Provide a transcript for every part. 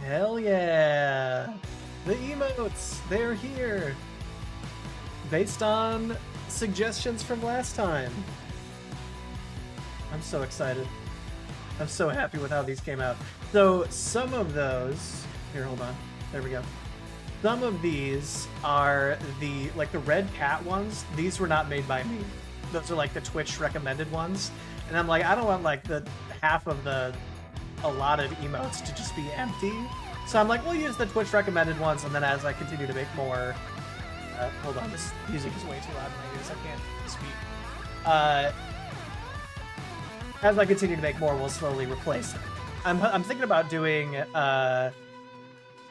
Hell yeah! The emotes! They're here! Based on suggestions from last time. I'm so excited. I'm so happy with how these came out. So some of those... Here, hold on. There we go. Some of these are the red cat ones. These were not made by me. Those are like the Twitch recommended ones. And I'm like, I don't want like the half of the allotted emotes to just be empty. So I'm like, we'll use the Twitch recommended ones, and then as I continue to make more... hold on, this music is way too loud in my ears. I can't speak. As I continue to make more, we'll slowly replace it. I'm thinking about doing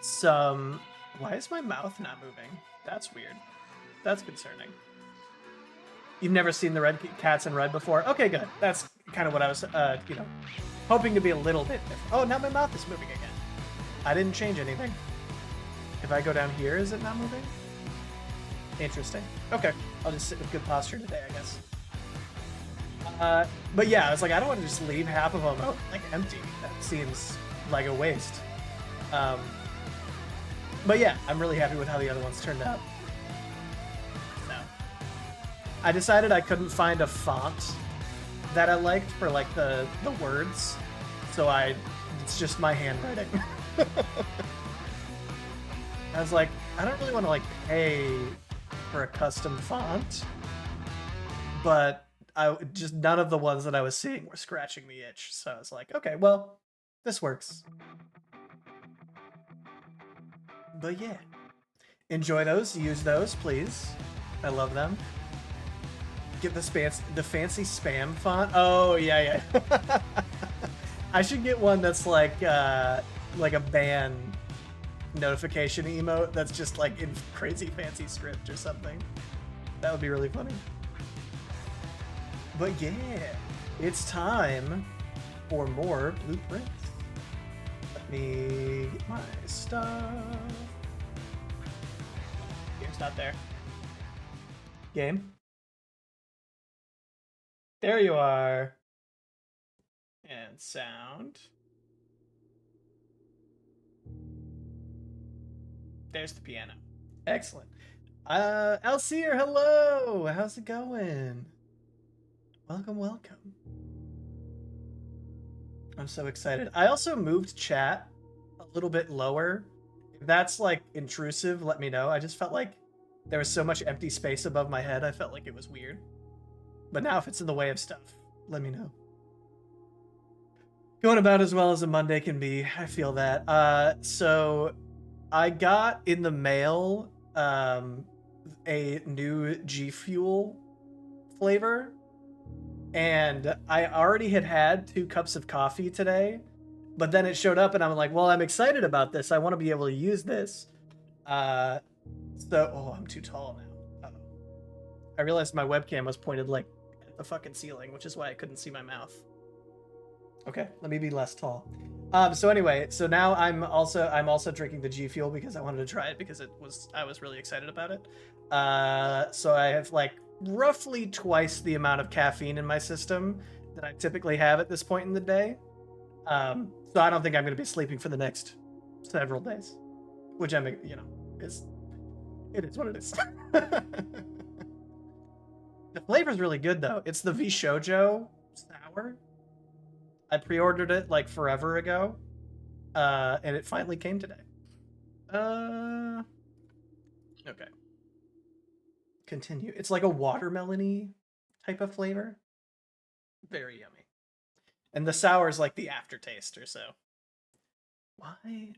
some... Why is my mouth not moving? That's weird. That's concerning. You've never seen the red cats in red before? Okay, good. That's kind of what I was, hoping to be a little bit different. Oh, now my mouth is moving again. I didn't change anything. If I go down here, is it not moving? Interesting. Okay, I'll just sit with good posture today, I guess. But yeah, I was like, I don't want to just leave half of them out, like empty. That seems like a waste. But yeah, I'm really happy with how the other ones turned out. So, I decided I couldn't find a font that I liked for like the words, so it's just my handwriting. I was like, I don't really want to like pay for a custom font, but just none of the ones that I was seeing were scratching the itch. So I was like, okay, well, this works. But yeah, enjoy those, use those, please. I love them. Get the fancy spam font. Oh yeah. I should get one that's like a ban notification emote that's just like in crazy fancy script or something. That would be really funny. But yeah, it's time for more blueprints. Let me get my stuff. Game's not there. Game? There you are. And sound. There's the piano. Excellent. Alcir, hello! How's it going? Welcome, welcome. I'm so excited. I also moved chat a little bit lower. If that's like intrusive, let me know. I just felt like there was so much empty space above my head. I felt like it was weird. But now if it's in the way of stuff, let me know. Going about as well as a Monday can be. I feel that. So I got in the mail a new G Fuel flavor. And I already had 2 cups of coffee today, but then it showed up and I'm like, well, I'm excited about this. I want to be able to use this. Oh, I'm too tall now. I realized my webcam was pointed like at the fucking ceiling, which is why I couldn't see my mouth. Okay, let me be less tall. So anyway, so now I'm also drinking the G Fuel because I wanted to try it because I was really excited about it. So I have like roughly twice the amount of caffeine in my system that I typically have at this point in the day. So I don't think I'm going to be sleeping for the next several days, which it is what it is. The flavor's really good though. It's the Vishojo sour. sour. I pre-ordered it like forever ago, and it finally came today. Okay. Continue. It's like a watermelony type of flavor. Very yummy. And the sour is like the aftertaste or so. Why?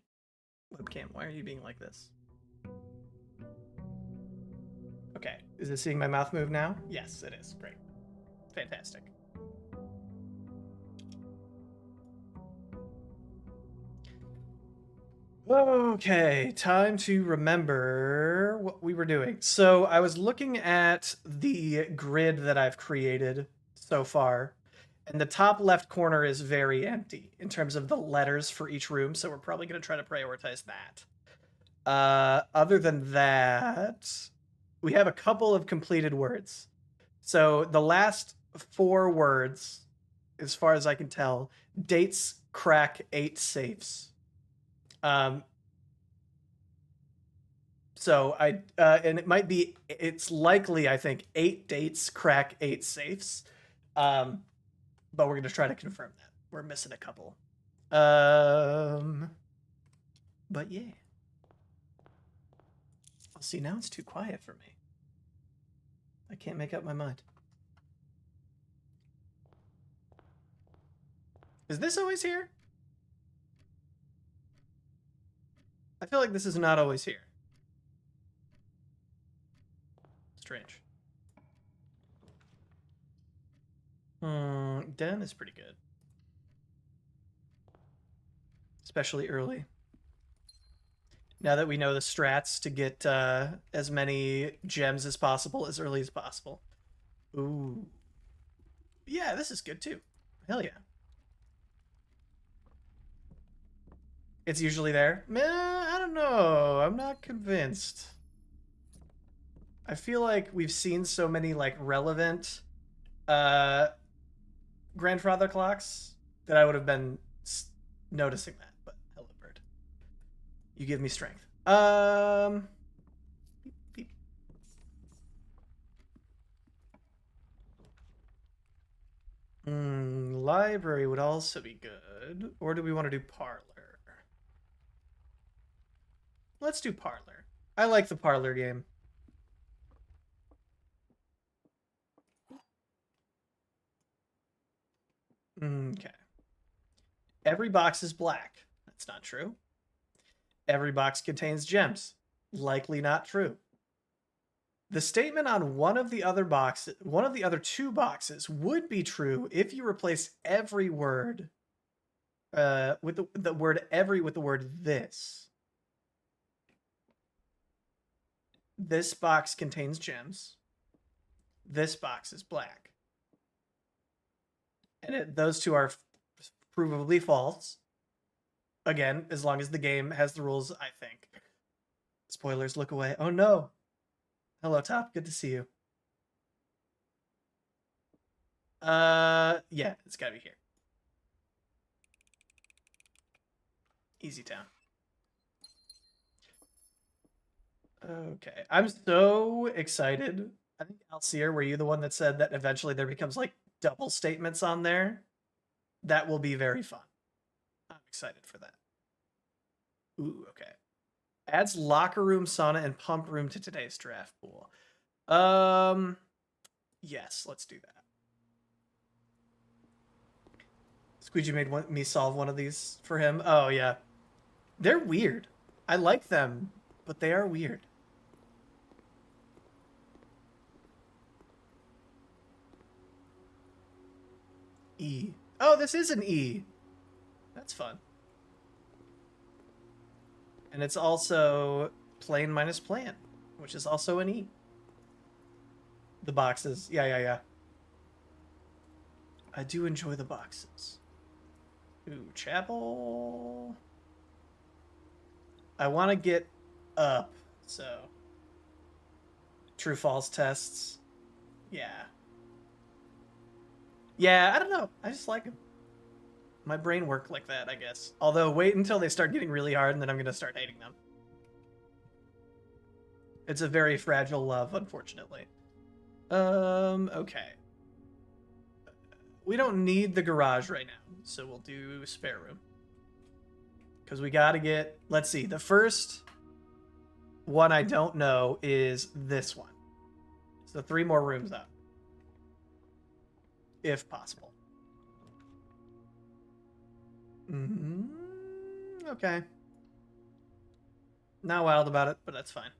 Webcam, why are you being like this? Okay. Is it seeing my mouth move now? Yes, it is. Great. Fantastic. Okay, time to remember what we were doing. So I was looking at the grid that I've created so far, and the top left corner is very empty in terms of the letters for each room, so we're probably going to try to prioritize that. Other than that, we have a couple of completed words. So the last 4 words, as far as I can tell, dates crack 8 safes. So and it might be, it's likely, I think, 8 dates crack 8 safes. But we're gonna try to confirm that. We're missing a couple. But yeah. I'll see, now it's too quiet for me. I can't make up my mind. Is this always here? I feel like this is not always here. Strange. Den is pretty good. Especially early. Now that we know the strats to get as many gems as possible as early as possible. Ooh. Yeah, this is good too. Hell yeah. It's usually there? Meh, I don't know. I'm not convinced. I feel like we've seen so many like relevant grandfather clocks that I would have been noticing that. But hello, bird. You give me strength. Beep. Library would also be good. Or do we want to do parlor? Let's do parlor. I like the parlor game. Okay. Every box is black. That's not true. Every box contains gems. Likely not true. The statement on one of the other 2 boxes would be true if you replace every word with the word every with the word this. This box contains gems. This box is black. And those 2 are provably false. Again, as long as the game has the rules, I think. Spoilers, look away. Oh no. Hello, Top. Good to see you. Yeah, it's gotta be here. Easy Town. Okay, I'm so excited. I think, Alcier, were you the one that said that eventually there becomes like double statements on there? That will be very fun. I'm excited for that. Ooh, okay. Adds locker room, sauna, and pump room to today's draft pool. Yes, let's do that. Squeegee made me solve one of these for him. Oh, yeah. They're weird. I like them, but they are weird. E. Oh, this is an E. That's fun. And it's also plane minus plan, which is also an E. The boxes. Yeah. I do enjoy the boxes. Ooh, chapel. I want to get up, so. True false tests. Yeah. Yeah, I don't know. I just like them. My brain worked like that, I guess. Although, wait until they start getting really hard, and then I'm going to start hating them. It's a very fragile love, unfortunately. Okay. We don't need the garage right now, so we'll do spare room. Because we got to get... Let's see. The first one I don't know is this one. So 3 more rooms up. If possible. Okay. Not wild about it, but that's fine.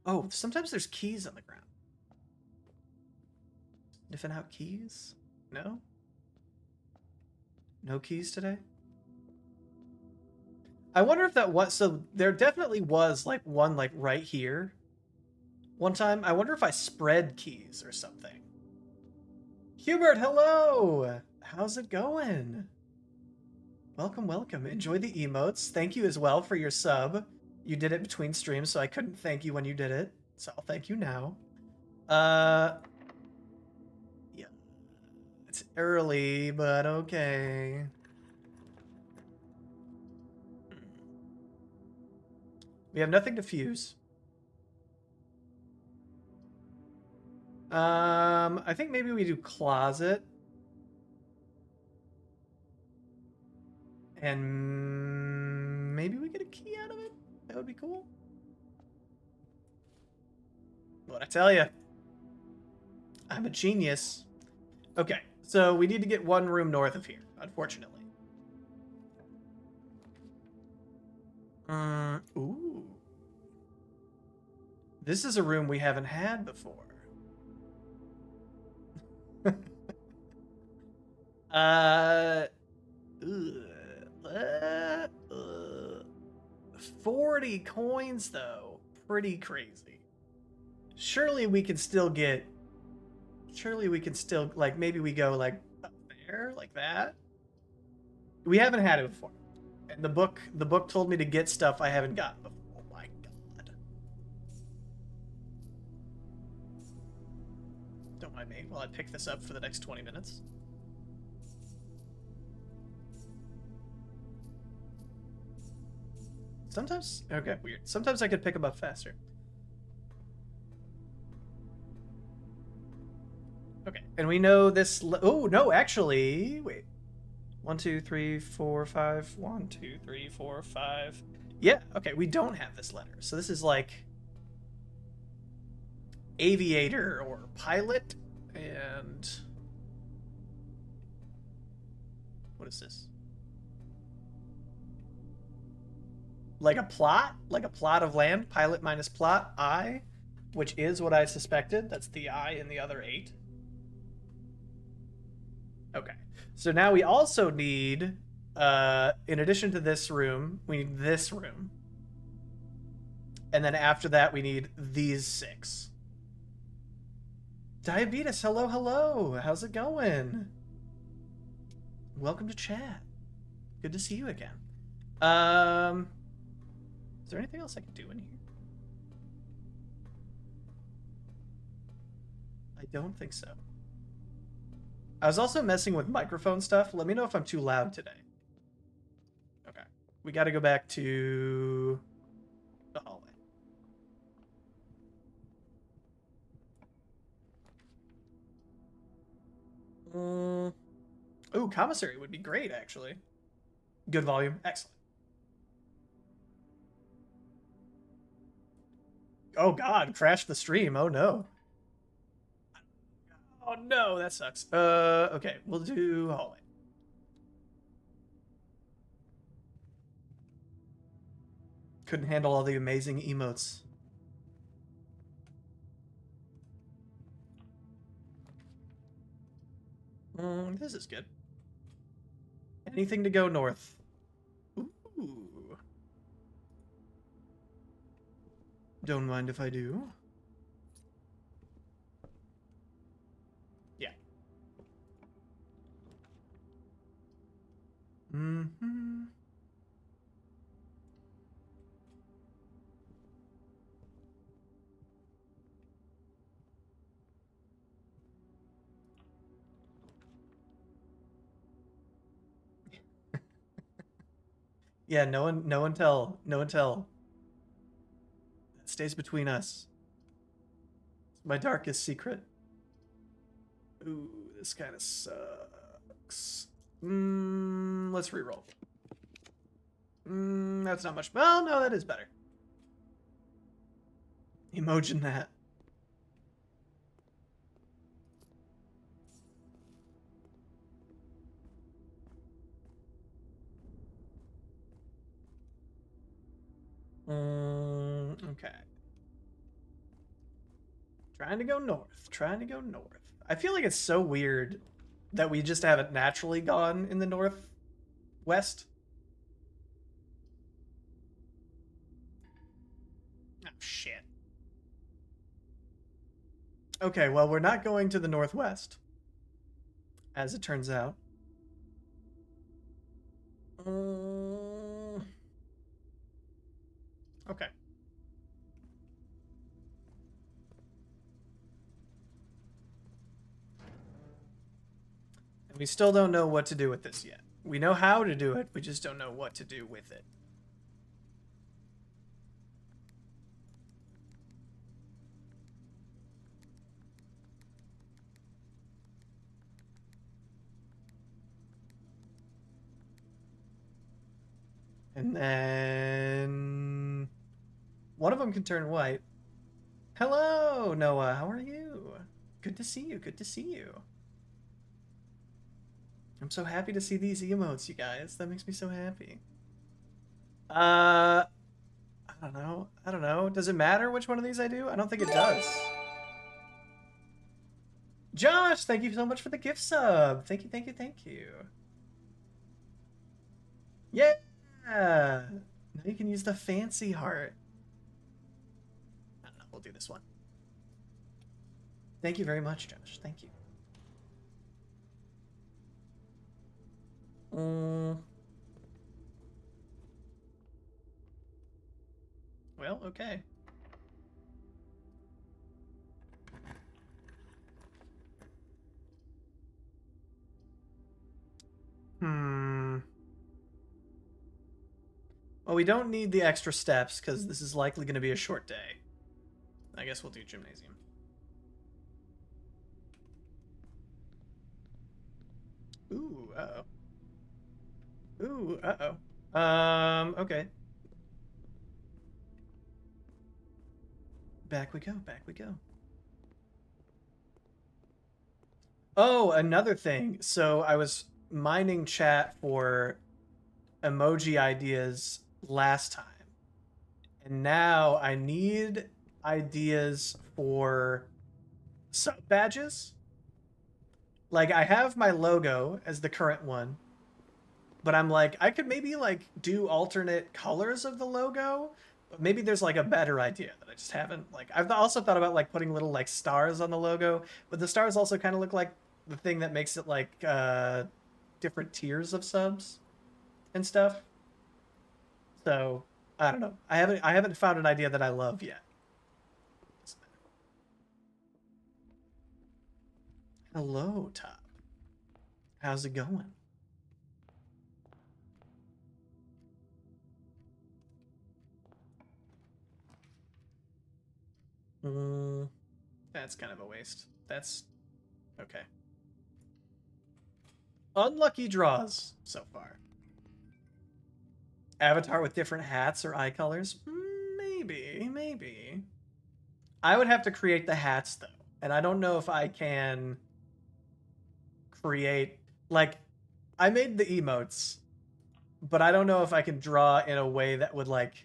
Oh, sometimes there's keys on the ground. Sniffing out keys? No? No keys today? I wonder if that was... So there definitely was like one like right here. One time. I wonder if I spread keys or something. Hubert, hello! How's it going? Welcome, welcome. Enjoy the emotes. Thank you as well for your sub. You did it between streams, so I couldn't thank you when you did it. So I'll thank you now. Yeah. It's early, but okay. We have nothing to fuse. I think maybe we do closet. And maybe we get a key out of it? That would be cool. What'd I tell you? I'm a genius. Okay, so we need to get 1 room north of here, unfortunately. Ooh. This is a room we haven't had before. 40 coins, though. Pretty crazy. Surely we can still get... Surely we can still... Like, maybe we go, like, up there? Like that? We haven't had it before. And the book told me to get stuff I haven't gotten before. Oh my god. Don't mind me while I pick this up for the next 20 minutes. Sometimes... Okay, weird. Sometimes I could pick them up faster. Okay, and we know this... Oh, no, actually... Wait. 1, 2, 3, 4, 5. 1, 2, 3, 4, 5. Yeah, okay, we don't have this letter. So this is like... aviator or pilot. And... What is this? Like a plot? Like a plot of land? Pilot minus plot, I, which is what I suspected. That's the I in the other 8. Okay. So now we also need, in addition to this room, we need this room. And then after that, we need these 6. Diabetes, hello, hello. How's it going? Welcome to chat. Good to see you again. Is there anything else I can do in here? I don't think so. I was also messing with microphone stuff. Let me know if I'm too loud today. Okay. We got to go back to the hallway. Ooh, commissary would be great, actually. Good volume. Excellent. Oh, God. Crashed the stream. Oh, no. Oh, no. That sucks. Okay. We'll do hallway. Couldn't handle all the amazing emotes. This is good. Anything to go north. Ooh. Don't mind if I do. Yeah. Mm-hmm. Yeah, no one tell. No one tell. It stays between us. It's my darkest secret. Ooh, this kind of sucks. Let's reroll. That's not much. Well, no, that is better. Emojin that. Okay. Trying to go north. Trying to go north. I feel like it's so weird that we just haven't naturally gone in the northwest. Oh, shit. Okay, well, we're not going to the northwest, as it turns out. Okay. And we still don't know what to do with this yet. We know how to do it, we just don't know what to do with it. And then one of them can turn white. Hello, Noah. How are you? Good to see you. Good to see you. I'm so happy to see these emotes, you guys. That makes me so happy. I don't know. I don't know. Does it matter which one of these I do? I don't think it does. Josh, thank you so much for the gift sub. Thank you, thank you, thank you. Yeah. Now you can use the fancy heart. I don't know. We'll do this one. Thank you very much, Josh. Thank you. Well, okay. Well, we don't need the extra steps because this is likely going to be a short day. I guess we'll do gymnasium. Ooh, uh-oh. Ooh, uh-oh. Okay. Back we go, back we go. Oh, another thing. So I was mining chat for emoji ideas last time. And now I need ideas for sub badges. Like, I have my logo as the current one, but I'm like, I could maybe like do alternate colors of the logo. But maybe there's like a better idea that I just haven't like. I've also thought about like putting little like stars on the logo, but the stars also kind of look like the thing that makes it like different tiers of subs and stuff. So I don't know. I haven't found an idea that I love yet. Hello, Top. How's it going? That's kind of a waste. That's okay. Unlucky draws so far. Avatar with different hats or eye colors? Maybe, maybe. I would have to create the hats though, and I don't know if I can create like I made the emotes, but I don't know if I can draw in a way that would like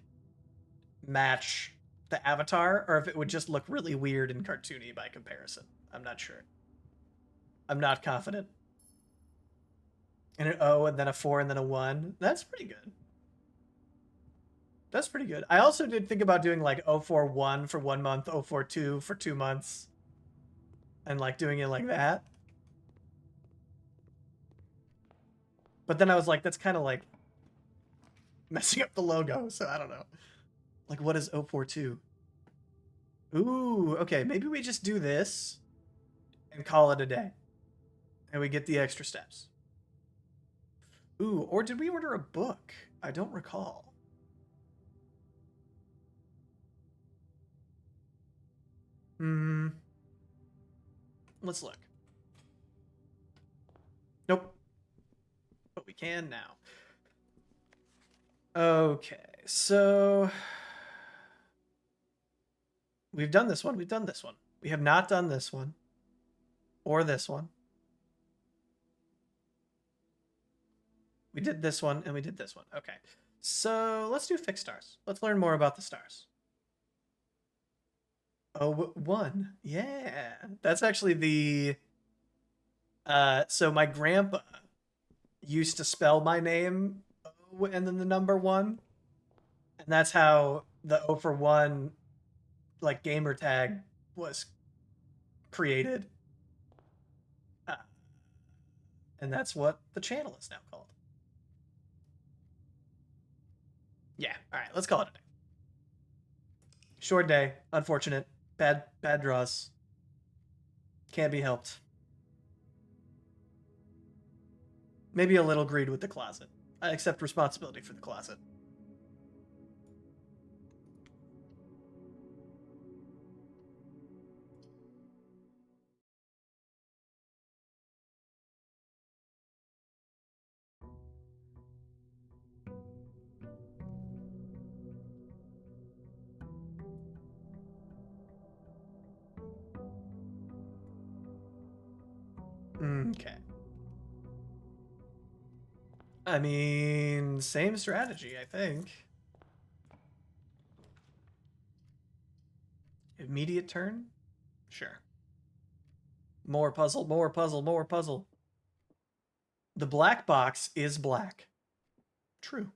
match the avatar or if it would just look really weird and cartoony by comparison. I'm not sure. I'm not confident. And an O and then a 4 and then a 1. That's pretty good. That's pretty good. I also did think about doing like 041 for 1 month, 042 for 2 months. And like doing it like that. But then I was like, that's kind of like messing up the logo, so I don't know. Like, what is 042? Ooh, okay, maybe we just do this and call it a day. And we get the extra steps. Ooh, or did we order a book? I don't recall. Let's look. Nope. But we can now. Okay, so we've done this one. We've done this one. We have not done this one. Or this one. We did this one, and we did this one. Okay. So let's do fixed stars. Let's learn more about the stars. Oh, one. Yeah. That's actually the... so my grandpa used to spell my name O and then the number 1. And that's how the O for 1, like, gamer tag was created. And that's what the channel is now called. Yeah. All right. Let's call it a day. Short day. Unfortunate. Bad draws. Can't be helped. Maybe a little greed with the closet. I accept responsibility for the closet. Okay. I mean, same strategy, I think. Immediate turn? Sure. More puzzle, more puzzle, more puzzle. The black box is black. True.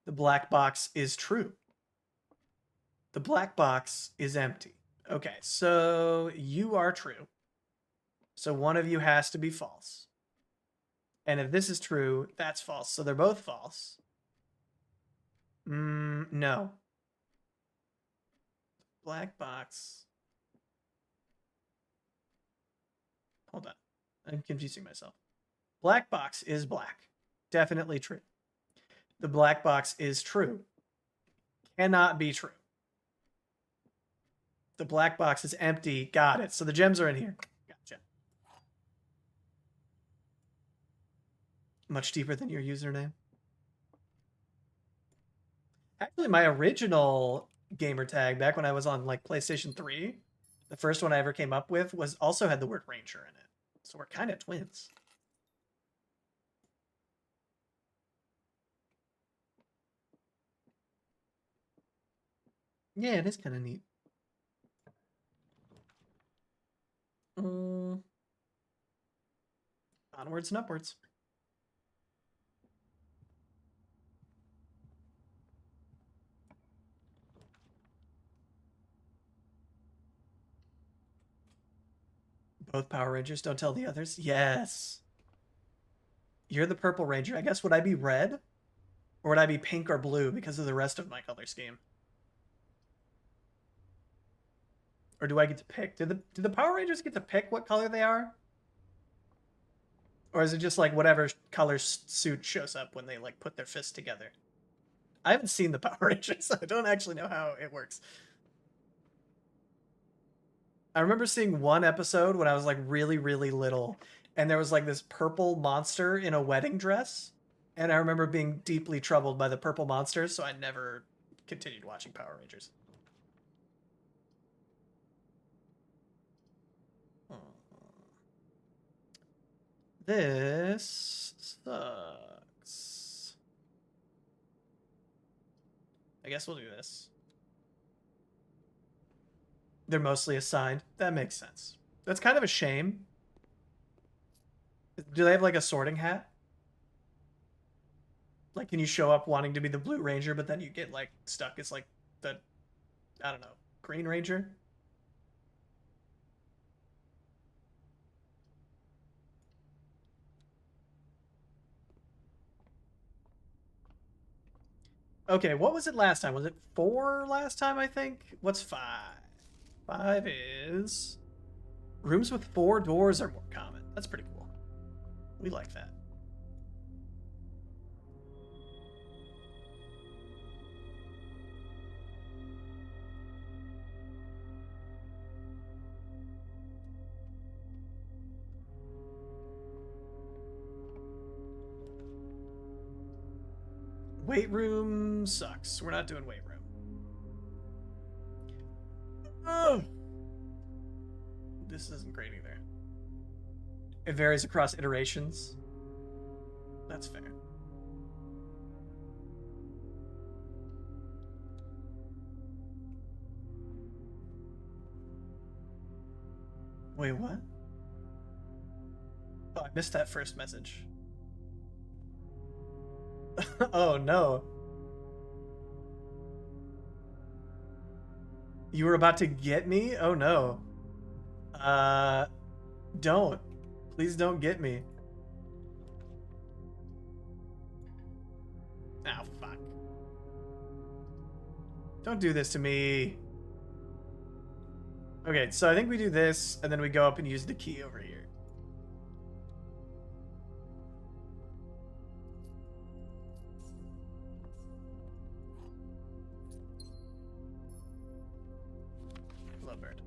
The black box is true. The black box is empty. Okay, so you are true. So one of you has to be false. And if this is true, that's false. So they're both false. No. Black box. Hold on. I'm confusing myself. Black box is black. Definitely true. The black box is true. Cannot be true. The black box is empty. Got it. So the gems are in here. Gotcha. Much deeper than your username. Actually, my original gamer tag back when I was on like PlayStation 3, the first one I ever came up with was also had the word Ranger in it. So we're kind of twins. Yeah, it is kind of neat. Onwards and upwards. Both Power Rangers, don't tell the others. Yes. You're the Purple Ranger. I guess would I be red? Or would I be pink or blue because of the rest of my color scheme? Or do I get to pick? Do the Power Rangers get to pick what color they are? Or is it just like whatever color suit shows up when they like put their fists together? I haven't seen the Power Rangers, so I don't actually know how it works. I remember seeing one episode when I was like really, really little, and there was like this purple monster in a wedding dress. And I remember being deeply troubled by the purple monsters, so I never continued watching Power Rangers. This sucks. I guess we'll do this. They're mostly assigned. That makes sense. That's kind of a shame. Do they have like a sorting hat? Like, can you show up wanting to be the Blue Ranger, but then you get like stuck as like the, I don't know, Green Ranger? Okay, what was it last time? Was it 4 last time, I think? What's 5? 5 is... Rooms with 4 doors are more common. That's pretty cool. We like that. weight room sucks. We're not doing weight room. Oh. This isn't great either. It varies across iterations. That's fair. Wait, what? Oh, I missed that first message. Oh, no. You were about to get me? Oh, no. Don't. Please don't get me. Oh, fuck. Don't do this to me. Okay, so I think we do this, and then we go up and use the key over here. Lovebird.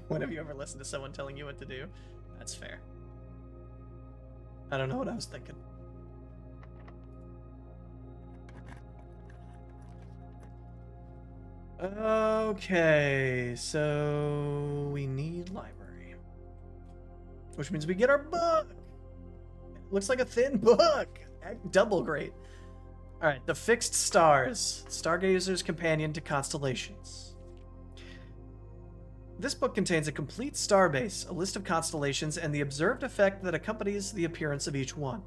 When have you ever listened to someone telling you what to do? That's fair. I don't know what I was thinking. Okay, so we need library. Which means we get our book! It looks like a thin book! Double great. Alright, the Fixed Stars. Stargazer's Companion to Constellations. This book contains a complete starbase, a list of constellations, and the observed effect that accompanies the appearance of each one.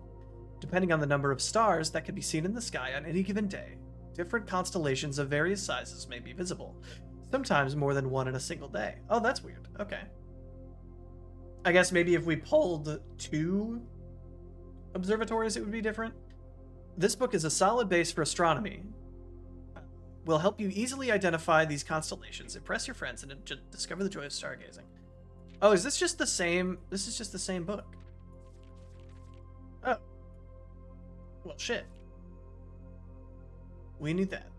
Depending on the number of stars that can be seen in the sky on any given day, different constellations of various sizes may be visible, sometimes more than one in a single day. Oh, that's weird. Okay. I guess maybe if we pulled 2 observatories, it would be different. This book is a solid base for astronomy. Will help you easily identify these constellations, impress your friends, and discover the joy of stargazing. Oh, is this just the same? This is just the same book. Oh. Well, shit. We need that.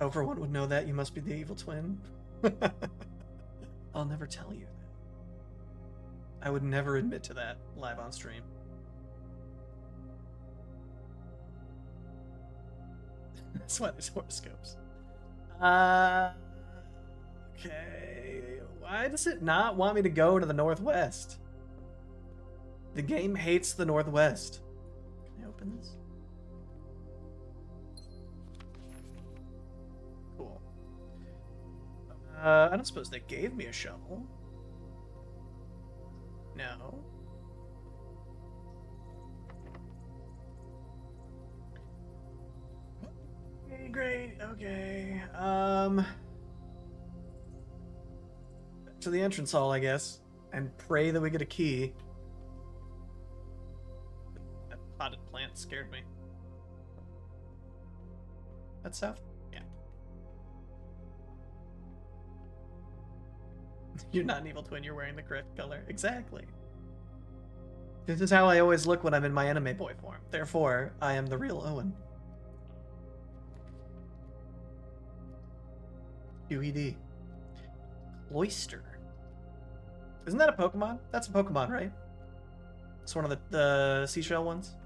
Overone would know that. You must be the evil twin. I'll never tell you. I would never admit to that live on stream. That's why there's horoscopes. Okay. Why does it not want me to go to the Northwest? The game hates the Northwest. Can I open this? Cool. I don't suppose they gave me a shovel. No. Okay, great. Okay. To the entrance hall, I guess, and pray that we get a key. That potted plant scared me. That's south? Yeah. You're not an evil twin, you're wearing the correct color. Exactly. This is how I always look when I'm in my anime boy form. Therefore, I am the real Owen. QED. Cloister. Isn't that a Pokemon? That's a Pokemon, right? It's one of the seashell ones.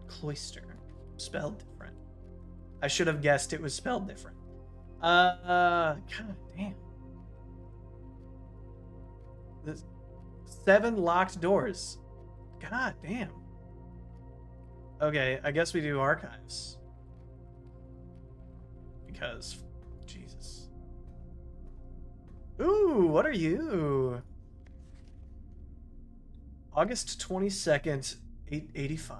Cloister. Spelled different. I should have guessed it was spelled different. God damn. There's 7 locked doors. God damn. Okay, I guess we do archives. Because, Jesus. Ooh, what are you? August 22nd, 885.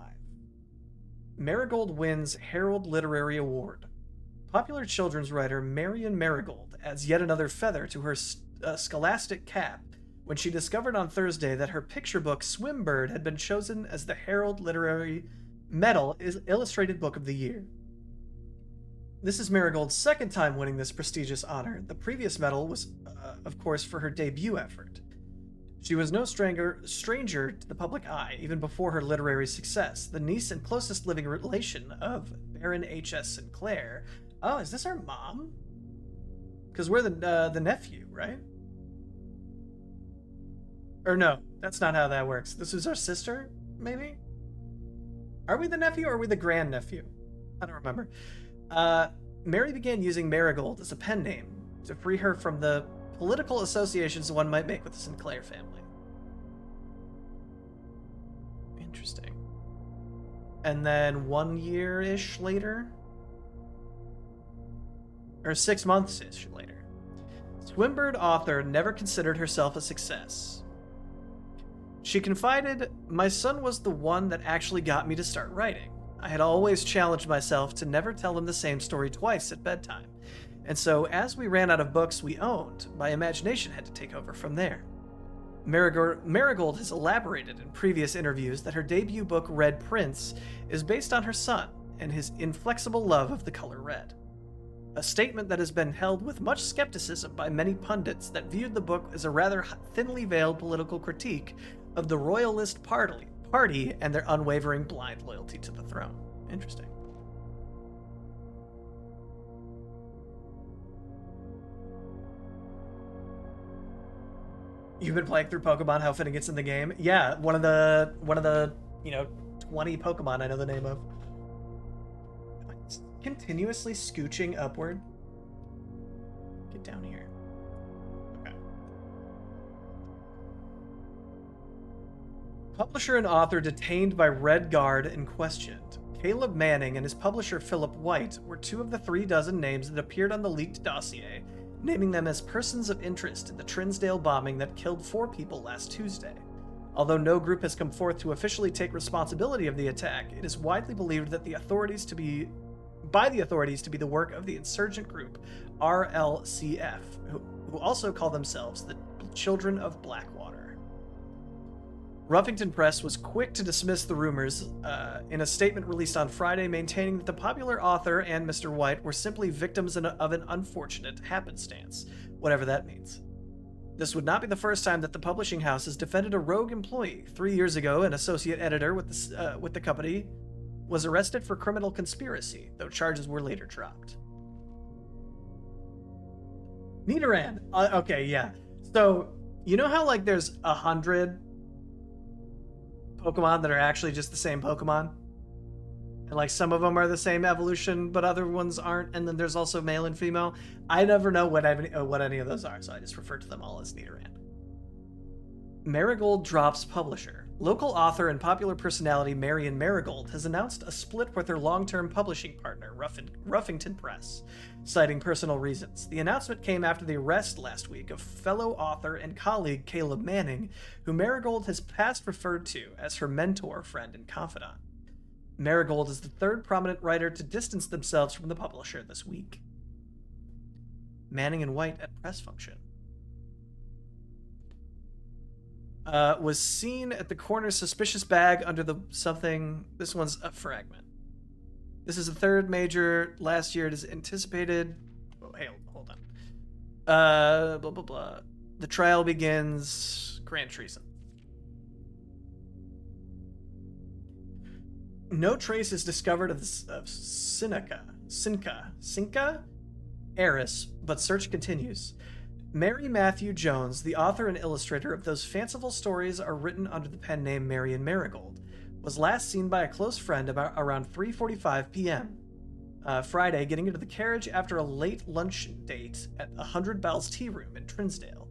Marigold wins Herald Literary Award. Popular children's writer Marion Marigold adds yet another feather to her scholastic cap when she discovered on Thursday that her picture book Swimbird had been chosen as the Herald Literary Medal Illustrated Book of the Year. This is Marigold's second time winning this prestigious honor. The previous medal was, of course, for her debut effort. She was no stranger to the public eye, even before her literary success. The niece and closest living relation of Baron H.S. Sinclair. Oh, is this our mom? Because we're the nephew, right? Or no, that's not how that works. This is our sister, maybe? Are we the nephew or are we the grandnephew? I don't remember. Mary began using Marigold as a pen name to free her from the political associations one might make with the Sinclair family. Interesting. And then 1 year-ish later, or 6 months-ish later, Swinburne author never considered herself a success. She confided, "My son was the one that actually got me to start writing. I had always challenged myself to never tell him the same story twice at bedtime. And so, as we ran out of books we owned, my imagination had to take over from there." Marigold has elaborated in previous interviews that her debut book, Red Prince, is based on her son and his inflexible love of the color red. A statement that has been held with much skepticism by many pundits that viewed the book as a rather thinly veiled political critique of the Royalist Party and their unwavering blind loyalty to the throne. Interesting. You've been playing through Pokemon. How fitting it's in the game. Yeah, one of the 20 Pokemon I know the name of. Am I continuously scooching upward? Get down here. Okay. Publisher and author detained by Red Guard and questioned. Caleb Manning and his publisher Philip White were 2 of the 36 names that appeared on the leaked dossier, naming them as persons of interest in the Trinsdale bombing that killed 4 people last Tuesday. Although no group has come forth to officially take responsibility of the attack, it is widely believed that the authorities to be the work of the insurgent group RLCF, who also call themselves the Children of Blackwater. Ruffington Press was quick to dismiss the rumors in a statement released on Friday, maintaining that the popular author and Mr. White were simply victims of an unfortunate happenstance, whatever that means. This would not be the first time that the publishing house has defended a rogue employee. 3 years ago, an associate editor with the company was arrested for criminal conspiracy, though charges were later dropped. Nidoran. Okay, yeah. So, you know how, like, there's 100 Pokemon that are actually just the same Pokemon? And, like, some of them are the same evolution, but other ones aren't, and then there's also male and female. I never know what any of those are, so I just refer to them all as Nidoran. Marigold drops publisher. Local author and popular personality Marion Marigold has announced a split with her long-term publishing partner, Ruffington Press, citing personal reasons. The announcement came after the arrest last week of fellow author and colleague Caleb Manning, who Marigold has past referred to as her mentor, friend, and confidant. Marigold is the 3rd prominent writer to distance themselves from the publisher this week. Manning and White at press function. Was seen at the corner suspicious bag under the something. This one's a fragment. This is the 3rd major. Last year it is anticipated. Oh, hey, hold on. Blah, blah, blah. The trial begins. Grand treason. No trace is discovered of Cinca heiress, but search continues. Mary Matthew Jones, the author and illustrator of those fanciful stories are written under the pen name Marion Marigold, was last seen by a close friend about around 3:45 p.m. Friday, getting into the carriage after a late luncheon date at 100 Bells Tea Room in Trinsdale.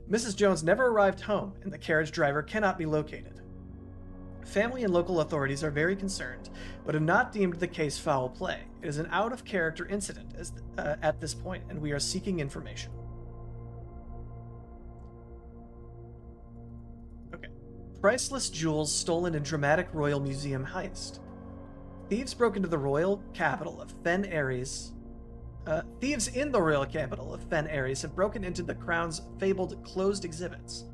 Mrs. Jones never arrived home, and the carriage driver cannot be located. Family and local authorities are very concerned, but have not deemed the case foul play. It is an out-of-character incident at this point, and we are seeking information. Priceless jewels stolen in dramatic royal museum heist. Thieves broke into the royal capital of Fen Ares. Thieves in the royal capital of Fen Ares have broken into the crown's fabled closed exhibits.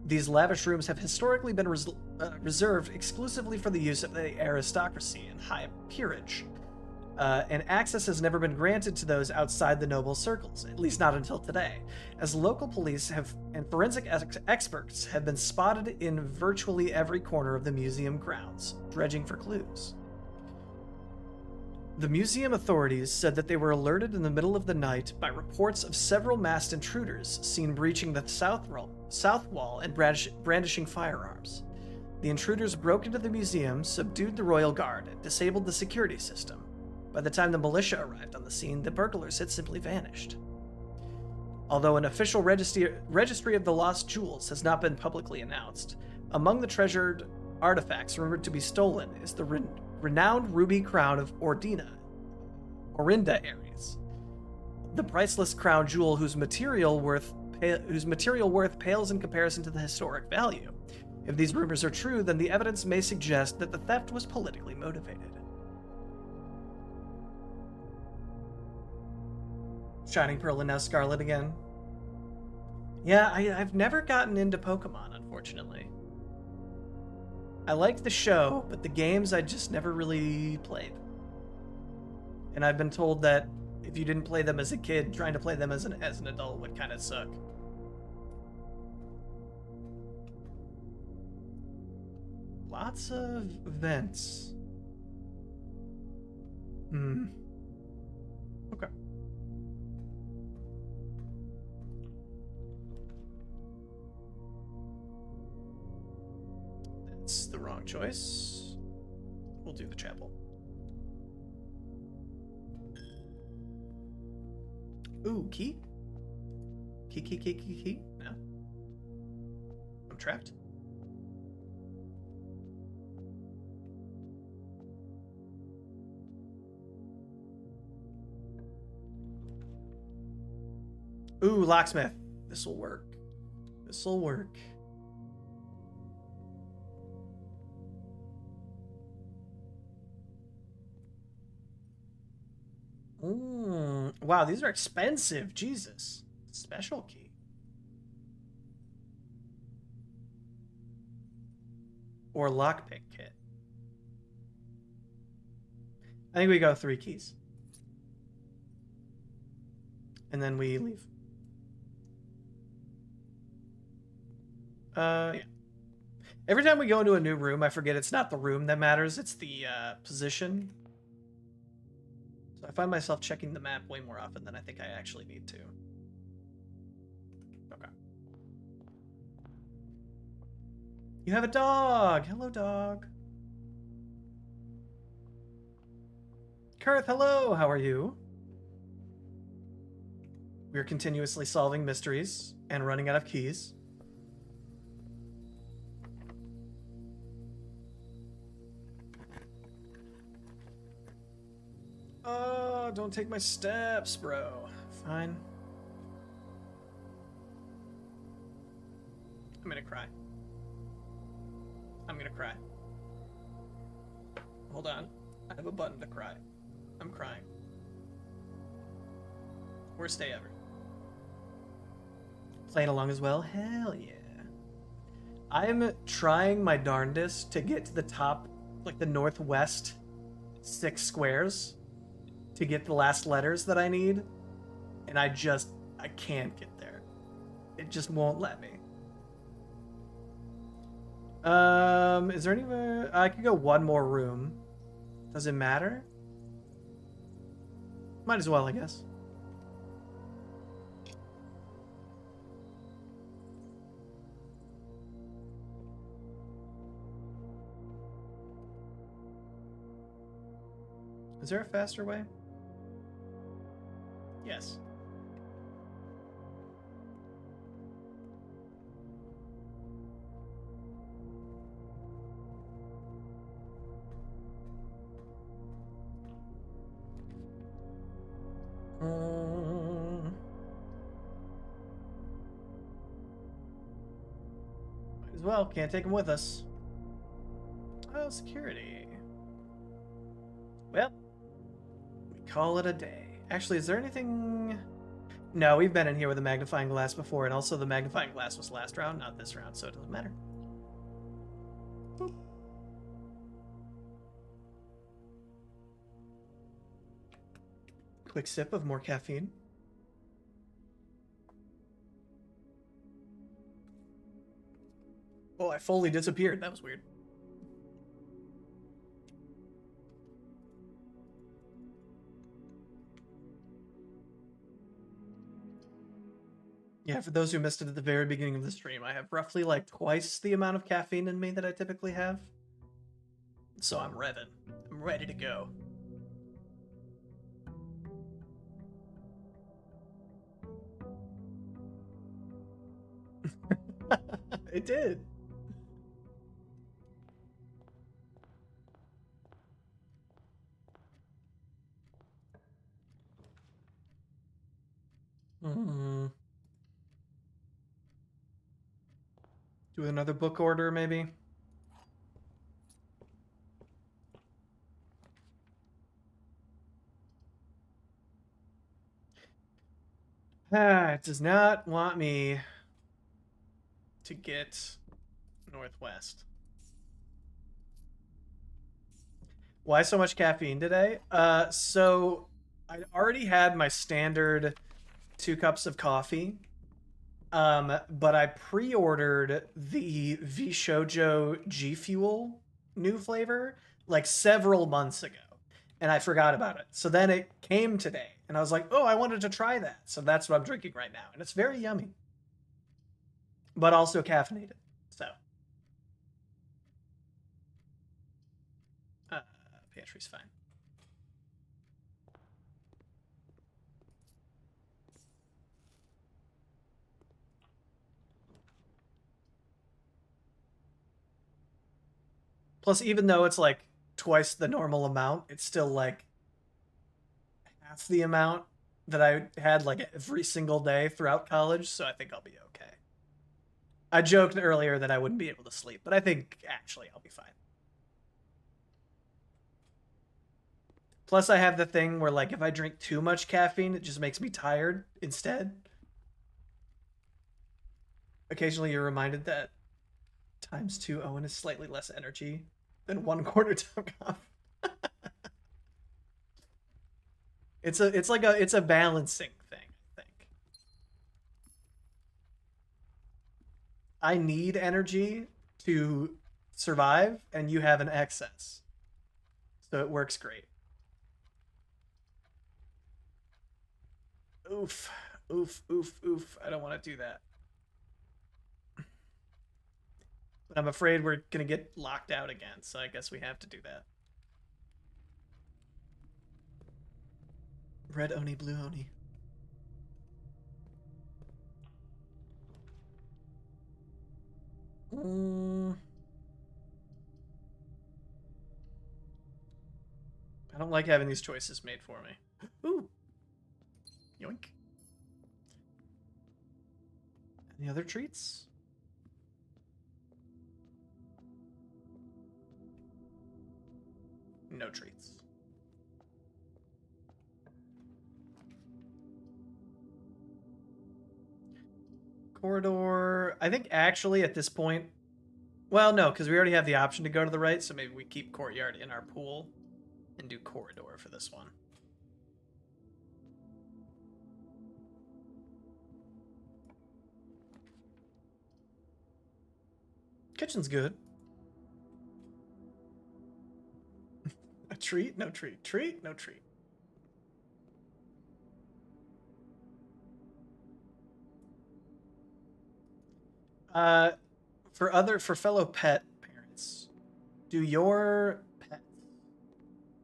These lavish rooms have historically been reserved exclusively for the use of the aristocracy and high peerage. and access has never been granted to those outside the noble circles, at least not until today, as local police and forensic experts have been spotted in virtually every corner of the museum grounds, dredging for clues. The museum authorities said that they were alerted in the middle of the night by reports of several masked intruders seen breaching the south wall and brandishing firearms. The intruders broke into the museum, subdued the royal guard, and disabled the security system. By the time the militia arrived on the scene, the burglars had simply vanished. Although an official registry of the lost jewels has not been publicly announced, among the treasured artifacts rumored to be stolen is the renowned ruby crown of Orinda Aries, the priceless crown jewel whose material worth pales in comparison to the historic value. If these rumors are true, then the evidence may suggest that the theft was politically motivated. Shining Pearl and now Scarlet again. Yeah, I've never gotten into Pokemon, unfortunately. I liked the show, but the games I just never really played. And I've been told that if you didn't play them as a kid, trying to play them as an adult would kind of suck. Lots of vents. Okay. That's the wrong choice. We'll do the chapel. Ooh, key? Key? No. I'm trapped. Ooh, locksmith. This'll work. This'll work. Wow, these are expensive. Jesus. Special key. Or lockpick kit. I think we go 3 keys. And then we leave. Yeah. Every time we go into a new room, I forget it's not the room that matters, it's the position. So I find myself checking the map way more often than I think I actually need to. Okay. You have a dog! Hello, dog. Kurth, hello! How are you? We're continuously solving mysteries and running out of keys. Oh, don't take my steps, bro. Fine. I'm gonna cry. I'm gonna cry. Hold on. I have a button to cry. I'm crying. Worst day ever. Playing along as well? Hell yeah. I'm trying my darndest to get to the top, like the northwest 6 squares to get the last letters that I need, and I can't get there. It just won't let me. Is there anywhere I could go one more room? Does it matter? Might as well, I guess. Is there a faster way? Yes. Might as well. Can't take them with us. Oh, security. Well, we call it a day. Actually, is there anything... No, we've been in here with a magnifying glass before, and also the magnifying glass was last round, not this round, so it doesn't matter. Boop. Quick sip of more caffeine. Oh, I fully disappeared. That was weird. Yeah, for those who missed it at the very beginning of the stream, I have roughly like twice the amount of caffeine in me that I typically have. So I'm revving. I'm ready to go. It did. Mm. Do another book order, maybe? It does not want me to get Northwest. Why so much caffeine today? So I already had my standard 2 cups of coffee. But I pre-ordered the Vishojo G Fuel new flavor like several months ago, and I forgot about it. So then it came today, and I was like, "Oh, I wanted to try that." So that's what I'm drinking right now, and it's very yummy, but also caffeinated. So, uh, pantry's fine. Plus, even though it's like twice the normal amount, it's still like half the amount that I had like every single day throughout college. So I think I'll be okay. I joked earlier that I wouldn't be able to sleep, but I think actually I'll be fine. Plus, I have the thing where, like, if I drink too much caffeine, it just makes me tired instead. Occasionally, you're reminded that times 2 Owen is slightly less energy than 1/4 Tom Cough. It's a balancing thing, I think. I need energy to survive, and you have an excess. So it works great. Oof. Oof, oof, oof. I don't want to do that. But I'm afraid we're gonna get locked out again, so I guess we have to do that. Red Oni, blue Oni. Mm, I don't like having these choices made for me. Ooh. Yoink. Any other treats? No treats. Corridor. I think actually at this point, well, no, because we already have the option to go to the right, so maybe we keep courtyard in our pool and do corridor for this one. Kitchen's good. A treat? No treat. Treat? No treat. Uh, for fellow pet parents, do your pets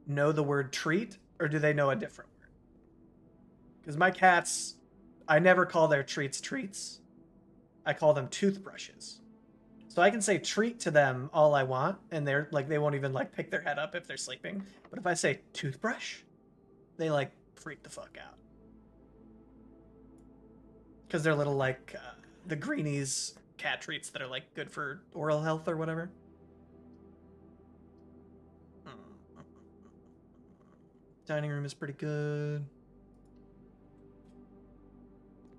know the word treat, or do they know a different word? Because my cats, I never call their treats treats. I call them toothbrushes. So I can say treat to them all I want, and they're like they won't even like pick their head up if they're sleeping. But if I say toothbrush, they like freak the fuck out because they're little like the greenies cat treats that are like good for oral health or whatever. Dining room is pretty good.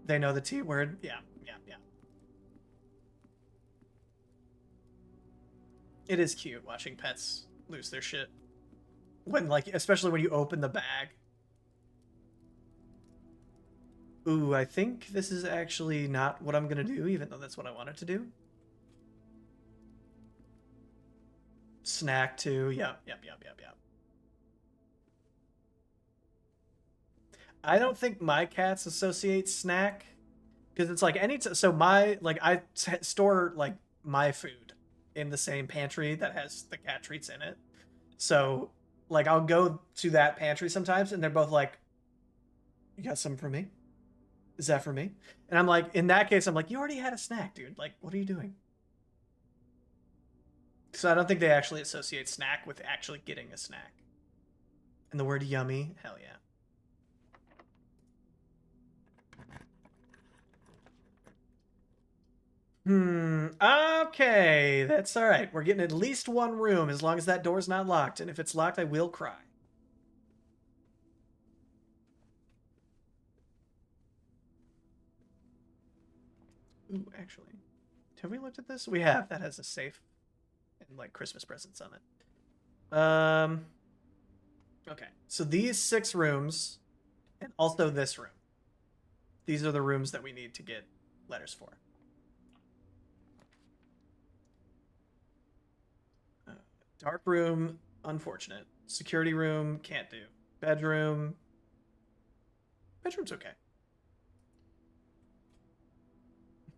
They know the T word. Yeah, yeah, yeah. It is cute watching pets lose their shit when like especially when you open the bag. Ooh, I think this is actually not what I'm gonna do, even though that's what I wanted to do. Snack too. Yep. I don't think my cats associate snack because it's like so my like store like my food in the same pantry that has the cat treats in it. So like I'll go to that pantry sometimes and they're both like, "You got something for me? Is that for me?" And I'm like, in that case, I'm like, "You already had a snack, dude. Like, what are you doing?" So I don't think they actually associate snack with actually getting a snack. And the word yummy, hell yeah. Okay, that's all right. We're getting at least one room as long as that door's not locked. And if it's locked, I will cry. Ooh, actually, have we looked at this? We have. That has a safe and like Christmas presents on it. Okay. So these 6 rooms and also this room. These are the rooms that we need to get letters for. Uh, Dark room, unfortunate. Security room, can't do. Bedroom. Bedroom's okay.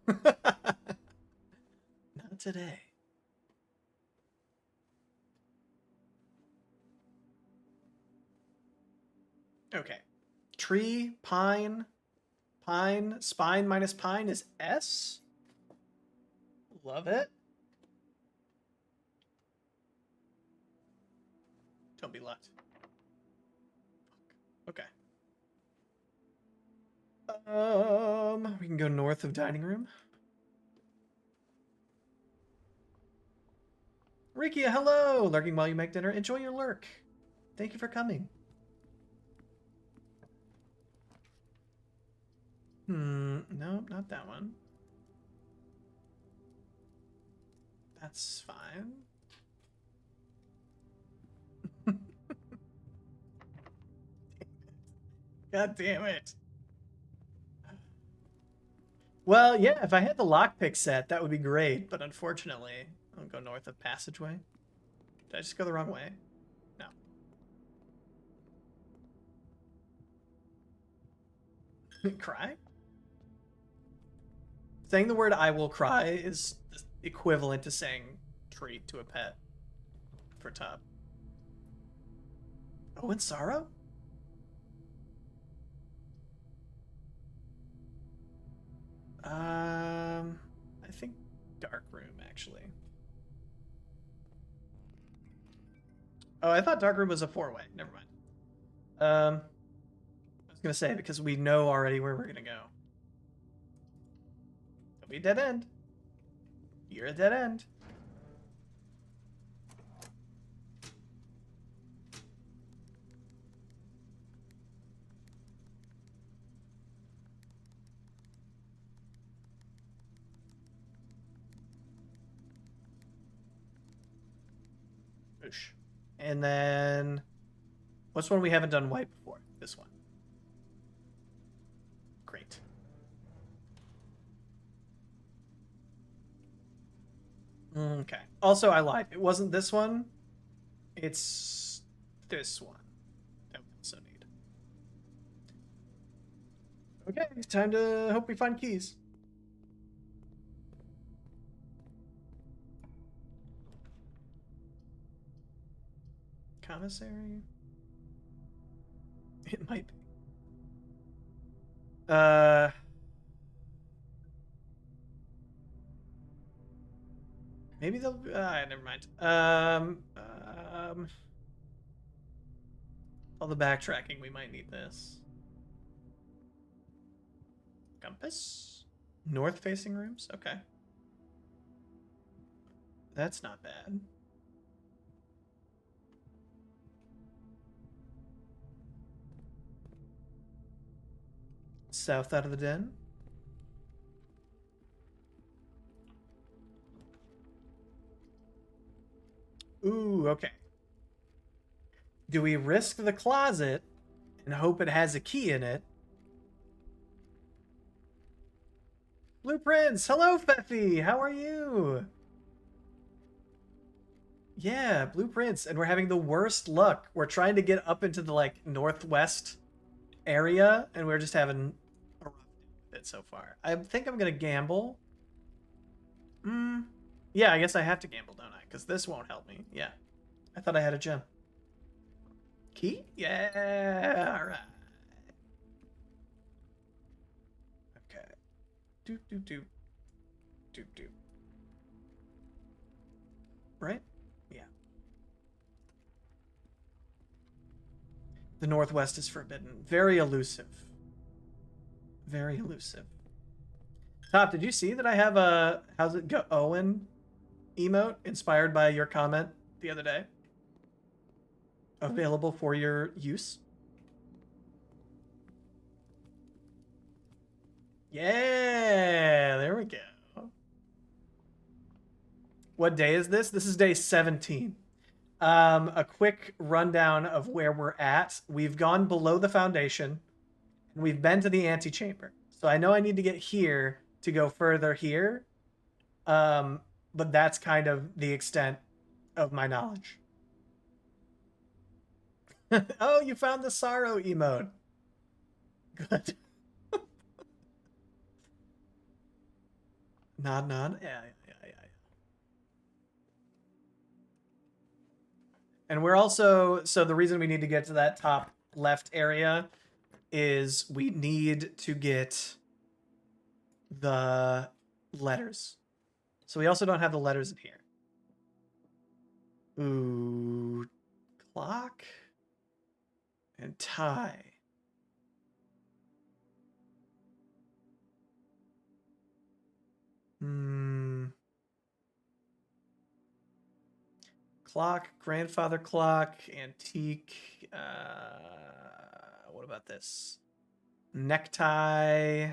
Not today. Okay. Tree, pine, pine, spine minus pine is S. Love it. Don't be locked. Okay. We can go north of dining room. Rikia, hello! Lurking while you make dinner. Enjoy your lurk. Thank you for coming. No, not that one. That's fine. God damn it. Well, yeah, if I had the lockpick set, that would be great, but unfortunately, I'll go north of passageway. Did I just go the wrong way? No. Cry? Saying the word I will cry is equivalent to saying treat to a pet for top. Oh, and sorrow? I think dark room, actually. Oh, I thought dark room was a 4-way. Never mind. I was gonna say, because we know already where we're gonna go. It'll be a dead end. You're a dead end. Oosh. And then, what's one we haven't done white before? This one. Great. Okay. Also, I lied. It wasn't this one. It's this one that we also need. Okay, time to hope we find keys. Commissary? It might be. Maybe they'll. Never mind. All the backtracking, we might need this. Compass? North-facing rooms? Okay. That's not bad. South out of the den? Ooh, okay. Do we risk the closet and hope it has a key in it? Blueprints! Hello, Feffy! How are you? Yeah, blueprints, and we're having the worst luck. We're trying to get up into the like northwest area, and we're just having a rough day with it so far. I think I'm gonna gamble. Yeah, I guess I have to gamble, don't I? Because this won't help me. Yeah, I thought I had a gem. Key? Yeah. All right. Okay. Doop doop doop doop doop. Right? Yeah. The Northwest is forbidden. Very elusive. Very elusive. Top, did you see that I have a how's it go Owen emote inspired by your comment the other day? Available for your use. Yeah, there we go. What day is this? This is day 17. A quick rundown of where we're at. We've gone below the foundation, and we've been to the antechamber. So I know I need to get here to go further here. But that's kind of the extent of my knowledge. Oh, you found the sorrow emote. Good. Nod, nod. Yeah. And we're also, so the reason we need to get to that top left area is we need to get the letters. So we also don't have the letters in here. Ooh, clock and tie. Clock, grandfather clock, antique. What about this? Necktie.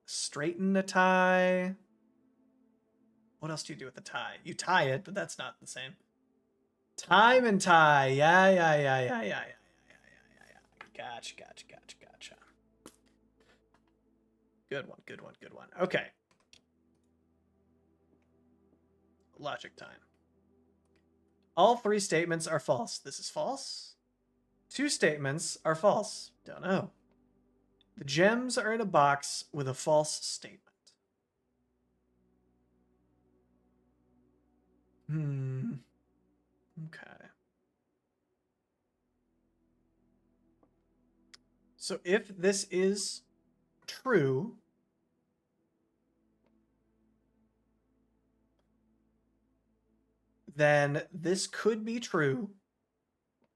Straighten a tie. What else do you do with the tie? You tie it, but that's not the same. Time and tie. Yeah. Gotcha. Good one. Okay. Logic time. All three statements are false. This is false. Two statements are false. Don't know. The gems are in a box with a false statement. Okay. So if this is true, then this could be true,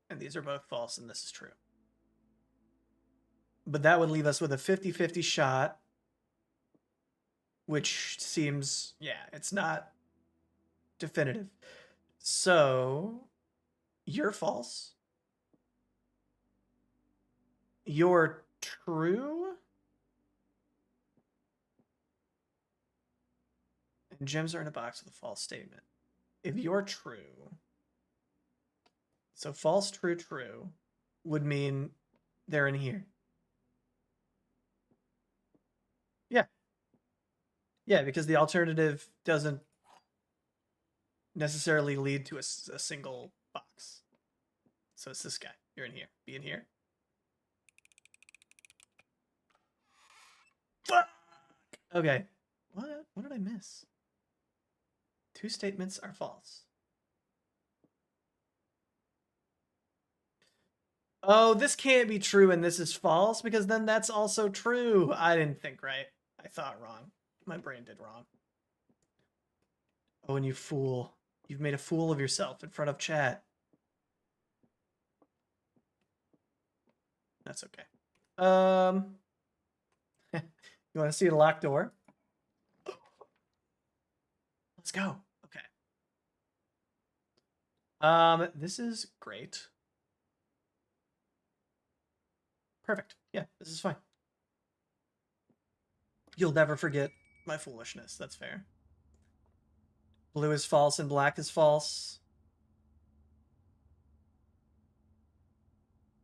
and these are both false, and this is true. But that would leave us with a 50-50 shot, which seems, yeah, it's not definitive. So, you're false. You're true. And gems are in a box with a false statement. If you're true, so false, true would mean they're in here. Yeah, because the alternative doesn't necessarily lead to a single box. So it's this guy. You're in here. Be in here. Fuck! Okay. What did I miss? Two statements are false. Oh, this can't be true and this is false because then that's also true. I didn't think right. I thought wrong. My brain did wrong. Oh, and you fool. You've made a fool of yourself in front of chat. That's okay. You want to see a locked door? Let's go. Okay. This is great. Perfect. Yeah, this is fine. You'll never forget my foolishness. That's fair. Blue is false and black is false.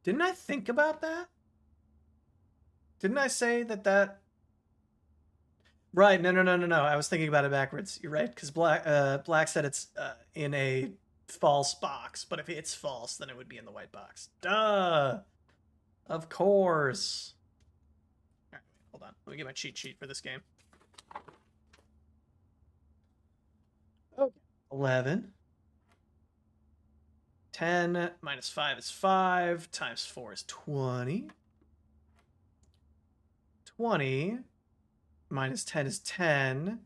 Didn't I think about that? Didn't I say that? Right. No, no, no, no, no. I was thinking about it backwards. You're right, because Black said it's in a false box, but if it's false, then it would be in the white box. Duh. Of course. All right, hold on. Let me get my cheat sheet for this game. Okay. 11. 10 minus 5 is 5. Times 4 is 20. 20 minus 10 is 10.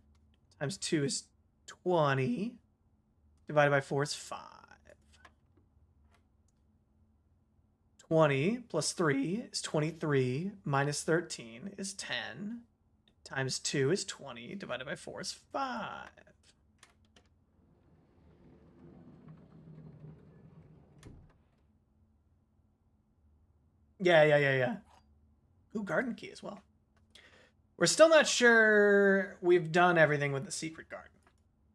Times 2 is 20. Divided by 4 is 5. 20 plus 3 is 23. Minus 13 is 10. Times 2 is 20. Divided by 4 is 5. Yeah. Ooh, garden key as well. We're still not sure we've done everything with the secret garden.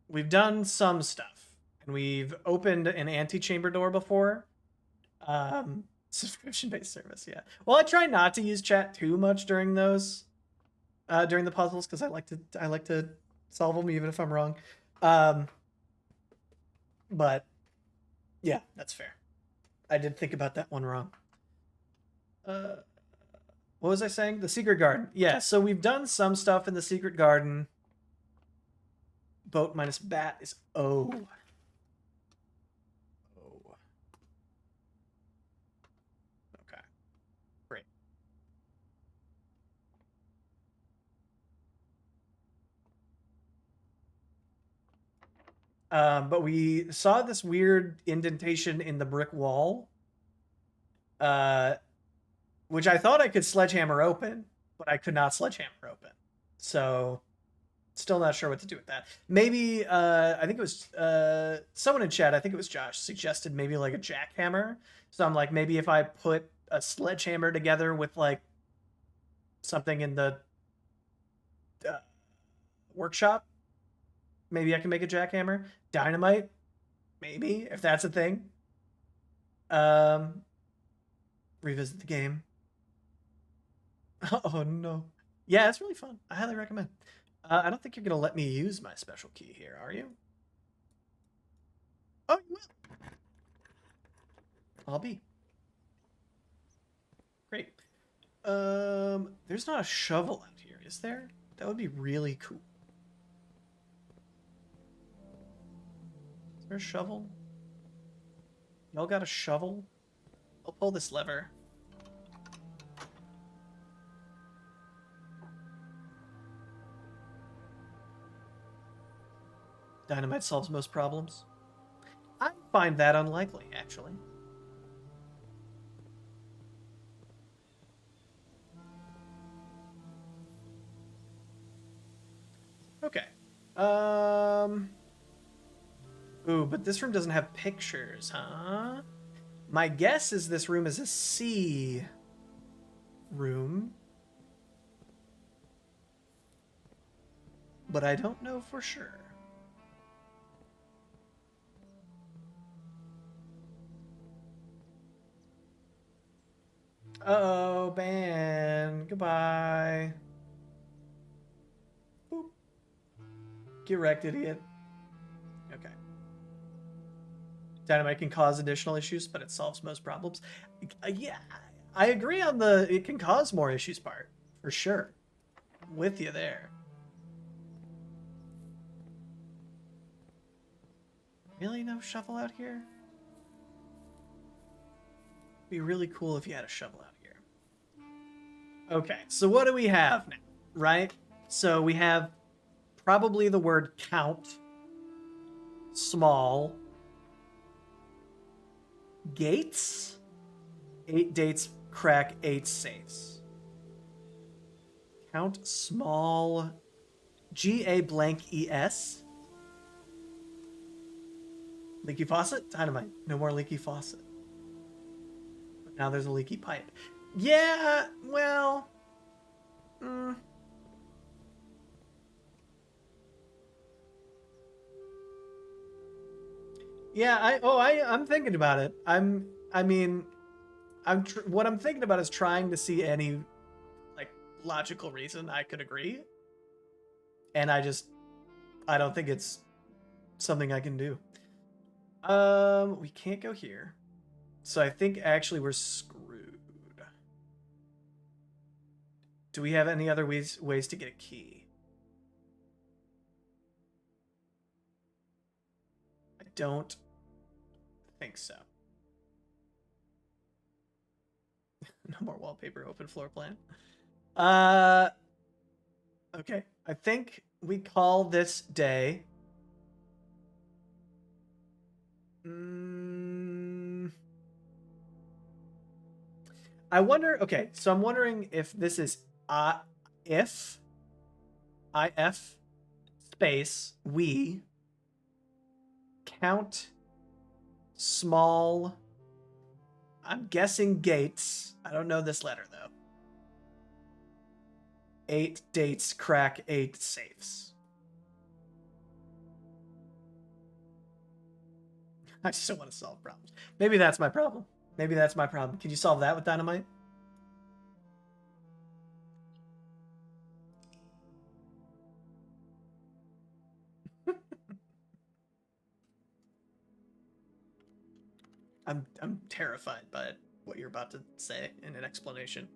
We've done some stuff. And we've opened an antechamber door before. Subscription-based service, yeah. Well, I try not to use chat too much during those, during the puzzles, because I like to solve them even if I'm wrong. But yeah, that's fair. I did think about that one wrong. What was I saying? The secret garden. Yeah, so we've done some stuff in the secret garden. Boat minus bat is O. Okay. Great. But we saw this weird indentation in the brick wall. Which I thought I could sledgehammer open, but I could not sledgehammer open. So, still not sure what to do with that. Maybe, I think it was someone in chat, I think it was Josh, suggested maybe like a jackhammer. So I'm like, maybe if I put a sledgehammer together with like something in the workshop, maybe I can make a jackhammer. Dynamite, maybe, if that's a thing. Revisit the game. Oh no. Yeah, it's really fun. I highly recommend. I don't think you're gonna let me use my special key here, are you? Oh, you will. I'll be. Great. There's not a shovel out here, is there? That would be really cool. Is there a shovel? Y'all got a shovel? I'll pull this lever. Dynamite solves most problems. I find that unlikely, actually. Okay. Ooh, but this room doesn't have pictures, huh? My guess is this room is a C room. But I don't know for sure. Uh-oh, ban. Goodbye. Boop. Get wrecked, idiot. Okay. Dynamite can cause additional issues, but it solves most problems. Yeah, I agree on the it can cause more issues part, for sure. With you there. Really no shovel out here? Be really cool if you had a shovel out here. Okay, so what do we have now, right? So we have probably the word count, small, gates, 8 dates, crack 8 safes. Count small, G-A blank E-S. Leaky faucet? Dynamite. No more leaky faucet. But now there's a leaky pipe. Yeah, well... Yeah, I'm thinking about it. What I'm thinking about is trying to see any, like, logical reason I could agree. And I don't think it's something I can do. We can't go here. So I think actually we're screwed. Do we have any other ways to get a key? I don't think so. No more wallpaper, open floor plan. Okay. I think we call this day. I wonder. Okay, so I'm wondering if this is if space we count small. I'm guessing gates. I don't know this letter though. 8 dates crack 8 safes. I just don't want to solve problems. Maybe that's my problem. Maybe that's my problem. Can you solve that with dynamite? I'm terrified by what you're about to say in an explanation.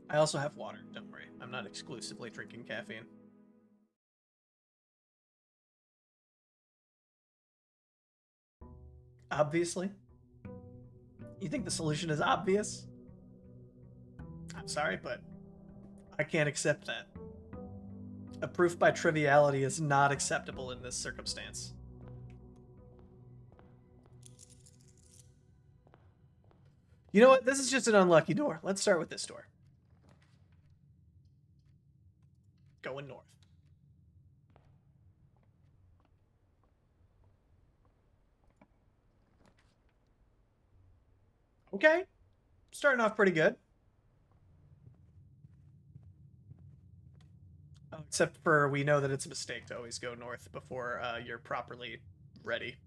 I also have water, don't worry. I'm not exclusively drinking caffeine. Obviously? You think the solution is obvious? I'm sorry, but I can't accept that. A proof by triviality is not acceptable in this circumstance. You know what? This is just an unlucky door. Let's start with this door. Going north. Okay. Starting off pretty good. Except for we know that it's a mistake to always go north before you're properly ready.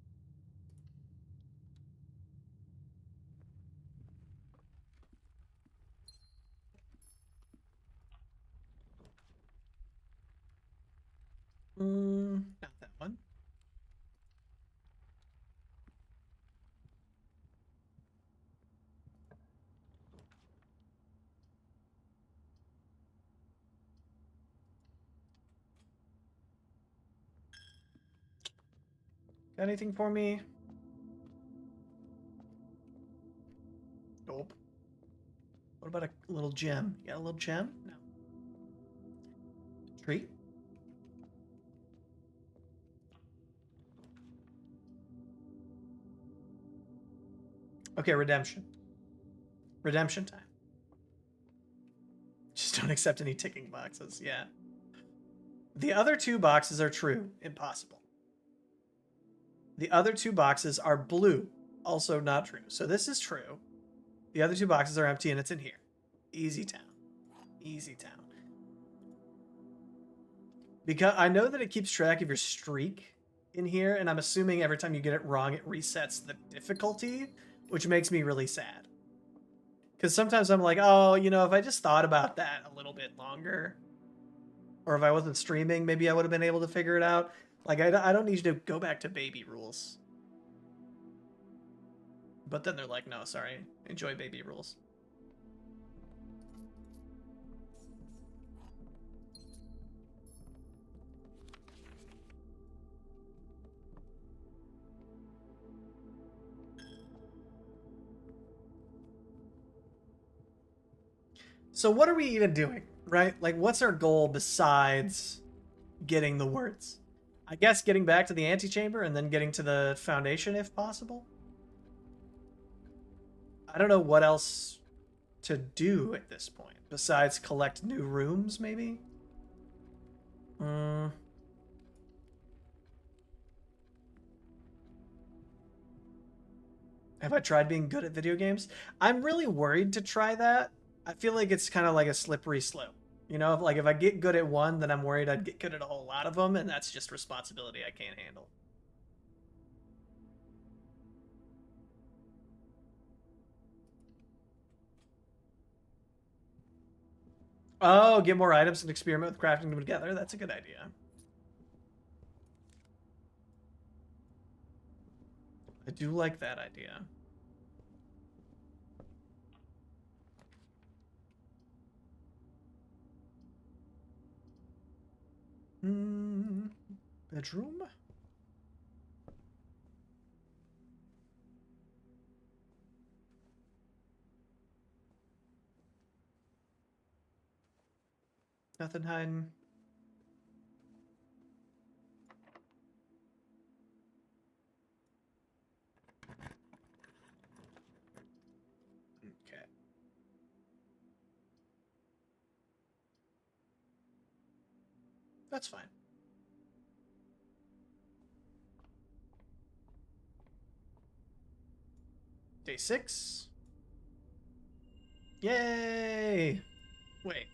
Not that one. Got anything for me? Nope. What about a little gem? You got a little gem? No. Tree? Okay, redemption. Redemption time. Just don't accept any ticking boxes. Yeah. The other 2 boxes are true. Impossible. The other 2 boxes are blue. Also not true. So this is true. The other 2 boxes are empty and it's in here. Easy town. Easy town. Because I know that it keeps track of your streak in here, and I'm assuming every time you get it wrong, it resets the difficulty, which makes me really sad. Because sometimes I'm like, oh, you know, if I just thought about that a little bit longer, or if I wasn't streaming, maybe I would have been able to figure it out. Like, I don't need you to go back to baby rules. But then they're like, no, sorry, enjoy baby rules. So what are we even doing, right? Like, what's our goal besides getting the words? I guess getting back to the antechamber and then getting to the foundation if possible. I don't know what else to do at this point besides collect new rooms, maybe. Have I tried being good at video games? I'm really worried to try that. I feel like it's kind of like a slippery slope, You know, like if I get good at one, then I'm worried I'd get good at a whole lot of them, and that's just responsibility I can't handle. Oh, get more items and experiment with crafting them together. That's a good idea. I do like that idea. Bedroom? Nothing hiding. Okay. That's fine. Day 6. Yay! Wait.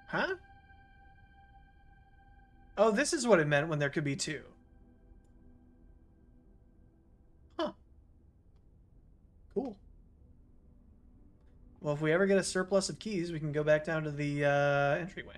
Huh? Oh, this is what it meant when there could be 2. Huh. Cool. Well, if we ever get a surplus of keys, we can go back down to the entryway.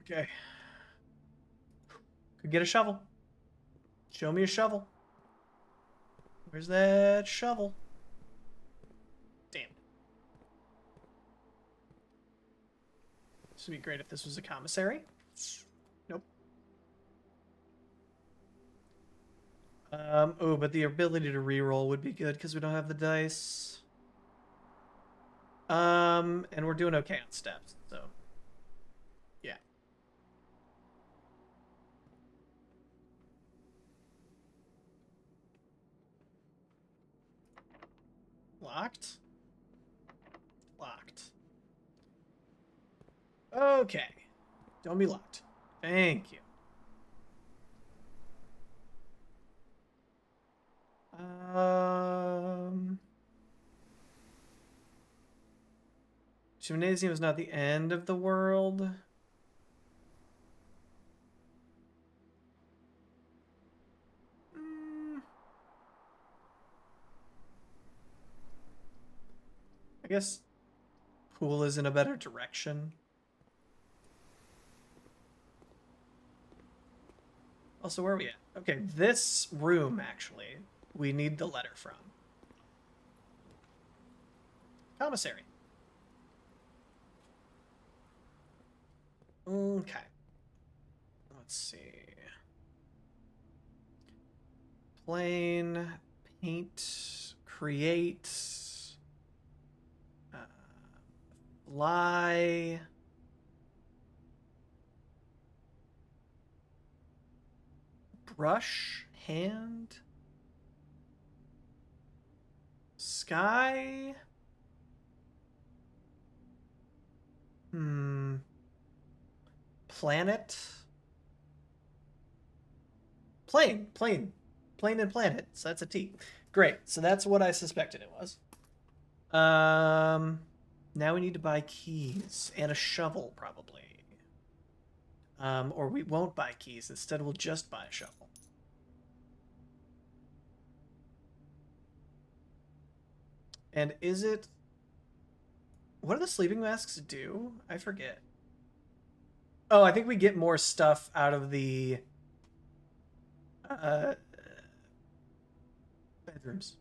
Okay. Could get a shovel. Show me a shovel. Where's that shovel? Damn. This would be great if this was a commissary. Nope. Oh, but the ability to reroll would be good because we don't have the dice. And we're doing okay on steps, so yeah. Locked? Locked. Okay. Don't be locked. Thank you. Gymnasium is not the end of the world. I guess pool is in a better direction. Also, where are we at? Okay, this room, actually, we need the letter from. Commissary. Okay. Let's see. Plane, paint, create, fly. Brush, hand, sky. Planet. Plane, plane and planet. So that's a T. Great. So that's what I suspected it was. Now we need to buy keys and a shovel, probably. Or we won't buy keys. Instead, we'll just buy a shovel. And is it... What do the sleeping masks do? I forget. Oh, I think we get more stuff out of the... bedrooms.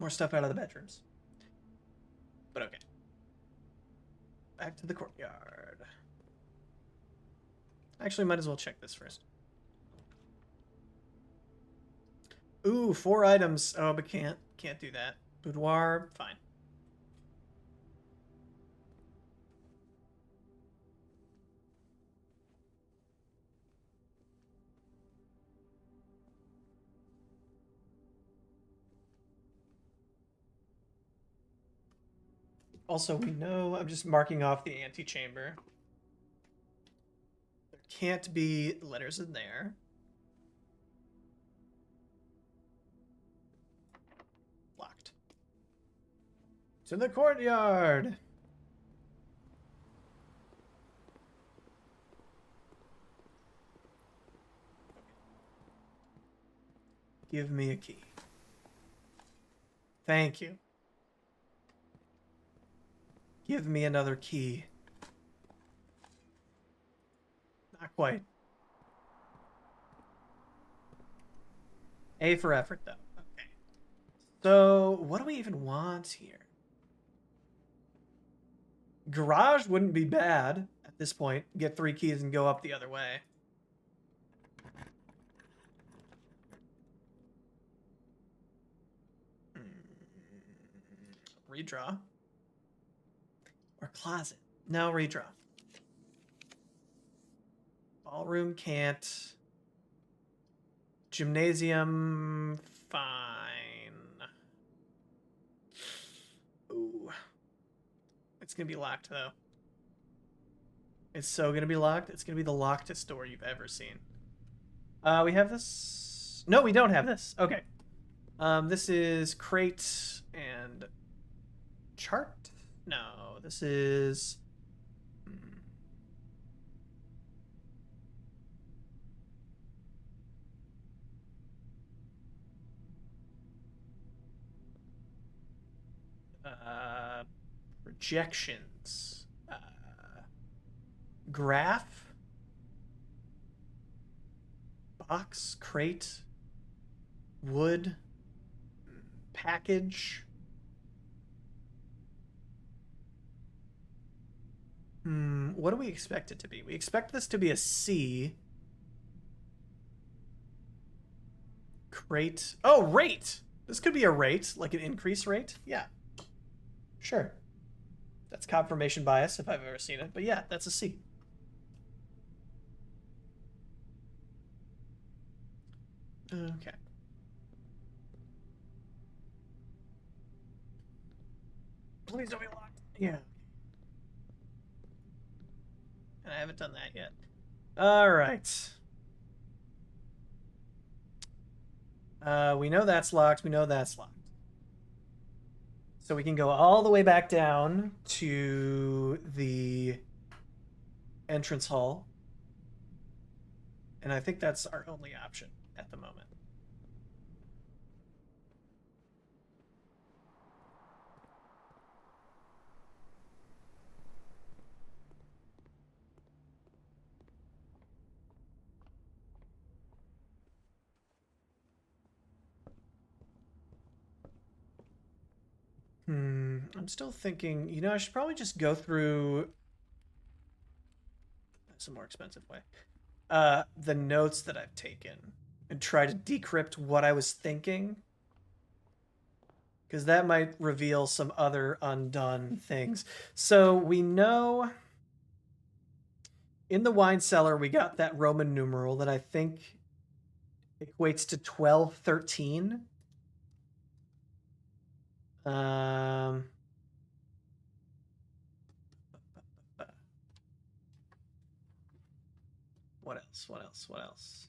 More stuff out of the bedrooms. But okay. Back to the courtyard. Actually, might as well check this first. Ooh, 4 items. Oh, but can't do that. Boudoir, fine. Also, we know, I'm just marking off the antechamber. There can't be letters in there. Locked. It's in the courtyard. Give me a key. Thank you. Give me another key. Not quite. A for effort, though. Okay. So, what do we even want here? Garage wouldn't be bad at this point. Get 3 keys and go up the other way. Redraw. Or closet. No, redraw. Ballroom can't. Gymnasium, fine. Ooh. It's gonna be locked, though. It's so gonna be locked. It's gonna be the lockedest door you've ever seen. We have this. No, we don't have this. Okay. This is crate and chart. No, this is. Projections. Graph. Box, crate, wood, package. What do we expect it to be? We expect this to be a C. Crate. Oh, rate! This could be a rate, like an increase rate. Yeah. Sure. That's confirmation bias if I've ever seen it. But yeah, that's a C. Okay. Please don't be locked. Yeah. And I haven't done that yet. All right. We know that's locked. We know that's locked. So we can go all the way back down to the entrance hall. And I think that's our only option at the moment. I'm still thinking, you know, I should probably just go through. That's a more expensive way. The notes that I've taken and try to decrypt what I was thinking. Because that might reveal some other undone things. So we know in the wine cellar, we got that Roman numeral that I think equates to 1213. What else? What else? What else?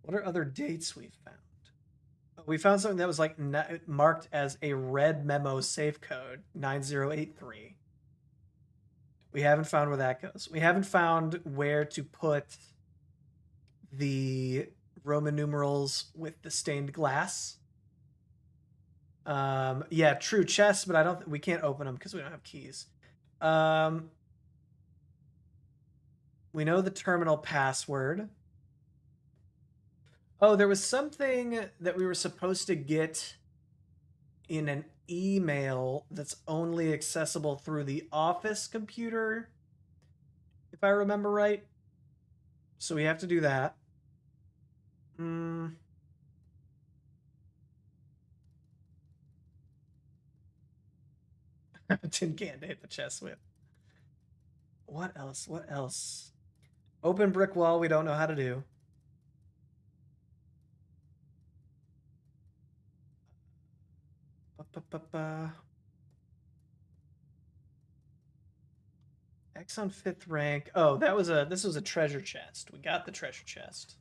What are other dates we've found? We found something that was like marked as a red memo safe code 9083. We haven't found where that goes. We haven't found where to put the Roman numerals with the stained glass. Yeah, true chest, but I don't. We can't open them because we don't have keys. We know the terminal password. Oh, there was something that we were supposed to get in an email that's only accessible through the office computer, if I remember right. So we have to do that. Tin can to hit the chest with. What else? What else? Open brick wall, we don't know how to do. X on 5th rank. Oh, this was a treasure chest. We got the treasure chest.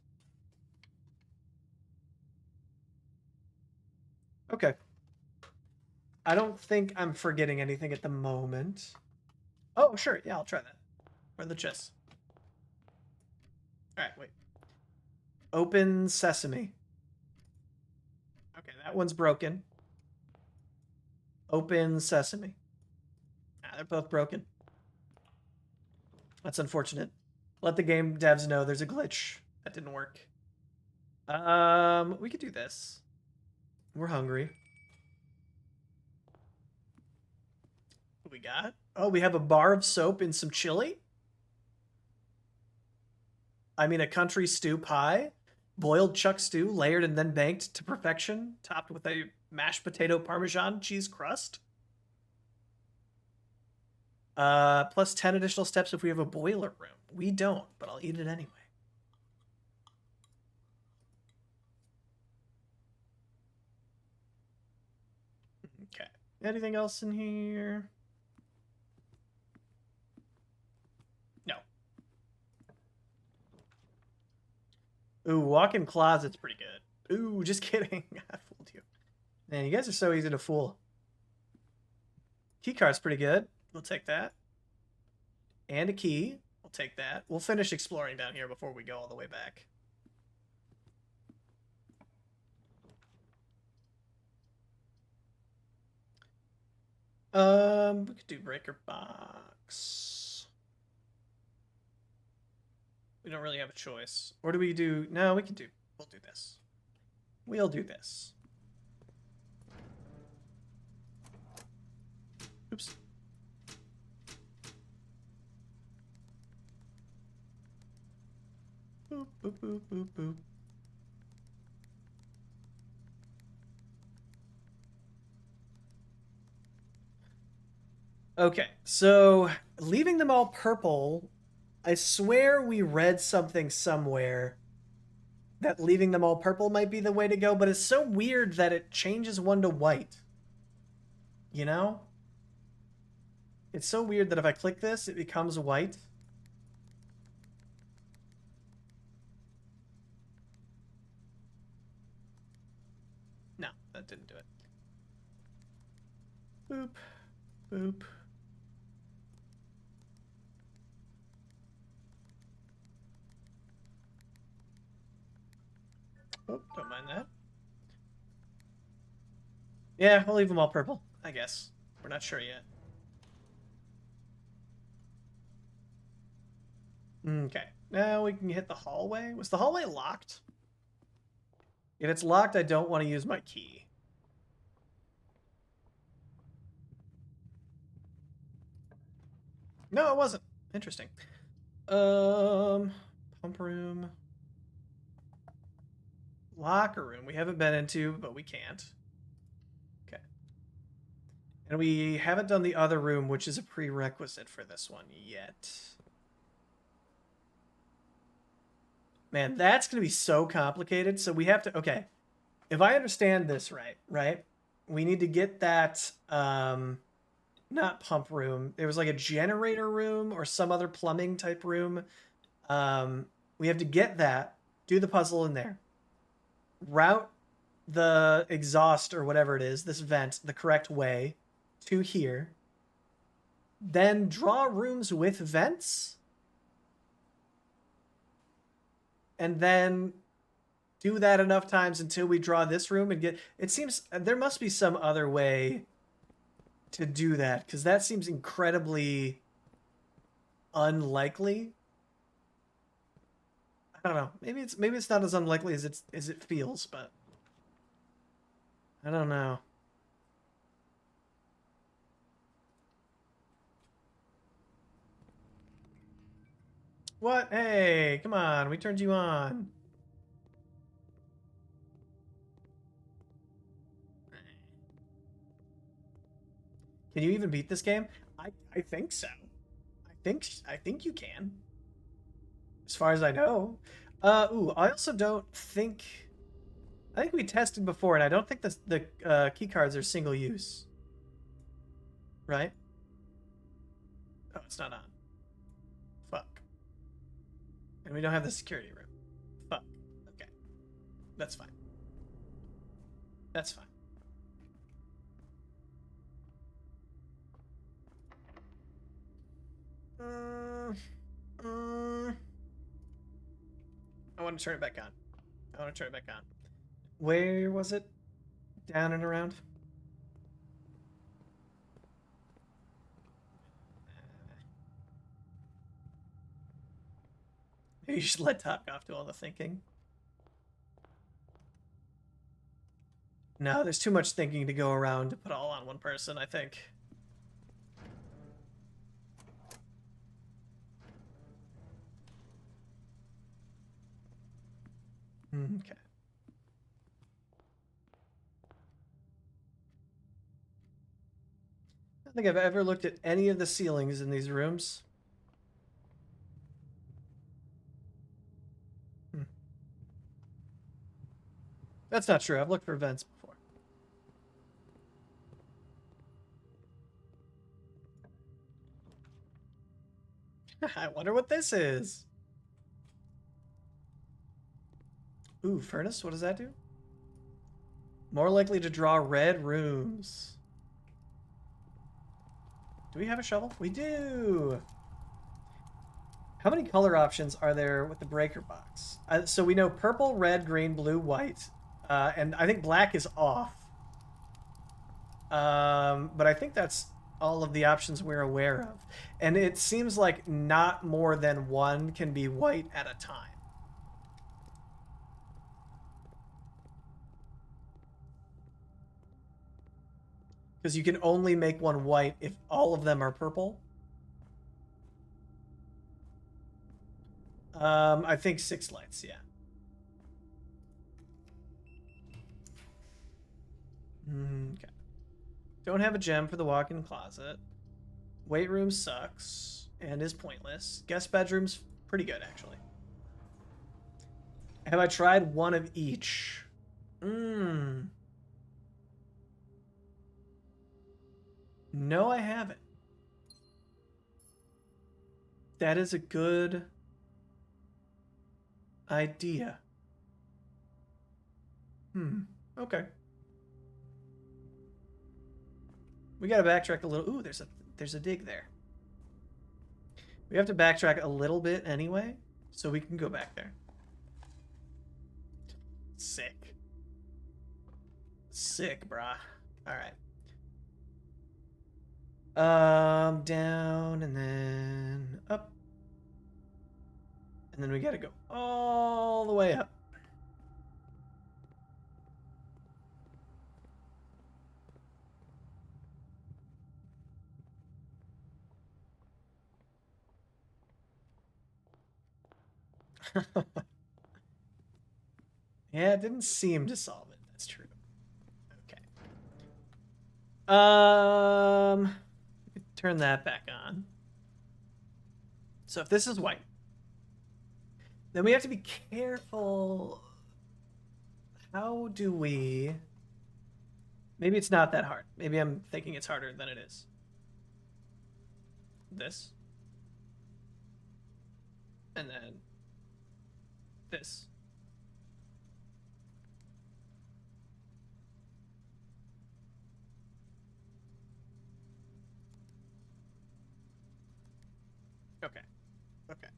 Okay. I don't think I'm forgetting anything at the moment. Oh, sure. Yeah, I'll try that. Where are the chests? All right, wait. Open sesame. Okay, that one's broken. Open sesame. Ah, they're both broken. That's unfortunate. Let the game devs know there's a glitch. That didn't work. We could do this. We're hungry. What we got? Oh, we have a bar of soap and some chili? I mean, a country stew pie? Boiled chuck stew, layered and then baked to perfection, topped with a mashed potato parmesan cheese crust? Plus 10 additional steps if we have a boiler room. We don't, but I'll eat it anyway. Okay. Anything else in here? No. Ooh, walk-in closet's pretty good. Ooh, just kidding. I fooled you. Man, you guys are so easy to fool. Keycard's pretty good. We'll take that. And a key. We'll take that. We'll finish exploring down here before we go all the way back. We could do breaker box. We don't really have a choice. Or do we do... No, we can do... We'll do this. We'll do this. Oops. Boop, boop, boop, boop, boop. Okay, so leaving them all purple, I swear we read something somewhere that leaving them all purple might be the way to go, but it's so weird that it changes one to white. You know? It's so weird that if I click this, it becomes white. No, that didn't do it. Boop. Boop. Oh, don't mind that. Yeah, we'll leave them all purple, I guess. We're not sure yet. Okay. Now we can hit the hallway. Was the hallway locked? If it's locked, I don't want to use my key. No, it wasn't. Interesting. Pump room. Locker room. We haven't been into, but we can't. Okay. And we haven't done the other room, which is a prerequisite for this one yet. Man, that's going to be so complicated. So we have to... Okay. If I understand this right? We need to get that... not pump room. There was like a generator room or some other plumbing type room. We have to get that, do the puzzle in there, route the exhaust or whatever it is, this vent, the correct way to here, then draw rooms with vents, and then do that enough times until we draw this room and get... It seems there must be some other way to do that, because that seems incredibly unlikely. I don't know. Maybe it's not as unlikely as it feels, but I don't know. What? Hey, come on. We turned you on. Can you even beat this game? I think so. I think you can. As far as I know. Ooh, I also don't think... I think we tested before, and I don't think the key cards are single use. Right? Oh, it's not on. And we don't have the security room. Fuck. Okay. That's fine. That's fine. I want to turn it back on. I want to turn it back on. Where was it? Down and around? You should let Topgolf do all the thinking. No, there's too much thinking to go around to put all on one person, I think. Okay. I don't think I've ever looked at any of the ceilings in these rooms. That's not true. I've looked for vents before. I wonder what this is. Ooh, furnace? What does that do? More likely to draw red rooms. Do we have a shovel? We do! How many color options are there with the breaker box? So we know purple, red, green, blue, white. And I think black is off. But I think that's all of the options we're aware of. And it seems like not more than one can be white at a time. Because you can only make one white if all of them are purple. I think 6 lights, yeah. Okay. Don't have a gem for the walk-in closet. Weight room sucks and is pointless. Guest bedroom's pretty good, actually. Have I tried one of each? No, I haven't. That is a good idea. Okay. We gotta backtrack a little. Ooh, there's a dig there. We have to backtrack a little bit anyway, so we can go back there. Sick. Sick, brah. Alright. Down and then up. And then we gotta go all the way up. Yeah, it didn't seem to solve it. That's true. Okay. Turn that back on. So if this is white, then we have to be careful. How do we... Maybe it's not that hard. Maybe I'm thinking it's harder than it is. This. And then this. Okay. Okay.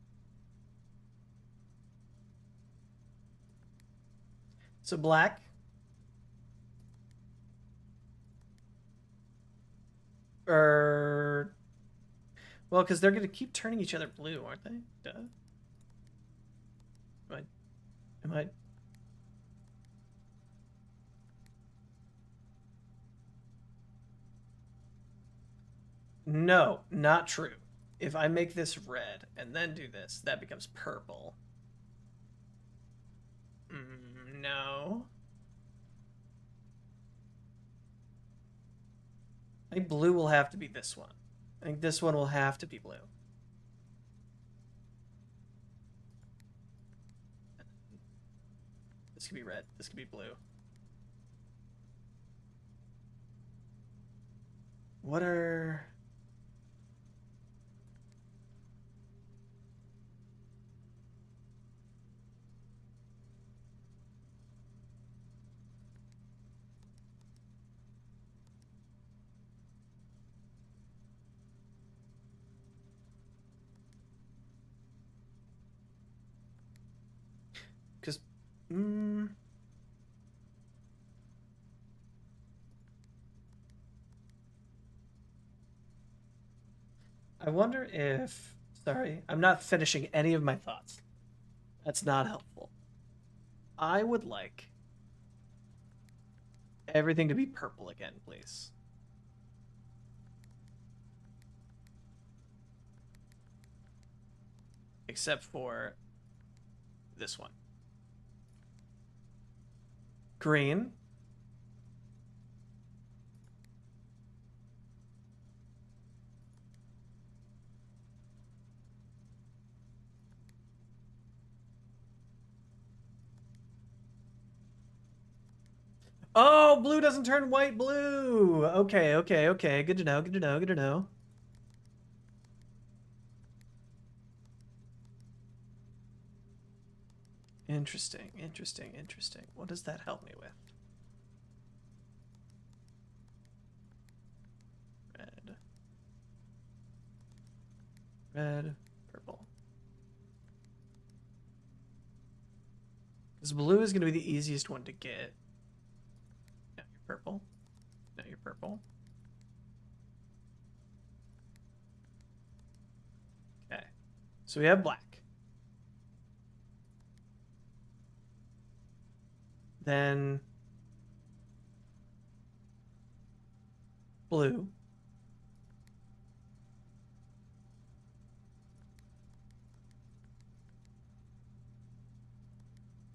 So black. Well, because they're going to keep turning each other blue, aren't they? Duh. Am I... No, not true. If I make this red and then do this, that becomes purple. No. I think blue will have to be this one. I think this one will have to be blue. This could be red. This could be blue. What are... I wonder if... Sorry, I'm not finishing any of my thoughts. That's not helpful. I would like everything to be purple again, please. Except for this one. Green. Oh, blue doesn't turn white blue. Okay, okay, okay. Good to know, good to know, good to know. Interesting, interesting, interesting. What does that help me with? Red. Red, purple. This blue is going to be the easiest one to get. Now you're purple. Now you're purple. Okay. So we have black. Then blue.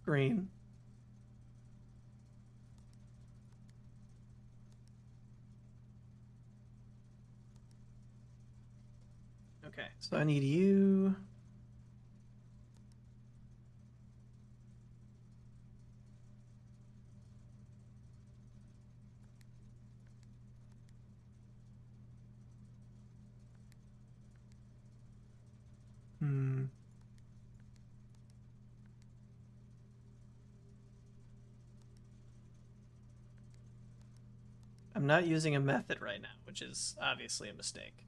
Green. Okay, so I need you. I'm not using a method right now, which is obviously a mistake.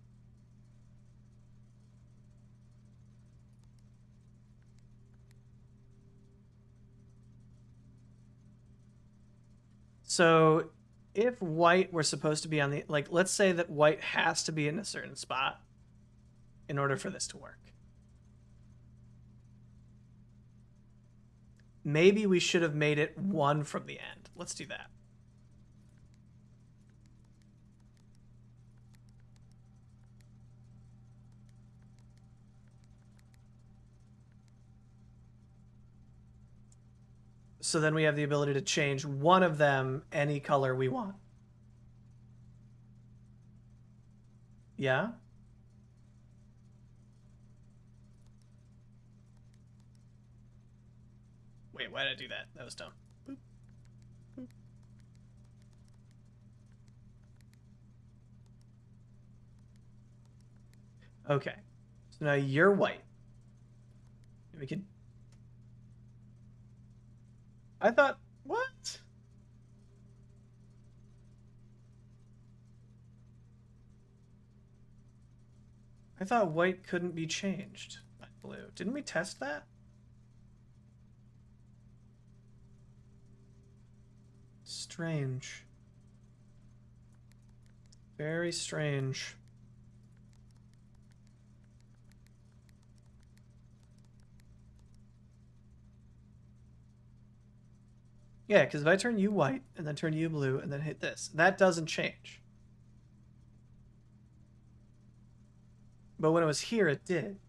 So if white were supposed to be on the, like, let's say that white has to be in a certain spot in order for this to work. Maybe we should have made it one from the end. Let's do that. So then we have the ability to change one of them any color we want. Yeah? Wait, why did I do that? That was dumb. Boop. Boop. Okay. So now you're white. We could... I thought... What? I thought white couldn't be changed by blue. Didn't we test that? Strange. Very strange. Yeah, because if I turn you white and then turn you blue and then hit this, that doesn't change. But when it was here, it did.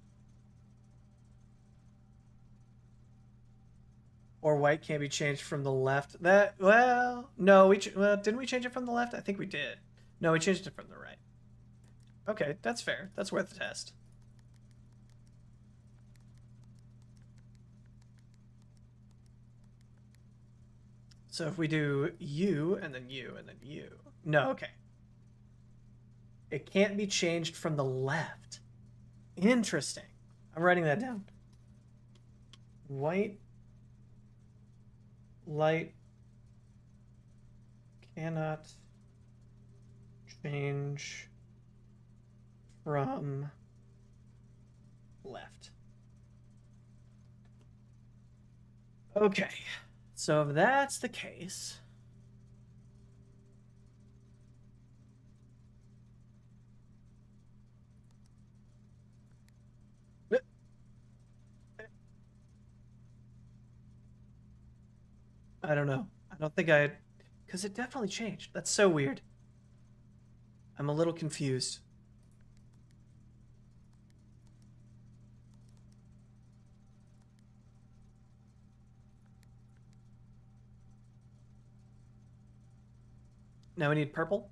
Or white can't be changed from the left. That, well, no, well, didn't we change it from the left? I think we did. No, we changed it from the right. Okay, that's fair. That's worth the test. So if we do you, and then you, and then you. No, okay. It can't be changed from the left. Interesting. I'm writing that down. White light cannot change from left. Okay. So if that's the case, I don't know. I don't think I, because it definitely changed. That's so weird. I'm a little confused. Now we need purple.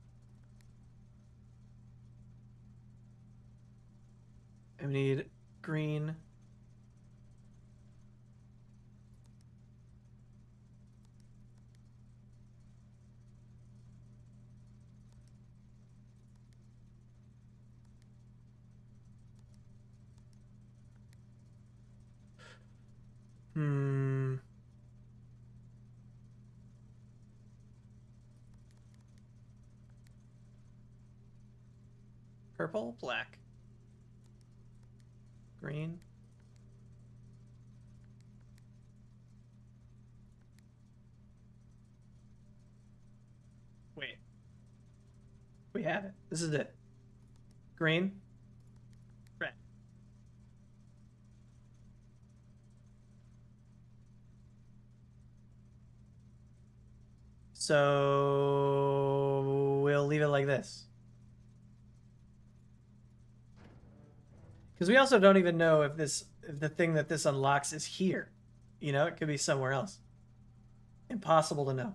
And we need green. Hmm. Purple, black, green. Wait. We have it. This is it. Green, red. So we'll leave it like this. Because we also don't even know if the thing that this unlocks is here. You know, it could be somewhere else. Impossible to know.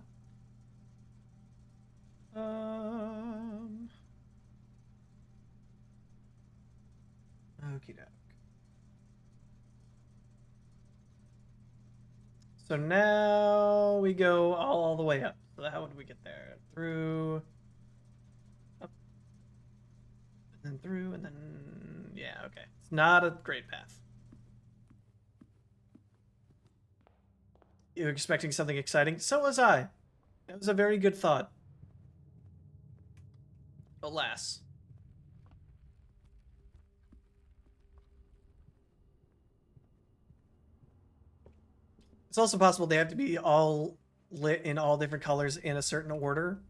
Okie doke. So now we go all the way up. So how would we get there? Through, up, and then through, and then yeah, okay. It's not a great path. You were expecting something exciting? So was I. It was a very good thought. Alas. It's also possible they have to be all lit in all different colors in a certain order.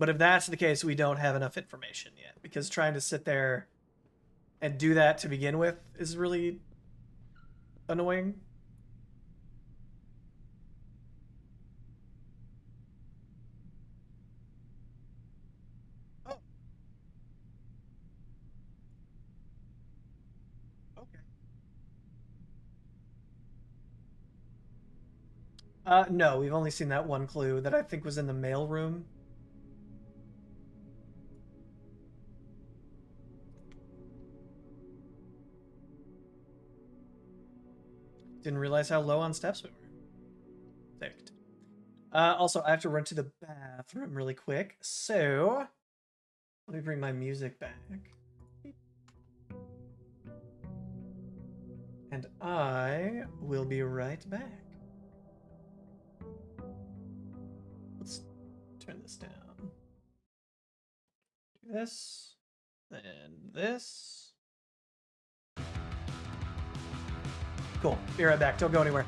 But if that's the case, we don't have enough information yet, because trying to sit there and do that to begin with is really annoying. Oh, okay. No, we've only seen that one clue that I think was in the mail room. Didn't realize how low on steps we were. Saved. Also, I have to run to the bathroom really quick, so let me bring my music back. And I will be right back. Let's turn this down. Do this, then this. Cool. Be right back. Don't go anywhere.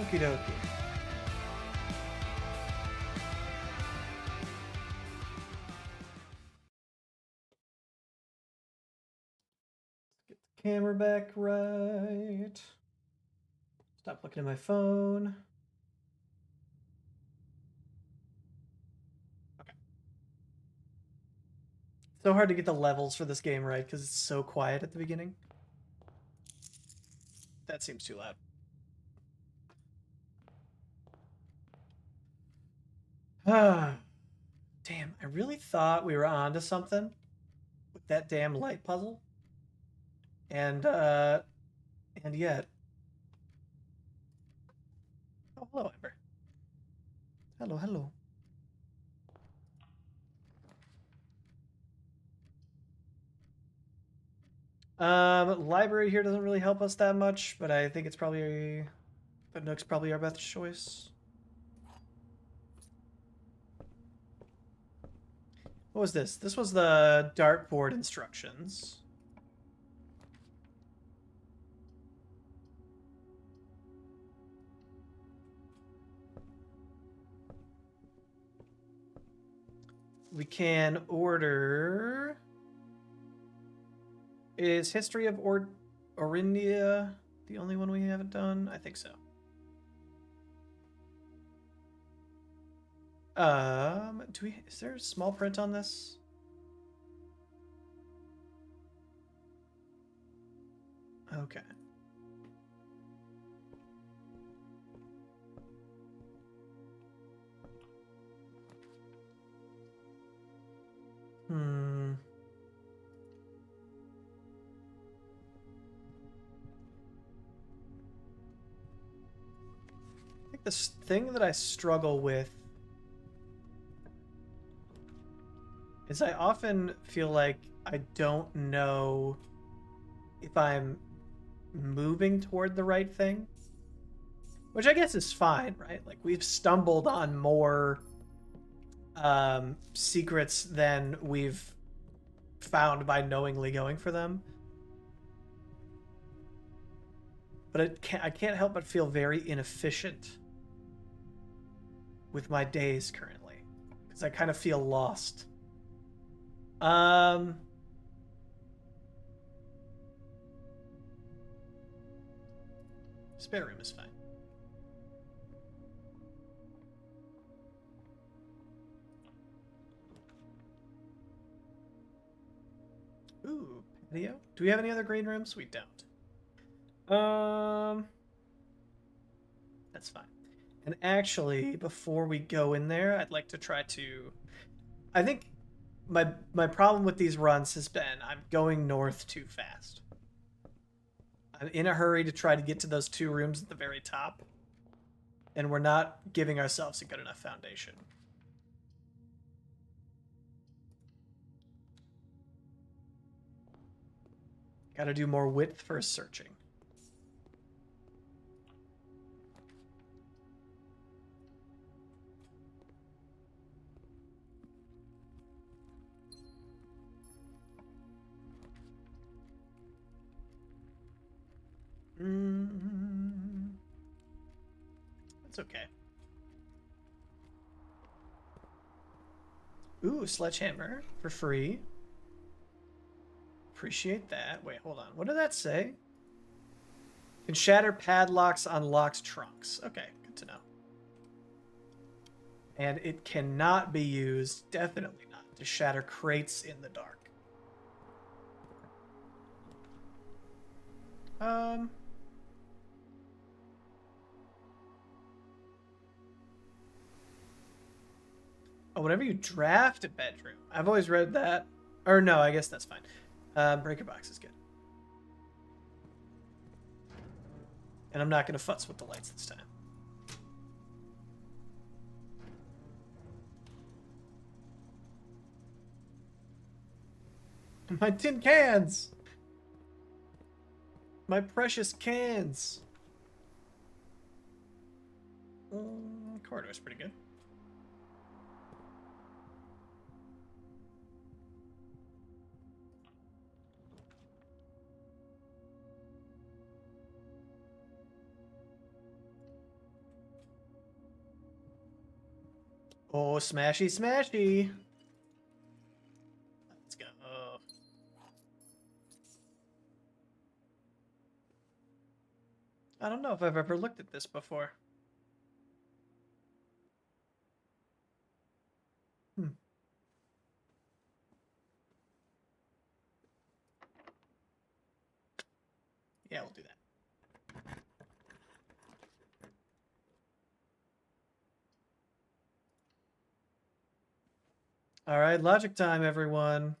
Okie dokie. Get the camera back right. Stop looking at my phone. Okay. So hard to get the levels for this game right because it's so quiet at the beginning. That seems too loud. Ah, damn, I really thought we were onto something with that damn light puzzle. And yet. Oh, hello, Ember. Hello, hello. Library here doesn't really help us that much, but I think it's probably... But Nook's probably our best choice. What was this? This was the dartboard instructions. We can order... Is History of Orindia the only one we haven't done? I think so. Is there a small print on this? Okay. I think this thing that I struggle with is I often feel like I don't know if I'm moving toward the right thing. Which I guess is fine, right? Like, we've stumbled on more secrets than we've found by knowingly going for them. But I can't help but feel very inefficient with my days currently. Because I kind of feel lost. Spare room is fine. Ooh, patio. Do we have any other green rooms? We don't. That's fine. And actually, before we go in there, I'd like to try to... I think my problem with these runs has been I'm going north too fast. I'm in a hurry to try to get to those 2 rooms at the very top. And we're not giving ourselves a good enough foundation. Gotta do more width for searching. That's okay. Ooh, sledgehammer for free. Appreciate that. Wait, hold on. What did that say? Can shatter padlocks on locked trunks. Okay, good to know. And it cannot be used, definitely not, to shatter crates in the dark. Oh, whenever you draft a bedroom. I've always read that. Or no, I guess that's fine. Breaker box is good. And I'm not going to futz with the lights this time. My tin cans! My precious cans! Corridor's pretty good. Oh, smashy, smashy. Let's go. I don't know if I've ever looked at this before. Hmm. Yeah, we'll do that. All right, logic time, everyone.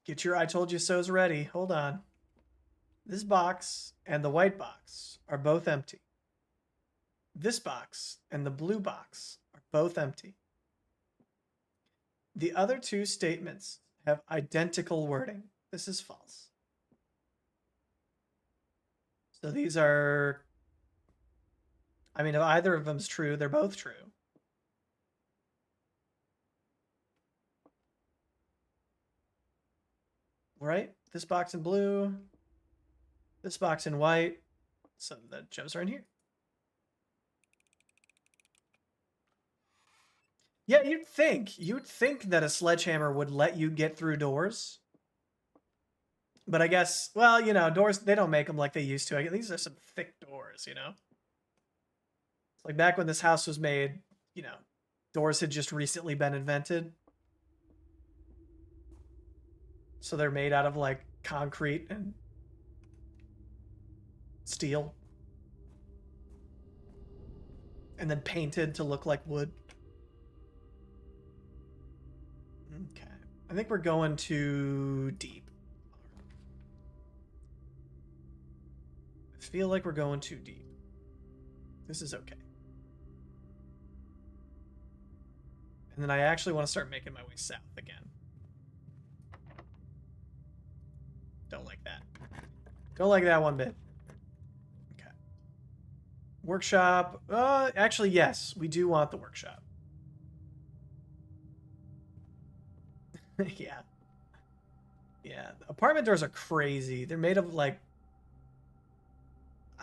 Get your I told you so's ready. Hold on. This box and the white box are both empty. This box and the blue box are both empty. The other two statements have identical wording. This is false. So these are, I mean, if either of them's true, they're both true. Right? This box in blue, this box in white. So the gems are in here. Yeah, you'd think that a sledgehammer would let you get through doors. But I guess, well, you know, doors, they don't make them like they used to. These are some thick doors, you know? It's like back when this house was made, you know, doors had just recently been invented. So they're made out of like concrete and steel. And then painted to look like wood. Okay. I think we're going too deep. I feel like we're going too deep. This is okay. And then I actually want to start making my way south again. Don't like that. Don't like that one bit. Okay. Workshop. Actually, yes. We do want the workshop. Yeah. Yeah. Apartment doors are crazy. They're made of like,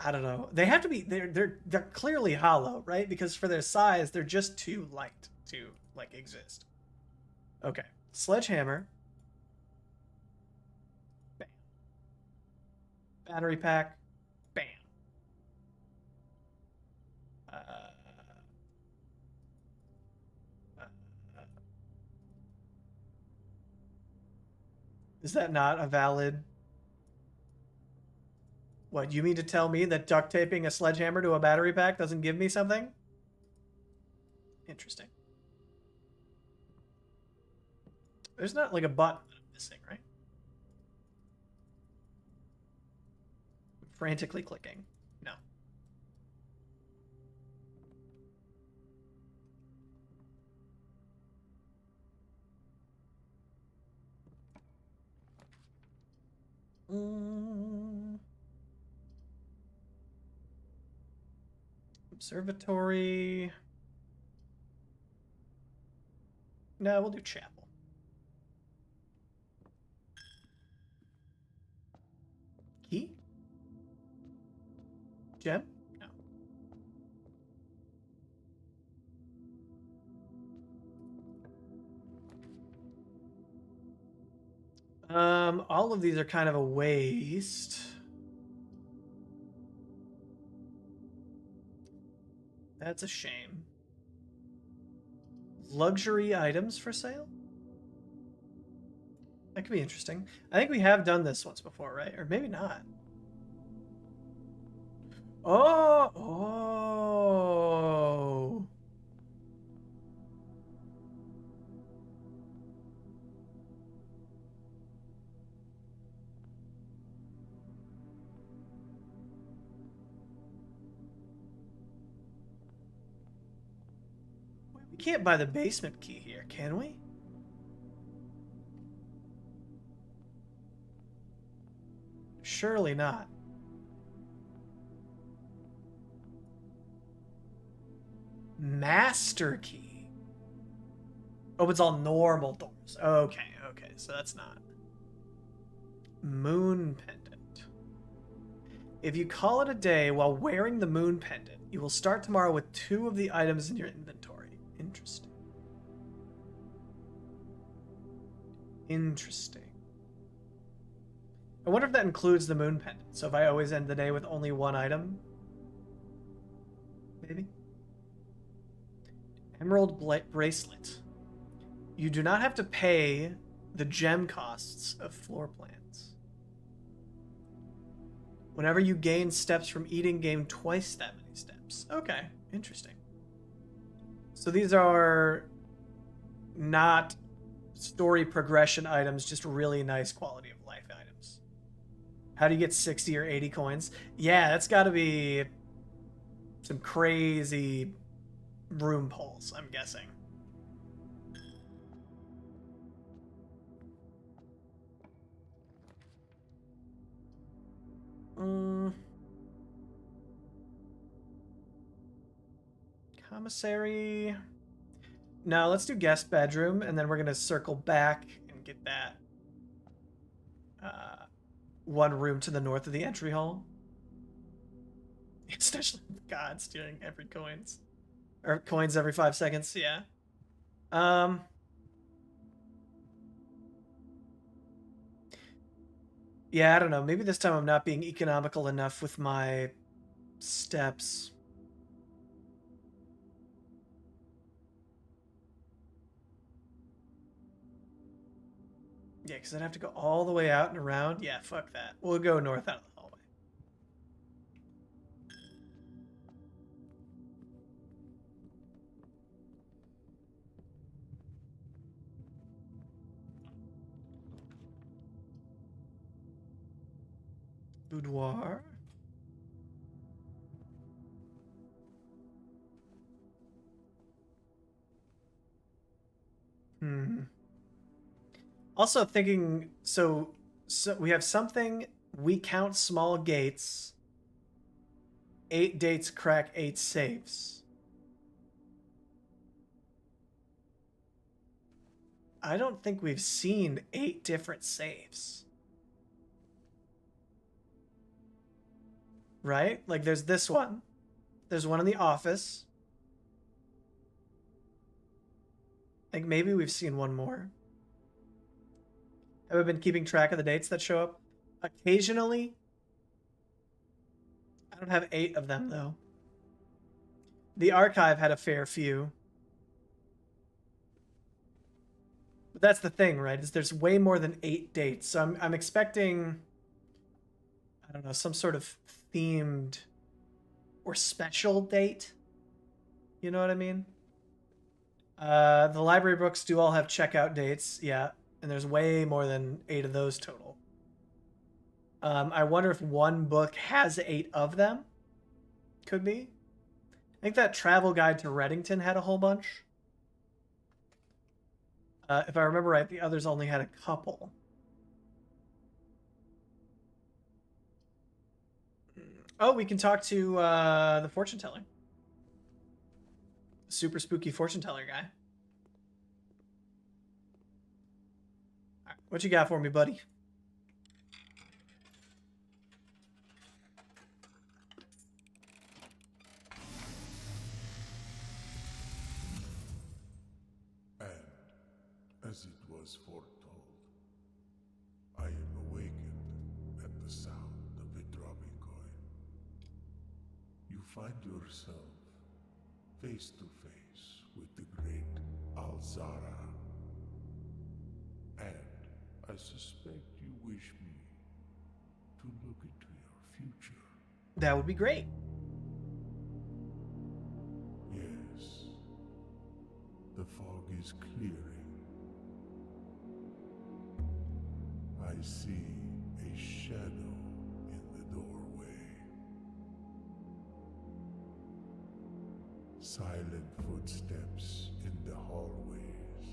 I don't know. They have to be. They're clearly hollow, right? Because for their size, they're just too light to like exist. Okay. Sledgehammer. Bam. Battery pack. Bam. Uh, uh, is that not a valid? What, you mean to tell me that duct taping a sledgehammer to a battery pack doesn't give me something? Interesting. There's not like a button that I'm missing, right? Frantically clicking. No. Observatory. No, we'll do chapel. Key? Gem? No. All of these are kind of a waste. That's a shame. Luxury items for sale? That could be interesting. I think we have done this once before, right? Or maybe not. Oh. We can't buy the basement key here, can we? Surely not. Master key. Oh, it's all normal doors. Okay, okay, so that's not. Moon pendant. If you call it a day while wearing the moon pendant, you will start tomorrow with 2 of the items in your inventory. Interesting. Interesting. I wonder if that includes the moon pendant. So if I always end the day with only 1 item, maybe. Emerald bracelet. You do not have to pay the gem costs of floor plans. Whenever you gain steps from eating, gain twice that many steps. Okay, interesting. So these are not story progression items, just really nice quality of life items. How do you get 60 or 80 coins? Yeah, that's got to be some crazy room pulls, I'm guessing. Commissary. No, let's do guest bedroom, and then we're gonna circle back and get that one room to the north of the entry hall. Especially with God stealing every coins. Or coins every 5 seconds, yeah. Yeah, I don't know. Maybe this time I'm not being economical enough with my steps. Yeah, because I'd have to go all the way out and around. Yeah, fuck that. We'll go north out of the hallway. Boudoir. Also thinking, so we have something, we count small gates, 8 dates crack 8 safes. I don't think we've seen 8 different safes. Right? Like there's this one. There's one in the office. Like maybe we've seen one more. Have I been keeping track of the dates that show up? Occasionally. I don't have 8 of them though. The archive had a fair few. But that's the thing, right? Is there's way more than 8 dates. So I'm expecting, I don't know, some sort of themed or special date. You know what I mean? The library books do all have checkout dates, yeah, and there's way more than 8 of those total. I wonder if one book has 8 of them. Could be. I think that travel guide to Reddington had a whole bunch. If I remember right, the others only had a couple. Oh, we can talk to the fortune teller. Super spooky fortune teller guy. Right, what you got for me, buddy? And as it was foretold, I am awakened at the sound of a dropping coin. You find yourself face to face with the great Alzara. And I suspect you wish me to look into your future. That would be great. Yes. The fog is clearing. I see a shadow in the doorway. Silent footsteps in the hallways.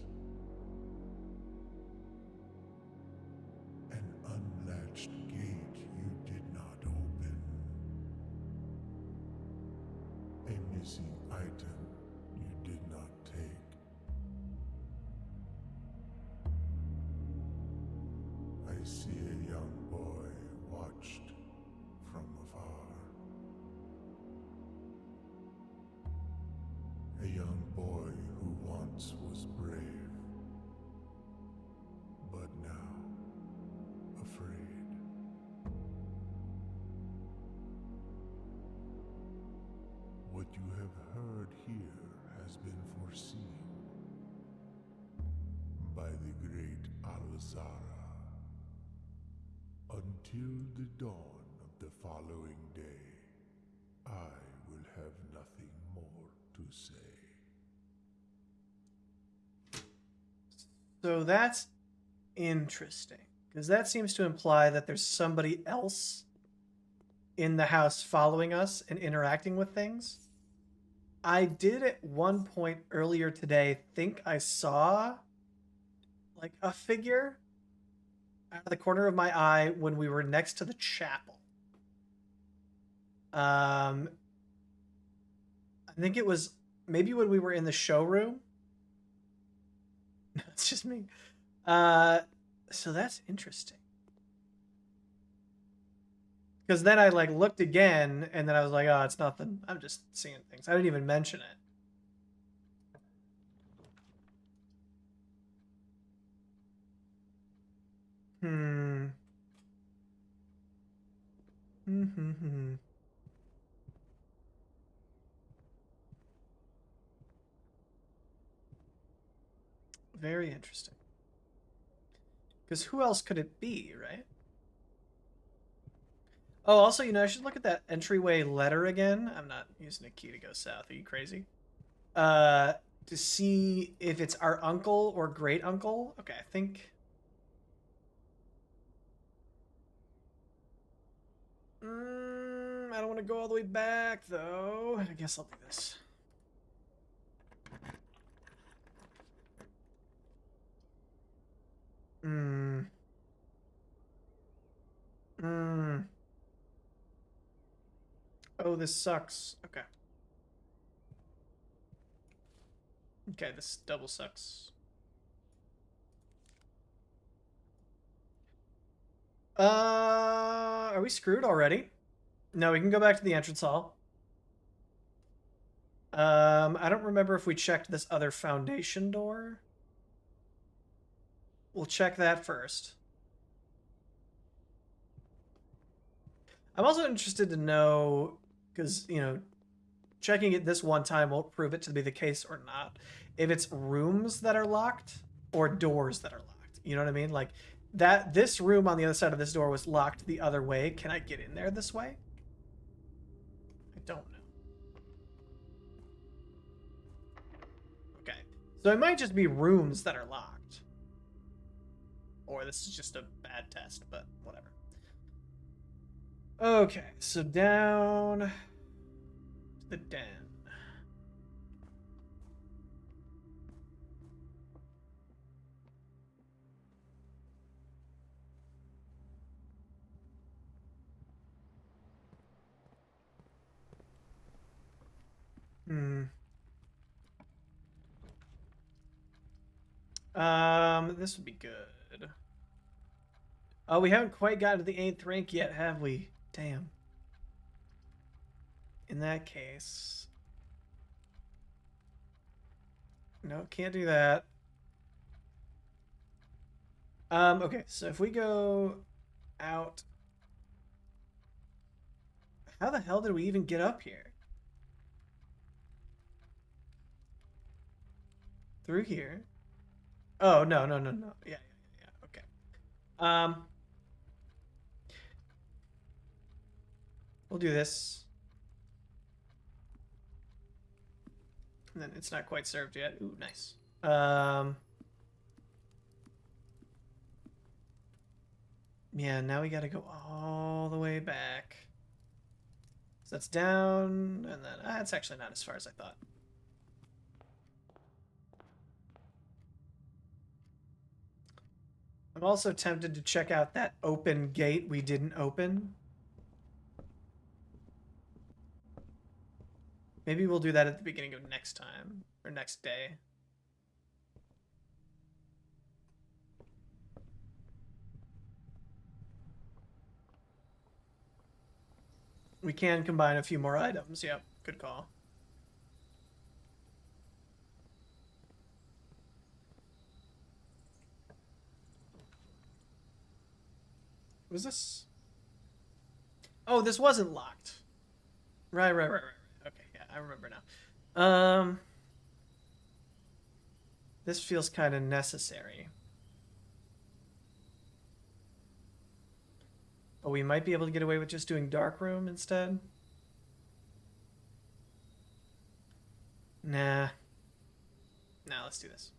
An unlatched gate you did not open. A missing item you did not take. I see a young boy watched from afar. boy who once was brave, but now afraid. What you have heard here has been foreseen by the great Alzara. Until the dawn of the following day, I will have nothing more to say. So that's interesting, because that seems to imply that there's somebody else in the house following us and interacting with things. I did at one point earlier today think I saw like a figure out of the corner of my eye when we were next to the chapel. I think it was maybe when we were in the showroom. No, it's just me. So that's interesting. Because then I like looked again, and then I was like, "Oh, it's nothing. I'm just seeing things." I didn't even mention it. Hmm. Hmm. Very interesting. Because who else could it be, right? Oh, also, I should look at that entryway letter again. I'm not using a key to go south. Are you crazy? Uh, to see if it's our uncle or great uncle. Okay, I think. I don't want to go all the way back though. I guess I'll do this. Hmm. Hmm. Oh, this sucks. Okay. Okay, this double sucks. Are we screwed already? No, we can go back to the entrance hall. I don't remember if we checked this other foundation door. We'll check that first. I'm also interested to know, because, checking it this one time won't prove it to be the case or not, if it's rooms that are locked or doors that are locked. You know what I mean? Like, this room on the other side of this door was locked the other way. Can I get in there this way? I don't know. Okay. So it might just be rooms that are locked. Or this is just a bad test, but whatever. Okay, so down to the den. Hmm. This would be good. Oh, we haven't quite gotten to the 8th rank yet, have we? Damn. In that case... No, can't do that. Okay, so if we go out... How the hell did we even get up here? Through here? Oh, no, no, no, no. Yeah, yeah, yeah, okay. We'll do this. And then it's not quite served yet. Ooh, nice. Yeah, now we gotta go all the way back. So that's down, and then it's actually not as far as I thought. I'm also tempted to check out that open gate we didn't open. Maybe we'll do that at the beginning of next time, or next day. We can combine a few more items. Yep, good call. Was this? Oh, this wasn't locked. Right. Okay, yeah, I remember now. This feels kind of necessary. But we might be able to get away with just doing dark room instead. Nah. Nah, let's do this.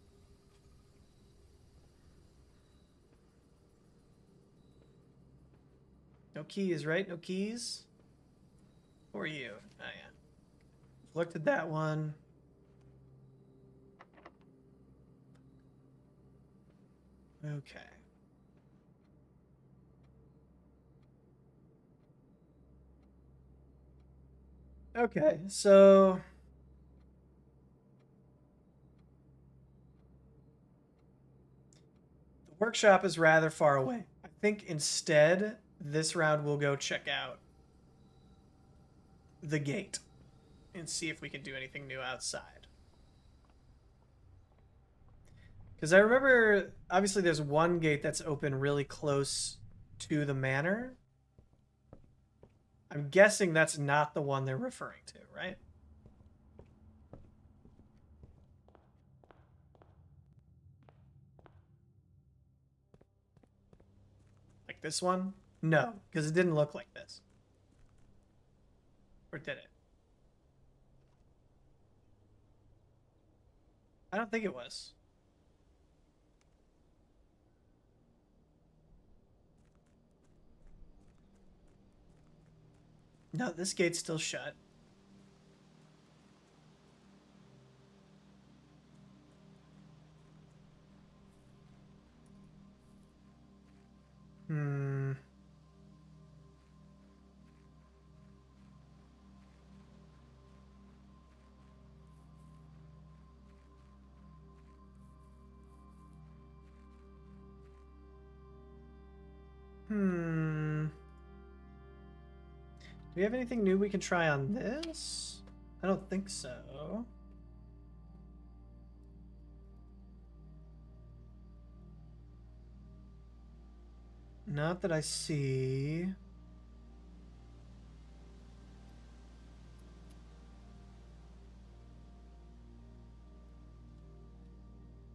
No keys, right? No keys? For you. Oh, yeah. Looked at that one. Okay. Okay, so the workshop is rather far away. I think instead, this round we'll go check out the gate and see if we can do anything new outside. Because I remember, obviously, there's one gate that's open really close to the manor. I'm guessing that's not the one they're referring to, right? Like this one? No, because it didn't look like this. Or did it? I don't think it was. No, this gate's still shut. Hmm. Hmm. Do we have anything new we can try on this? I don't think so. Not that I see.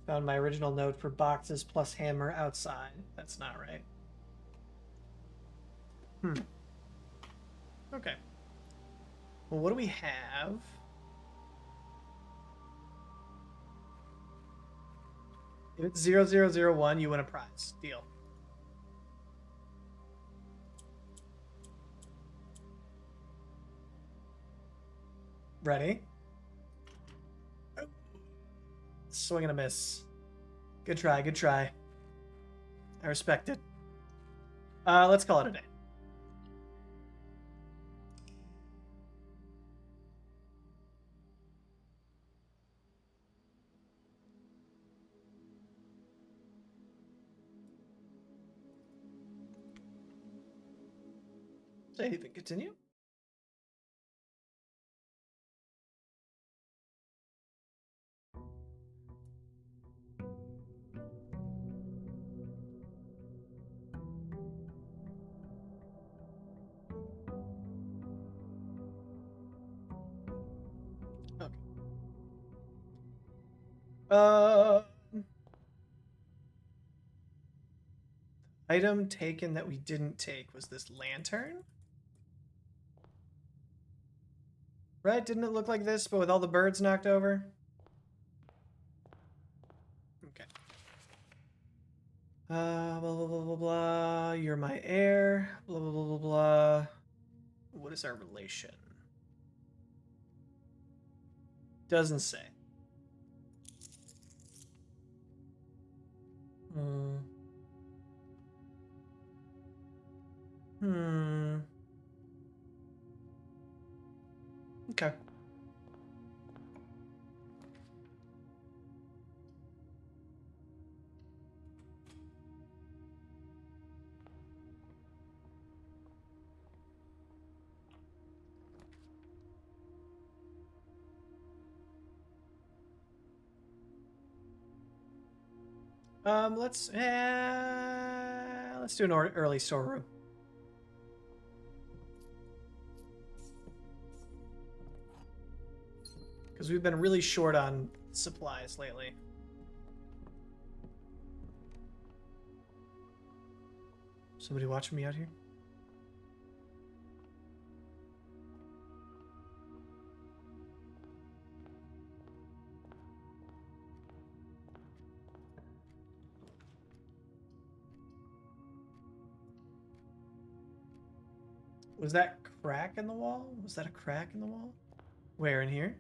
Found my original note for boxes plus hammer outside. That's not right. Okay. Well, what do we have? If it's 0001, you win a prize. Deal. Ready? Swing and a miss. Good try, good try. I respect it. Let's call it a day. Save and continue. Okay. Item taken that we didn't take was this lantern. Right? Didn't it look like this, but with all the birds knocked over? Okay. Blah, blah, blah, blah, blah. You're my heir. Blah, blah, blah, blah, blah. What is our relation? Doesn't say. Hmm. Hmm. Okay. Let's do an early storeroom. Because we've been really short on supplies lately. Somebody watching me out here? Was that crack in the wall? Was that a crack in the wall? Where, in here?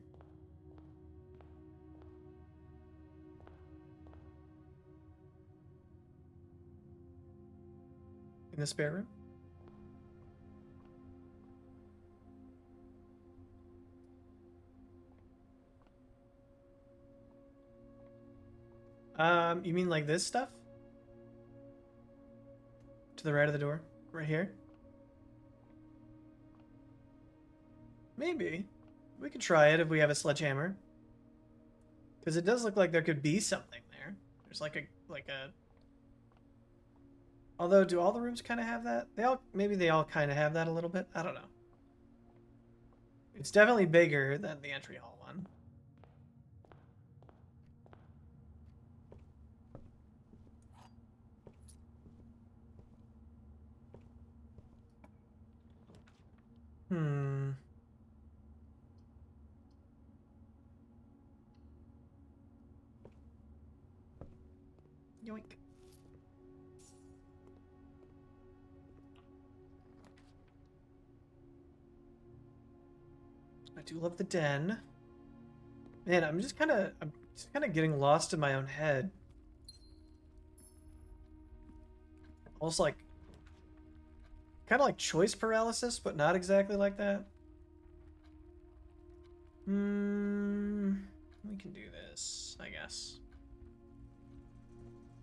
In the spare room? You mean like this stuff? To the right of the door? Right here? Maybe. We could try it if we have a sledgehammer. Because it does look like there could be something there. There's like a... Although, do all the rooms kind of have that? Maybe they all kind of have that a little bit. I don't know. It's definitely bigger than the entry hall one. Yoink. I do love the den. Man, I'm just kind of getting lost in my own head. Almost like kind of like choice paralysis, but not exactly like that. We can do this, I guess.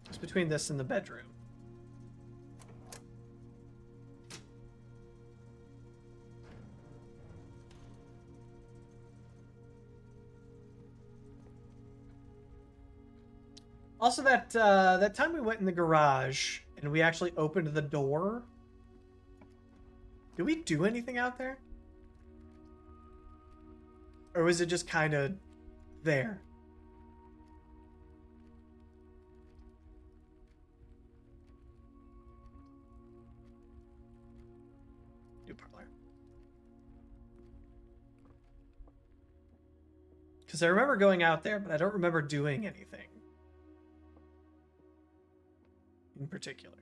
It's between this and the bedroom. Also, that time we went in the garage and we actually opened the door. Did we do anything out there? Or was it just kind of there? Do parlor. Because I remember going out there, but I don't remember doing anything in particular.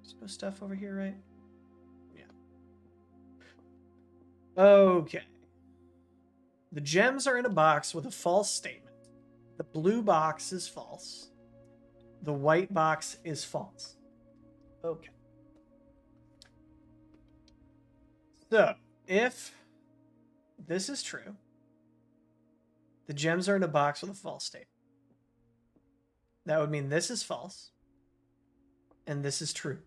There's no stuff over here, right? Yeah. Okay. The gems are in a box with a false statement. The blue box is false. The white box is false. Okay. So, if this is true, the gems are in a box with a false statement. That would mean this is false, and this is true.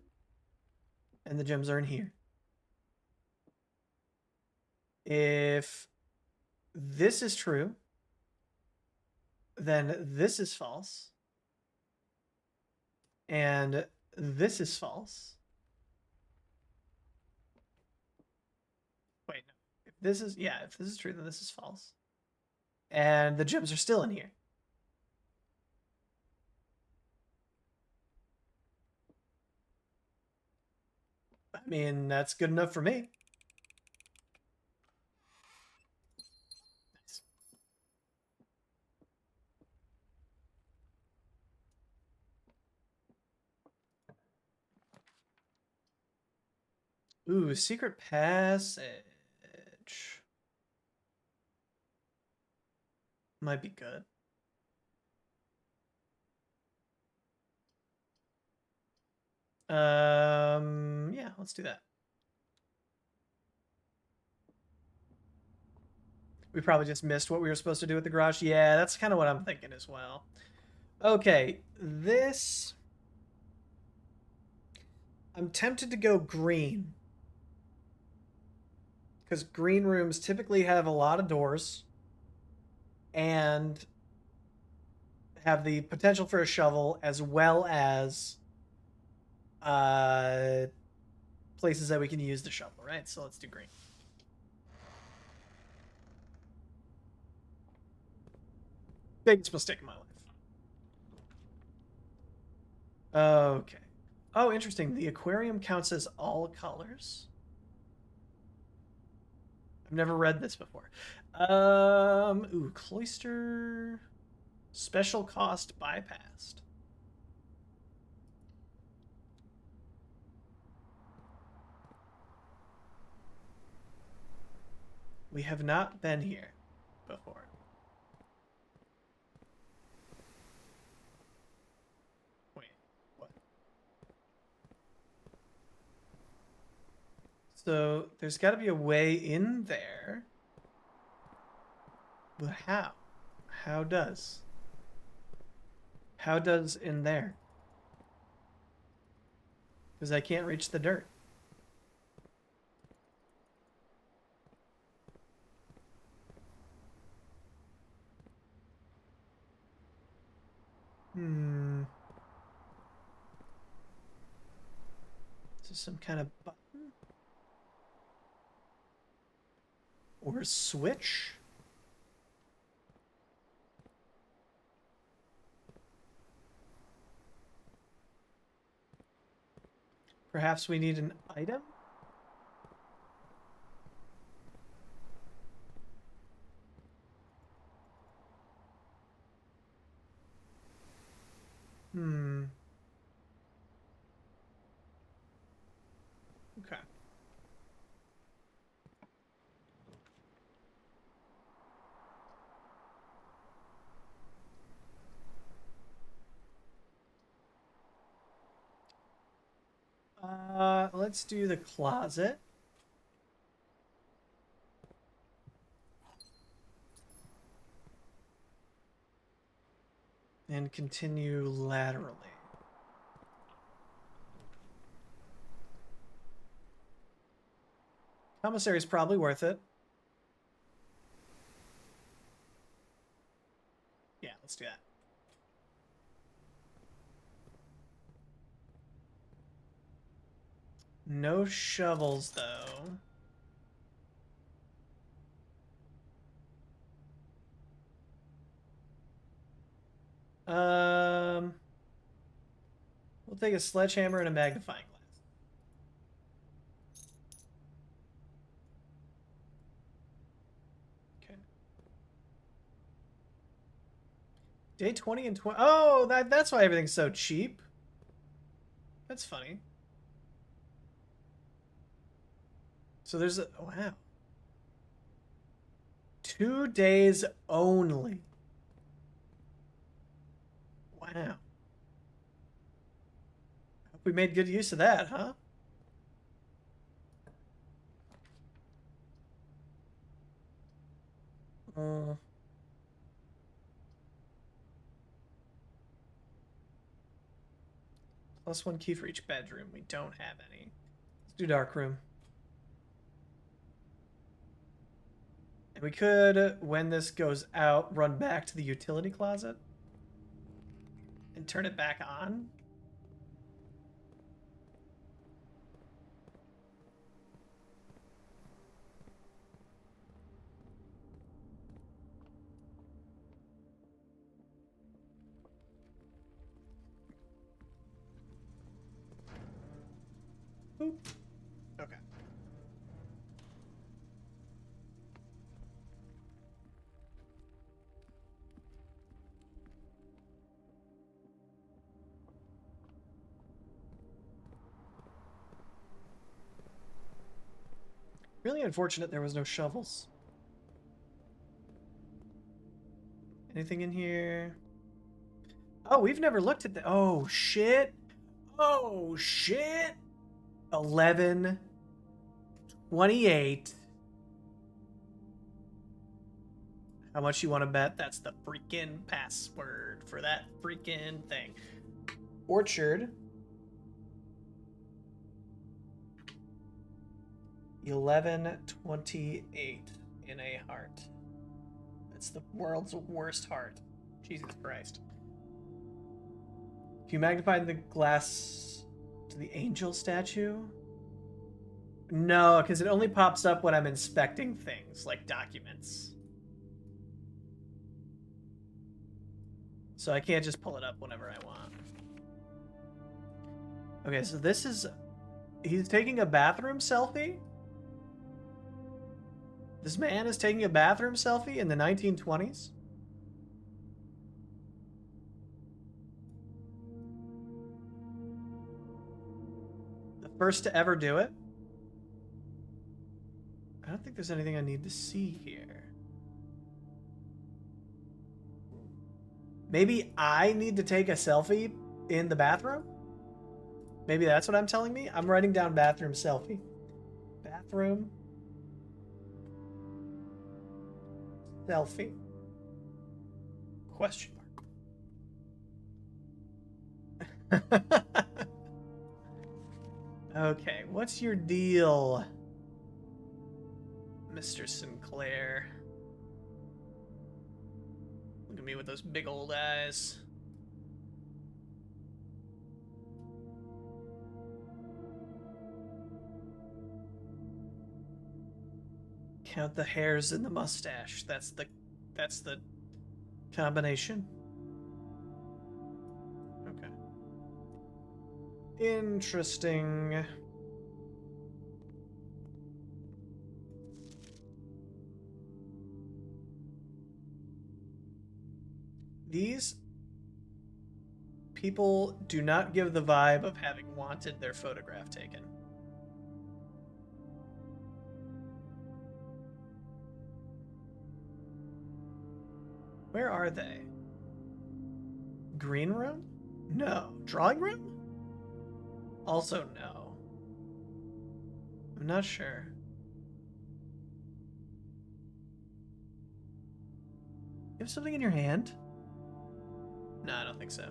And the gems are in here. If this is true, then this is false, and this is false. Wait, no. If this is true, then this is false. And the gems are still in here. I mean, that's good enough for me. Nice. Ooh, secret passage. Might be good. Yeah, let's do that. We probably just missed what we were supposed to do with the garage. Yeah, that's kind of what I'm thinking as well. Okay, this... I'm tempted to go green. Because green rooms typically have a lot of doors. And have the potential for a shovel as well as places that we can use the shovel, right? So let's do green. Biggest mistake in my life. Okay. Oh, interesting. The aquarium counts as all colors. I've never read this before. Ooh, cloister special cost bypassed. We have not been here before. Wait, what? So there's got to be a way in there. But how? How does? How does in there? Because I can't reach the dirt. Hmm. Is this some kind of button? Or a switch? Perhaps we need an item? Hmm. Okay. Let's do the closet. And continue laterally. Commissary is probably worth it. Yeah, let's do that. No shovels, though. We'll take a sledgehammer and a magnifying glass. Okay. Day 20 and 20. Oh, that's why everything's so cheap. That's funny. So there's a... Wow. 2 days only. Wow. Hope we made good use of that, huh? +1 key for each bedroom. We don't have any. Let's do dark room. And we could, when this goes out, run back to the utility closet and turn it back on. Boop. Okay. Really unfortunate there was no shovels. Anything in here? Oh, we've never looked at that. Oh, shit. Oh, shit. 11:28. How much you want to bet? That's the freaking password for that freaking thing. Orchard. 11:28 in a heart. That's the world's worst heart. Jesus Christ. If you magnify the glass to To the angel statue? No, because it only pops up when I'm inspecting things, like documents. So I can't just pull it up whenever I want. Okay, so this is... He's taking a bathroom selfie? This man is taking a bathroom selfie in the 1920s? The first to ever do it? I don't think there's anything I need to see here. Maybe I need to take a selfie in the bathroom? Maybe that's what I'm telling me? I'm writing down bathroom selfie. Bathroom. Selfie. Question mark. Okay, what's your deal, Mr. Sinclair? Look at me with those big old eyes. Count the hairs in the mustache. That's the combination. Okay. Interesting. These people do not give the vibe of having wanted their photograph taken. Where are they? Green room? No. Drawing room? Also no. I'm not sure. You have something in your hand? No, I don't think so.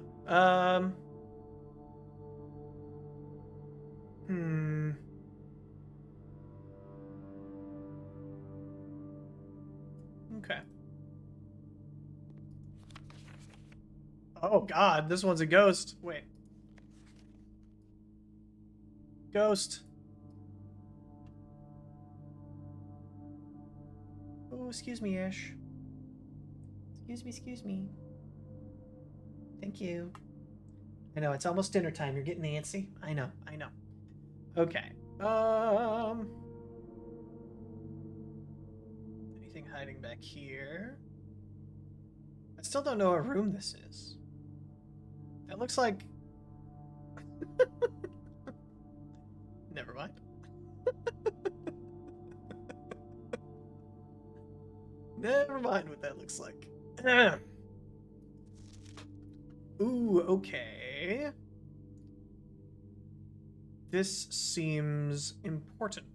Okay. Oh god, this one's a ghost. Wait. Ghost. Oh, excuse me, Ash. Excuse me. Thank you. I know, it's almost dinner time. You're getting antsy. I know. Okay. Anything hiding back here? I still don't know what room this is. That looks like... Never mind. Never mind what that looks like. Ooh, okay. This seems important.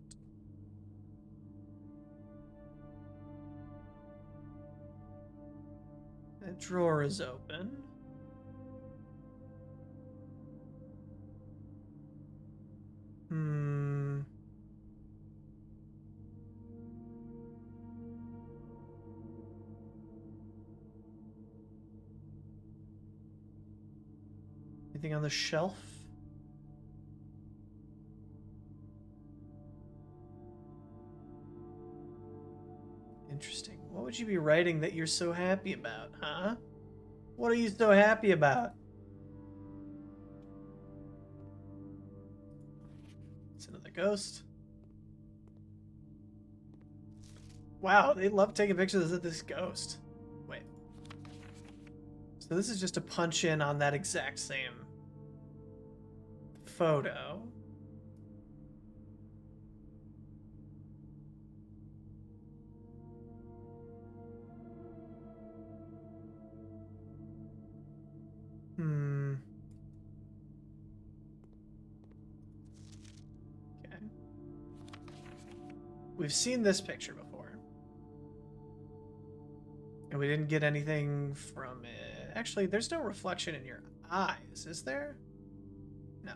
That drawer is open. Anything on the shelf? Interesting. What would you be writing that you're so happy about, huh? What are you so happy about? It's another ghost. Wow, they love taking pictures of this ghost. Wait. So this is just a punch in on that exact same photo. Okay. We've seen this picture before. And we didn't get anything from it. Actually, there's no reflection in your eyes, is there? No.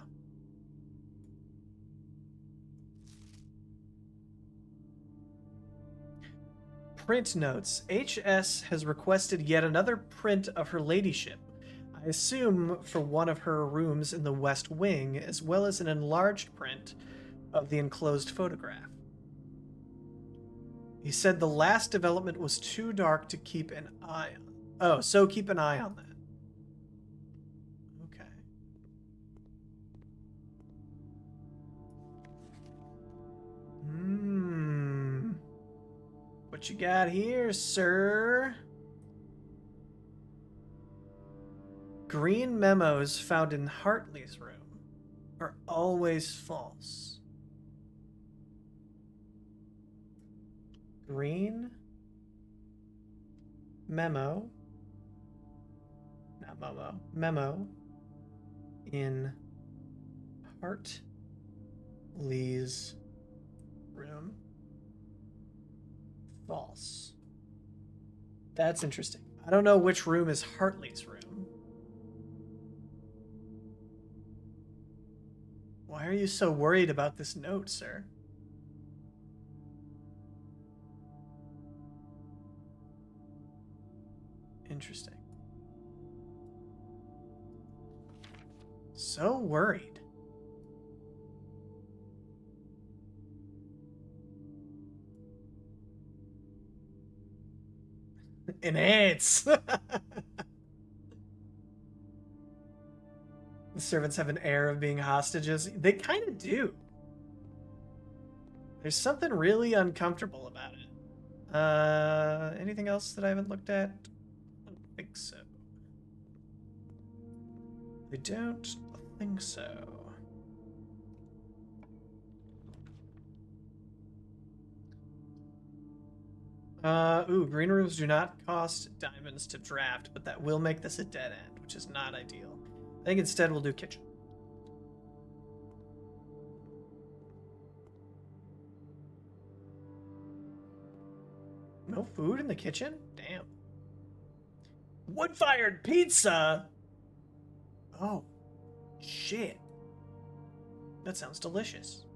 Print notes. HS has requested yet another print of her ladyship. I I assume for one of her rooms in the West Wing, as well as an enlarged print of the enclosed photograph. He said the last development was too dark to keep an eye on. Oh, so keep an eye on that. Okay. What you got here, sir? Green memos found in Hartley's room are always false. Green memo, not Momo, memo in Hartley's room. False. That's interesting. I don't know which room is Hartley's room. Why are you so worried about this note, sir? Interesting. So worried. Enhance! The servants have an air of being hostages. They kind of do. There's something really uncomfortable about it. Anything else that I haven't looked at? I don't think so. I don't think so. Ooh, green rooms do not cost diamonds to draft, but that will make this a dead end, which is not ideal. I think instead we'll do kitchen. No food in the kitchen? Damn. Wood-fired pizza? Oh, shit. That sounds delicious.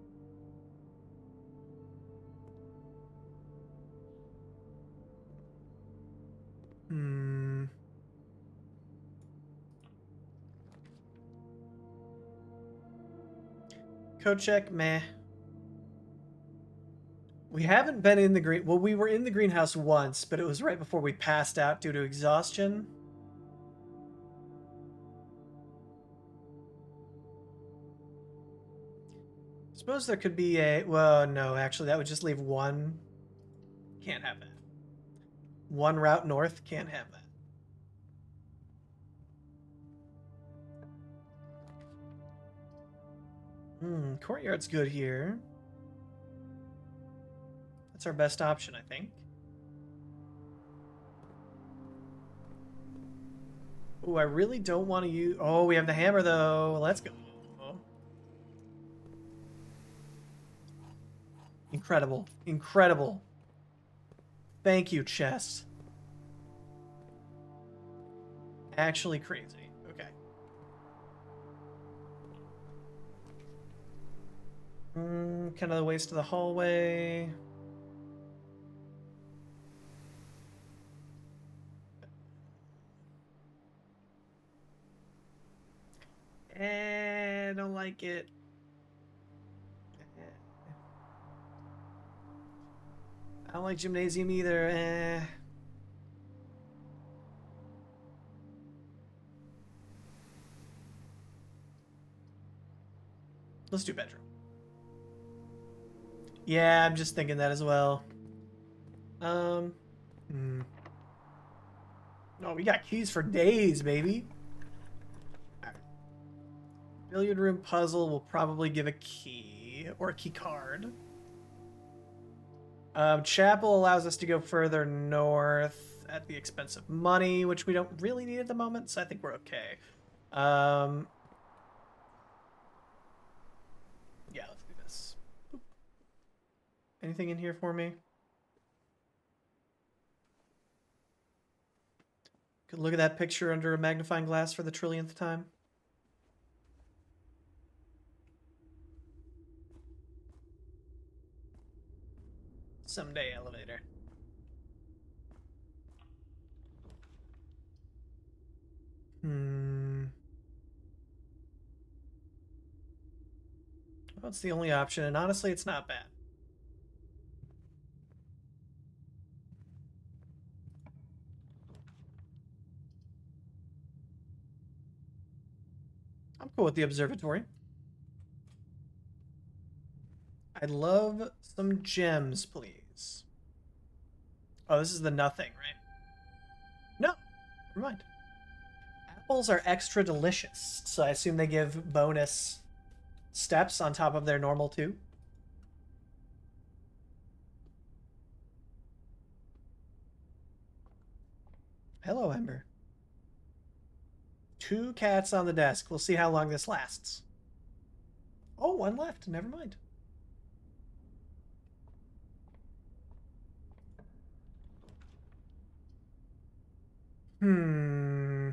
Code check, meh. We haven't been in the green... Well, we were in the greenhouse once, but it was right before we passed out due to exhaustion. Suppose there could be a... Well, no, actually, that would just leave one. Can't have that. One route north, can't have that. Courtyard's good here. That's our best option, I think. Ooh, I really don't want to use... Oh, we have the hammer, though. Let's go. Incredible. Incredible. Thank you, chest. Actually crazy. Okay. Kind of the waste of the hallway. I don't like it. I don't like gymnasium either. Let's do bedroom. Yeah, I'm just thinking that as well. Oh, we got keys for days, baby. Right. Billiard room puzzle will probably give a key or a key card. Chapel allows us to go further north at the expense of money, which we don't really need at the moment, so I think we're okay. Yeah, let's do this. Boop. Anything in here for me? Could look at that picture under a magnifying glass for the trillionth time. Someday, elevator. That's the only option, and honestly, it's not bad. I'm cool with the observatory. I'd love some gems, please. Oh, this is the nothing, right? No, never mind. Apples are extra delicious, so I assume they give bonus steps on top of their normal two. Hello, Ember. 2 cats on the desk. We'll see how long this lasts. Oh, one left. Never mind. Hmm.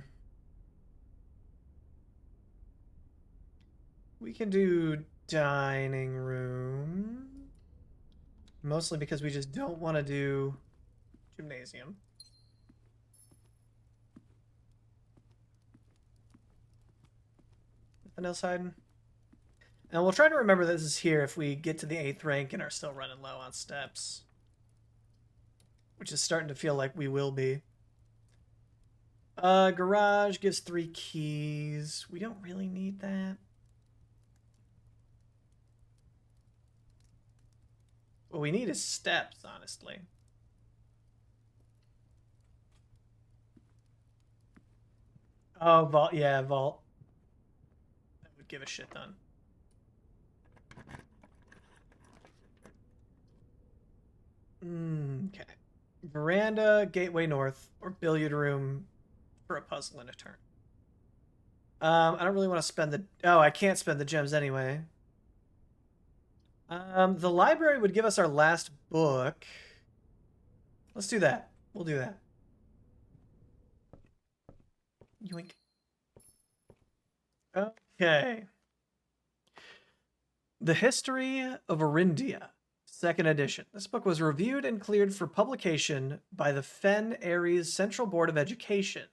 We can do dining room. Mostly because we just don't want to do gymnasium. Nothing else hiding? And we'll try to remember this is here if we get to the 8th rank and are still running low on steps. Which is starting to feel like we will be. Garage gives 3 keys. We don't really need that. What we need is steps, honestly. Oh, vault. Yeah, vault. That would give a shit ton. Okay. Veranda, gateway north, or billiard room for a puzzle in a turn. I don't really want to spend the... Oh, I can't spend the gems anyway. The library would give us our last book. Let's do that. We'll do that. Yoink. Okay. The History of Orindia, 2nd edition. This book was reviewed and cleared for publication by the Fen Aries Central Board of Education.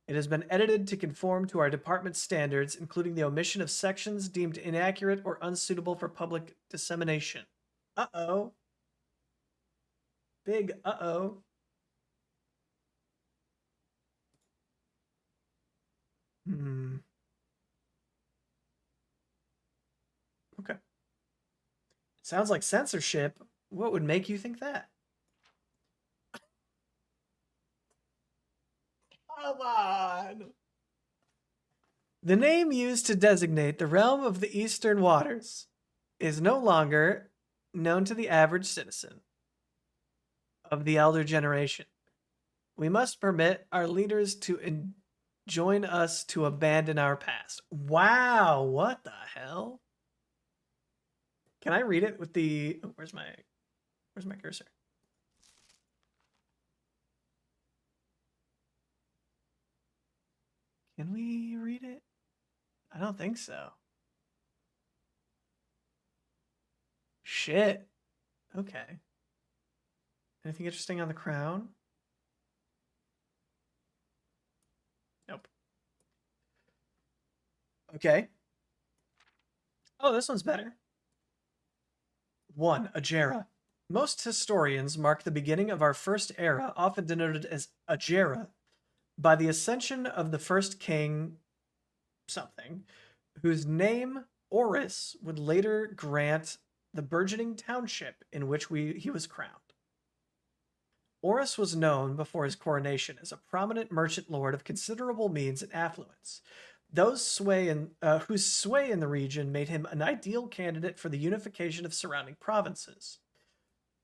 It has been edited to conform to our department's standards, including the omission of sections deemed inaccurate or unsuitable for public dissemination. Uh-oh. Big uh-oh. Okay. Sounds like censorship. What would make you think that? Come on. The name used to designate the realm of the Eastern Waters is no longer known to the average citizen of the elder generation. We must permit our leaders to join us to abandon our past. Wow, what the hell? Can I read it with the... Oh, where's my cursor? Can we read it? I don't think so. Shit. Okay. Anything interesting on the crown? Nope. Okay. Oh, this one's better. 1. Agera. Most historians mark the beginning of our first era, often denoted as Agera, by the ascension of the first king something, whose name Oris would later grant the burgeoning township in which he was crowned. Oris was known before his coronation as a prominent merchant lord of considerable means and affluence. Whose sway in the region made him an ideal candidate for the unification of surrounding provinces.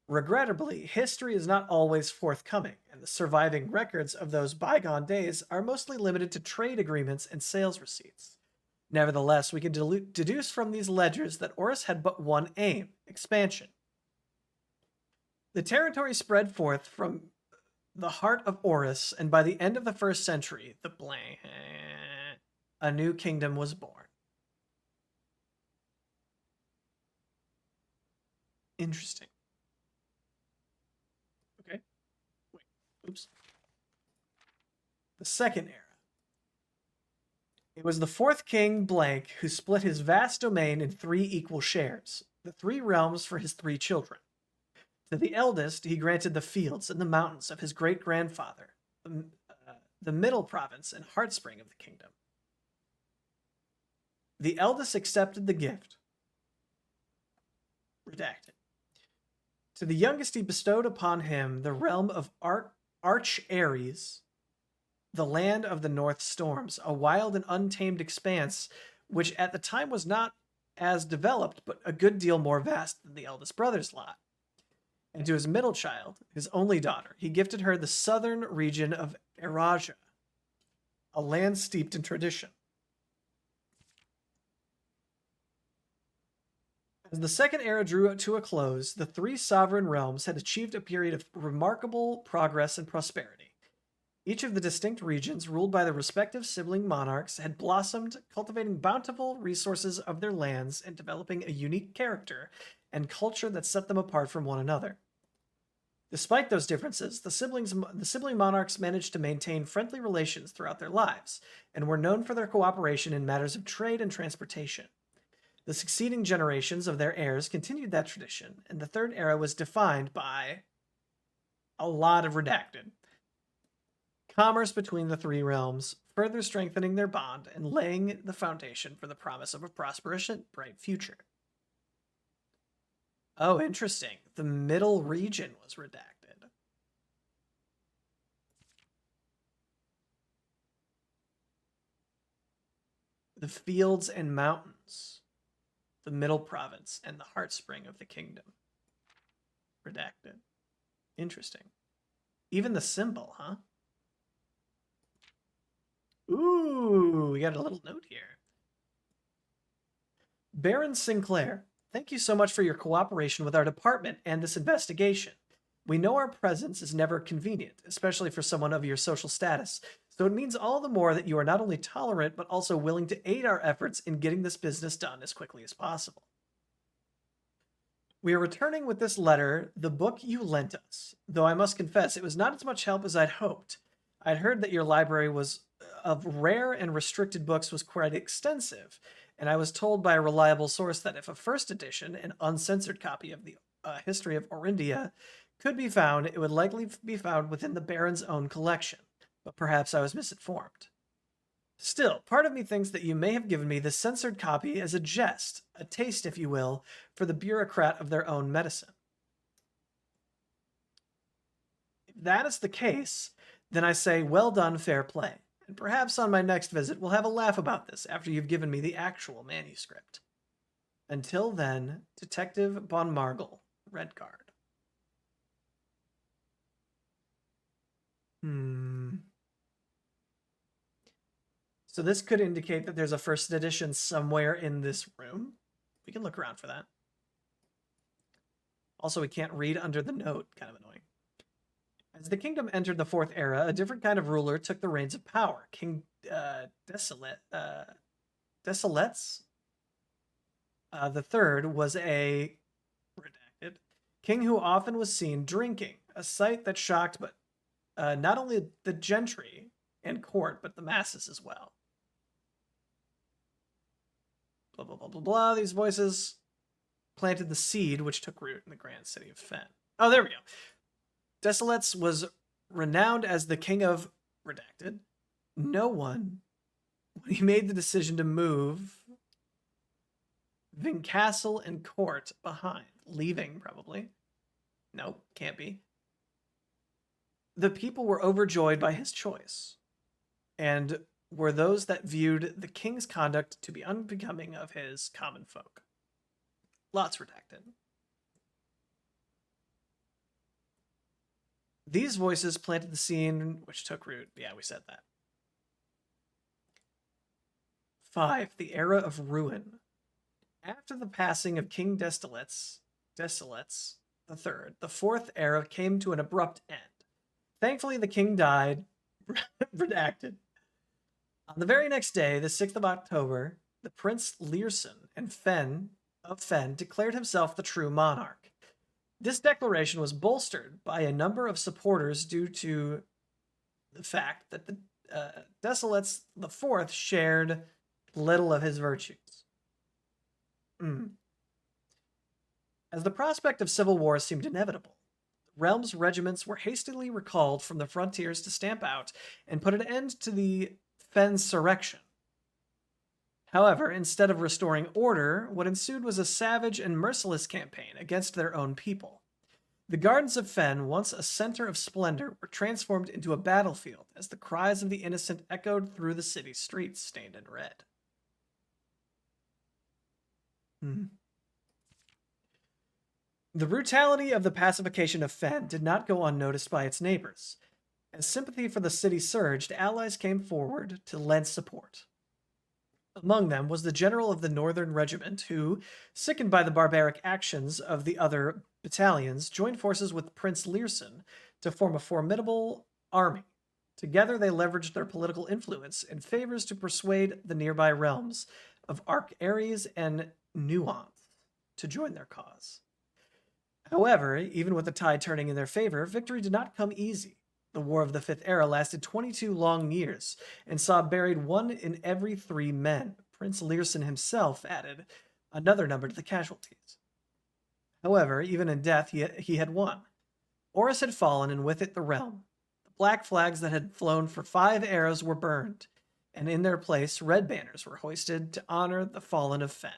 Regrettably, history is not always forthcoming, and the surviving records of those bygone days are mostly limited to trade agreements and sales receipts. Nevertheless, we can deduce from these ledgers that Oris had but one aim: expansion. The territory spread forth from the heart of Oris, and by the end of the 1st century, a new kingdom was born. Interesting. Okay. Wait. Oops. The 2nd era. It was the fourth king, Blank, who split his vast domain in 3 equal shares, the 3 realms for his 3 children. To the eldest, he granted the fields and the mountains of his great-grandfather, the middle province and heartspring of the kingdom. The eldest accepted the gift. Redacted. To the youngest, he bestowed upon him the realm of Arch Ares, the land of the North Storms, a wild and untamed expanse which at the time was not as developed, but a good deal more vast than the eldest brother's lot. And to his middle child, his only daughter, he gifted her the southern region of Eraja, a land steeped in tradition. As the second era drew to a close, the 3 sovereign realms had achieved a period of remarkable progress and prosperity. Each of the distinct regions, ruled by the respective sibling monarchs, had blossomed, cultivating bountiful resources of their lands and developing a unique character and culture that set them apart from one another. Despite those differences, the sibling monarchs managed to maintain friendly relations throughout their lives and were known for their cooperation in matters of trade and transportation. The succeeding generations of their heirs continued that tradition, and the third era was defined by a lot of redacted commerce between the 3 realms, further strengthening their bond and laying the foundation for the promise of a prosperous and bright future. Oh, interesting. The middle region was redacted. The fields and mountains, the middle province, and the heartspring of the kingdom. Redacted. Interesting. Even the symbol, huh? Ooh, we got a little note here. Baron Sinclair, thank you so much for your cooperation with our department and this investigation. We know our presence is never convenient, especially for someone of your social status, so it means all the more that you are not only tolerant, but also willing to aid our efforts in getting this business done as quickly as possible. We are returning with this letter the book you lent us, though I must confess it was not as much help as I'd hoped. I'd heard that your library of rare and restricted books was quite extensive, and I was told by a reliable source that if a first edition, an uncensored copy of the history of Orindia, could be found, it would likely be found within the Baron's own collection, but perhaps I was misinformed. Still, part of me thinks that you may have given me this censored copy as a jest, a taste, if you will, for the bureaucrat of their own medicine. If that is the case, then I say, well done, fair play. And perhaps on my next visit we'll have a laugh about this after you've given me the actual manuscript. Until then, Detective Von Margle, Redguard. So this could indicate that there's a first edition somewhere in this room. We can look around for that. Also, we can't read under the note. Kind of annoying. As the kingdom entered the fourth era, a different kind of ruler took the reins of power. King Desolates the third was a redacted king who often was seen drinking, a sight that shocked but not only the gentry and court, but the masses as well. Blah, blah, blah, blah, blah. These voices planted the seed which took root in the grand city of Fen. Oh, there we go. Desolates was renowned as the king of redacted. No one, when he made the decision to move Castle and court behind, leaving probably. No, can't be. The people were overjoyed by his choice, and were those that viewed the king's conduct to be unbecoming of his common folk. Lots redacted. These voices planted the scene which took root. Yeah, we said that. 5. The Era of Ruin. After the passing of King Desolates III, the fourth era came to an abrupt end. Thankfully, the king died. Redacted. On the very next day, the 6th of October, the Prince Learson and Fen declared himself the true monarch. This declaration was bolstered by a number of supporters due to the fact that Desolates the Fourth shared little of his virtues. Mm. As the prospect of civil war seemed inevitable, Realm's regiments were hastily recalled from the frontiers to stamp out and put an end to the Fensurrection. However, instead of restoring order, what ensued was a savage and merciless campaign against their own people. The gardens of Fen, once a center of splendor, were transformed into a battlefield as the cries of the innocent echoed through the city streets stained in red. Hmm. The brutality of the pacification of Fen did not go unnoticed by its neighbors. As sympathy for the city surged, allies came forward to lend support. Among them was the general of the Northern Regiment, who, sickened by the barbaric actions of the other battalions, joined forces with Prince Learson to form a formidable army. Together, they leveraged their political influence and favors to persuade the nearby realms of Arc Ares and Nuance to join their cause. However, even with the tide turning in their favor, victory did not come easy. The War of the Fifth Era lasted 22 long years and saw buried 1 in every 3 men. Prince Learson himself added another number to the casualties. However, even in death, he had won. Horus had fallen, and with it the realm. The black flags that had flown for 5 eras were burned, and in their place, red banners were hoisted to honor the fallen of Fen.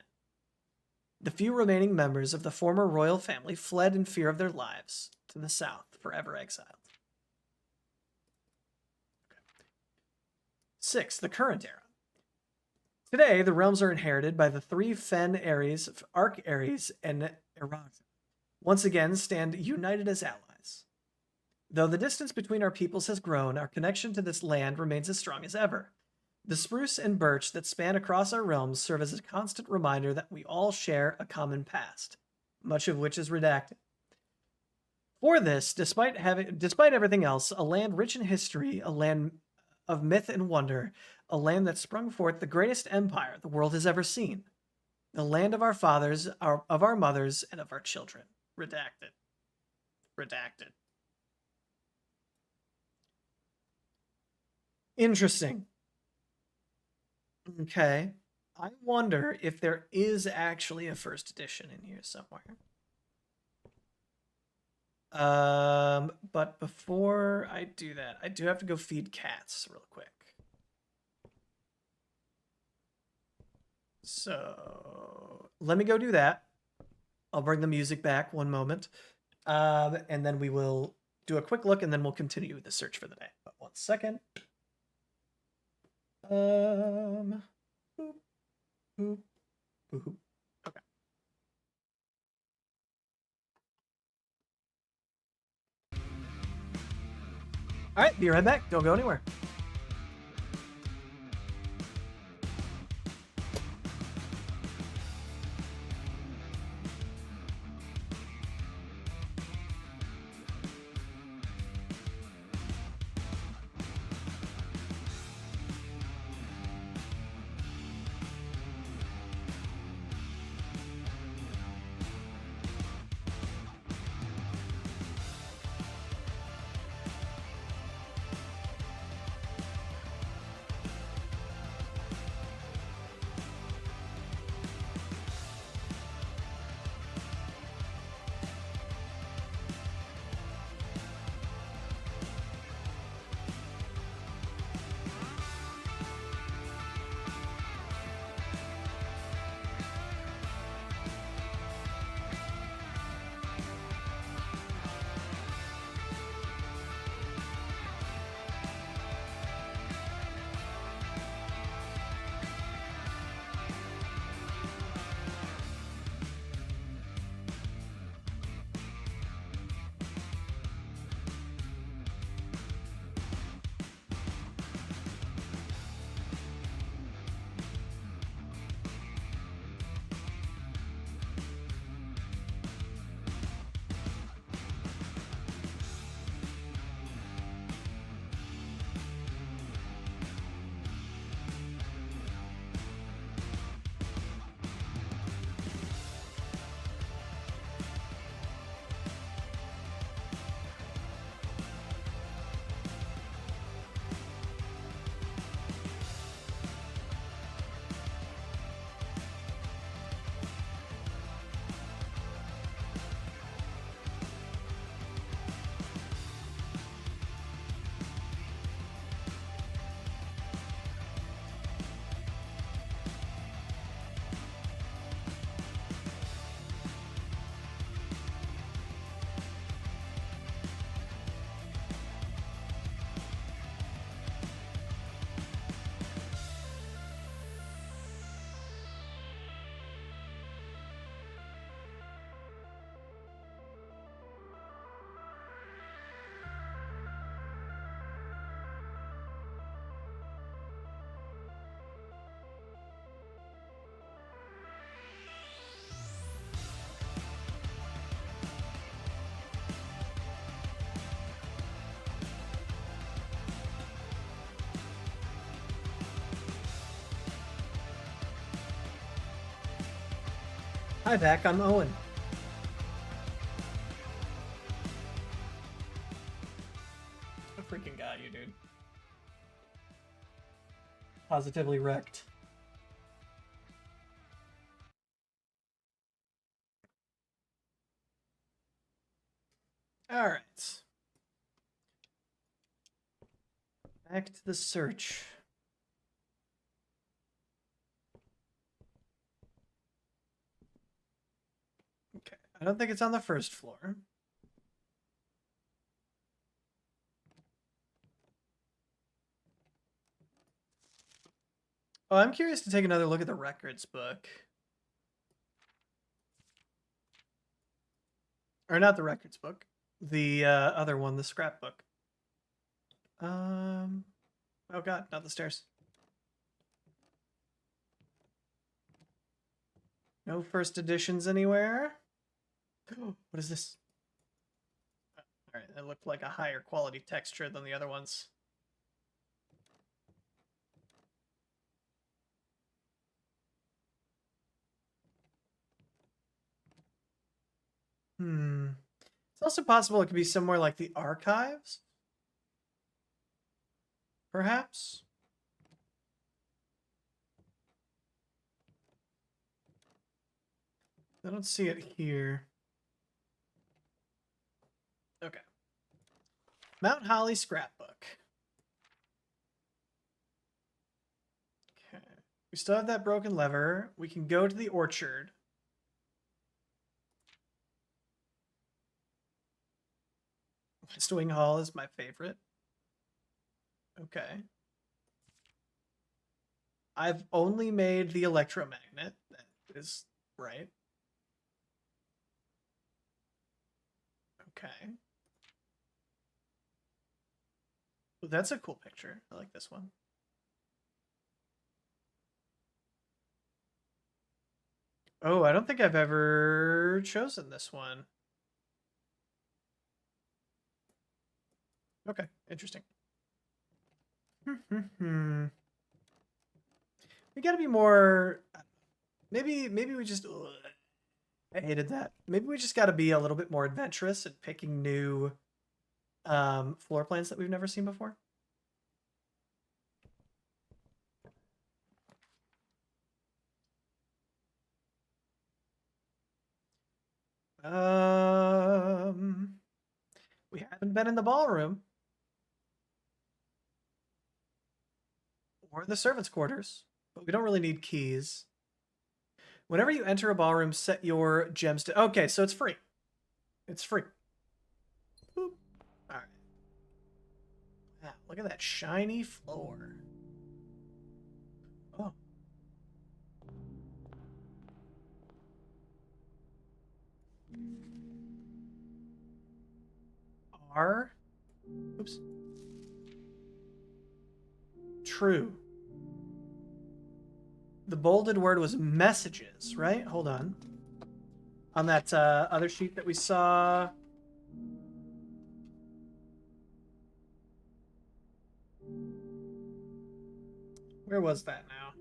The few remaining members of the former royal family fled in fear of their lives to the south, forever exiled. 6. The current era. Today, the realms are inherited by the 3 Fen Ares, Arc Ares, and Eragta. Once again, stand united as allies. Though the distance between our peoples has grown, our connection to this land remains as strong as ever. The spruce and birch that span across our realms serve as a constant reminder that we all share a common past, much of which is redacted. For this, despite everything else, a land rich in history, a land of myth and wonder, a land that sprung forth the greatest empire the world has ever seen, the land of our fathers, of our mothers, and of our children. Redacted. Redacted. Interesting. Okay. I wonder if there is actually a first edition in here somewhere. But before I do that, I do have to go feed cats real quick. So let me go do that. I'll bring the music back one moment. And then we will do a quick look and then we'll continue the search for the day. But 1 second. Boop, boop, boop. Okay. All right, be right back. Don't go anywhere. Hi, back. I'm Owen. I freaking got you, dude. Positively wrecked. All right. Back to the search. Okay. I don't think it's on the first floor. Oh, I'm curious to take another look at the records book. Or not the records book. The other one, the scrapbook. Oh god, not the stairs. No first editions anywhere. What is this? All right, that looked like a higher quality texture than the other ones. It's also possible it could be somewhere like the archives. Perhaps. I don't see it here. Okay. Mount Holly scrapbook. Okay. We still have that broken lever. We can go to the orchard. West Wing Hall is my favorite. Okay. I've only made the electromagnet. That is right. Okay. Well, that's a cool picture. I like this one. Oh, I don't think I've ever chosen this one. Okay, interesting. We gotta be more. Maybe we just. Ugh, I hated that. Maybe we just gotta be a little bit more adventurous at picking new floor plans that we've never seen before. We haven't been in the ballroom or the servants' quarters, but we don't really need keys. Whenever you enter a ballroom, set your gems to. Okay, so it's free. It's free. Boop. All right. Wow, look at that shiny floor. Oh. R. Oops. True. The bolded word was messages, right? Hold on. On that other sheet that we saw. Where was that now?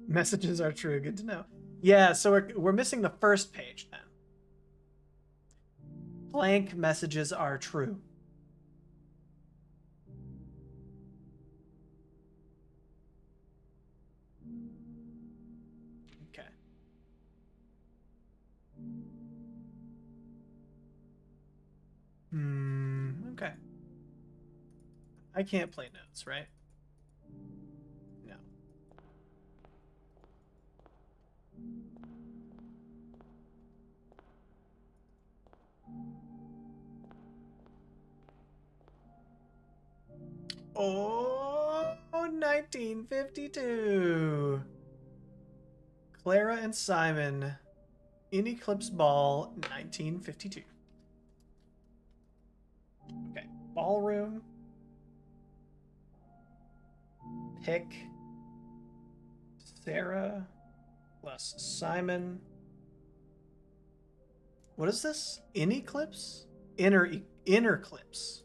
Messages are true. Good to know. Yeah, so we're missing the first page then. Blank messages are true. Okay. Okay. I can't play notes, right? No. Oh, 1952. Clara and Simon in Eclipse Ball, 1952. Okay. Ballroom. Pick. Sarah plus Simon. What is this? In Eclipse? inner clips.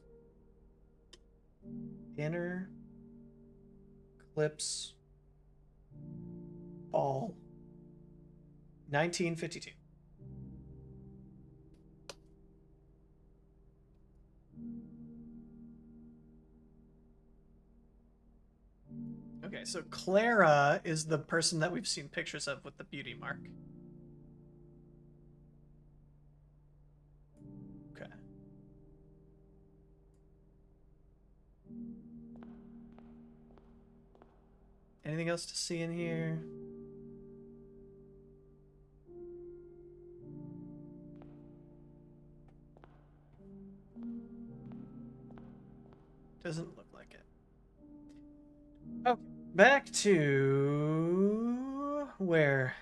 Inner clips ball. 1952. Okay, so Clara is the person that we've seen pictures of with the beauty mark. Okay. Anything else to see in here? Doesn't look like it. Okay, back to where?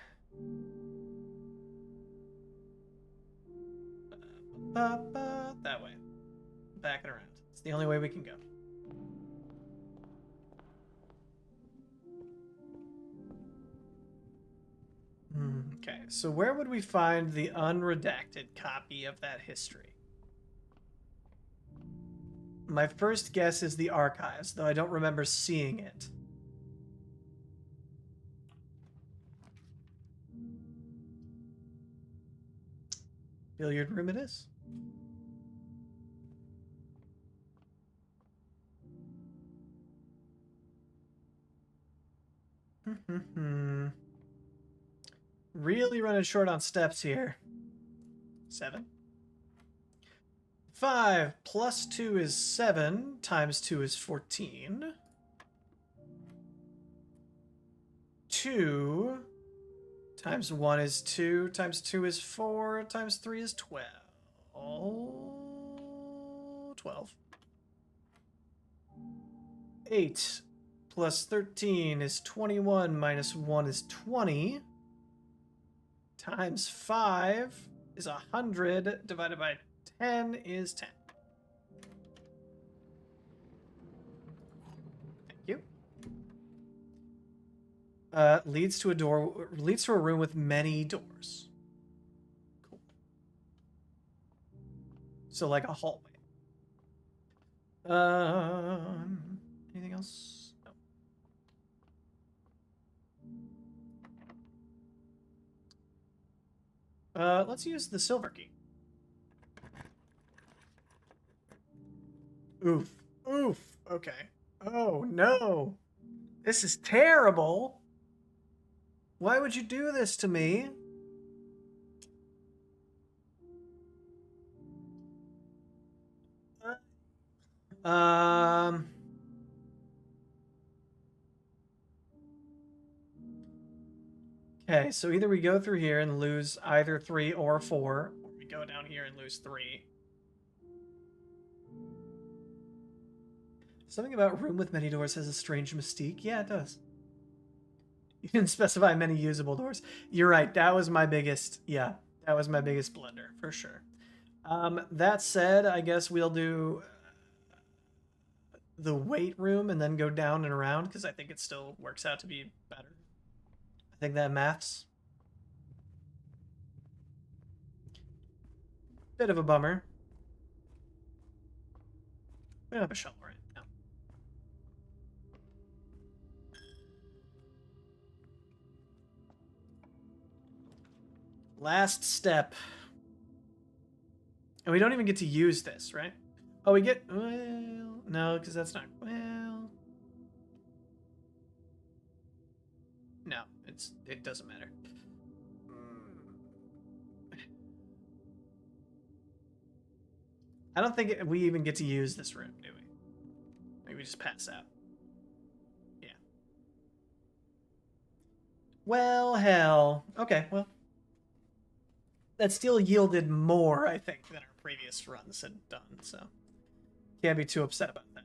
That way. Back and around. It's the only way we can go. Okay, so where would we find the unredacted copy of that history? My first guess is the archives, though I don't remember seeing it. Billiard room it is. Really running short on steps here. 7. 5 plus 2 is 7, times 2 is 14. 2 times 1 is 2, times 2 is 4, times 3 is 12. 12. 8 plus 13 is 21, minus 1 is 20. Times 5 is 100, divided by 10 is 10. Thank you. Leads to a room with many doors. Cool. So like a hallway. Anything else? No. Let's use the silver key. Oof. Oof. Okay. Oh, no. This is terrible. Why would you do this to me? Okay, so either we go through here and lose either 3 or 4, or we go down here and lose 3. Something about room with many doors has a strange mystique. Yeah, it does. You didn't specify many usable doors. You're right. That was my biggest. Yeah, that was my biggest blunder for sure. That said, I guess we'll do the weight room and then go down and around because I think it still works out to be better. I think that maths. Bit of a bummer. We don't have a shovel right now. Last step. And we don't even get to use this, right? Oh, we get... Well, no, because that's not... Well... No, it doesn't matter. I don't think we even get to use this room, do we? Maybe we just pass out. Yeah. Well, hell. Okay, well. That still yielded more, I think, than our previous runs had done, so can't be too upset about that.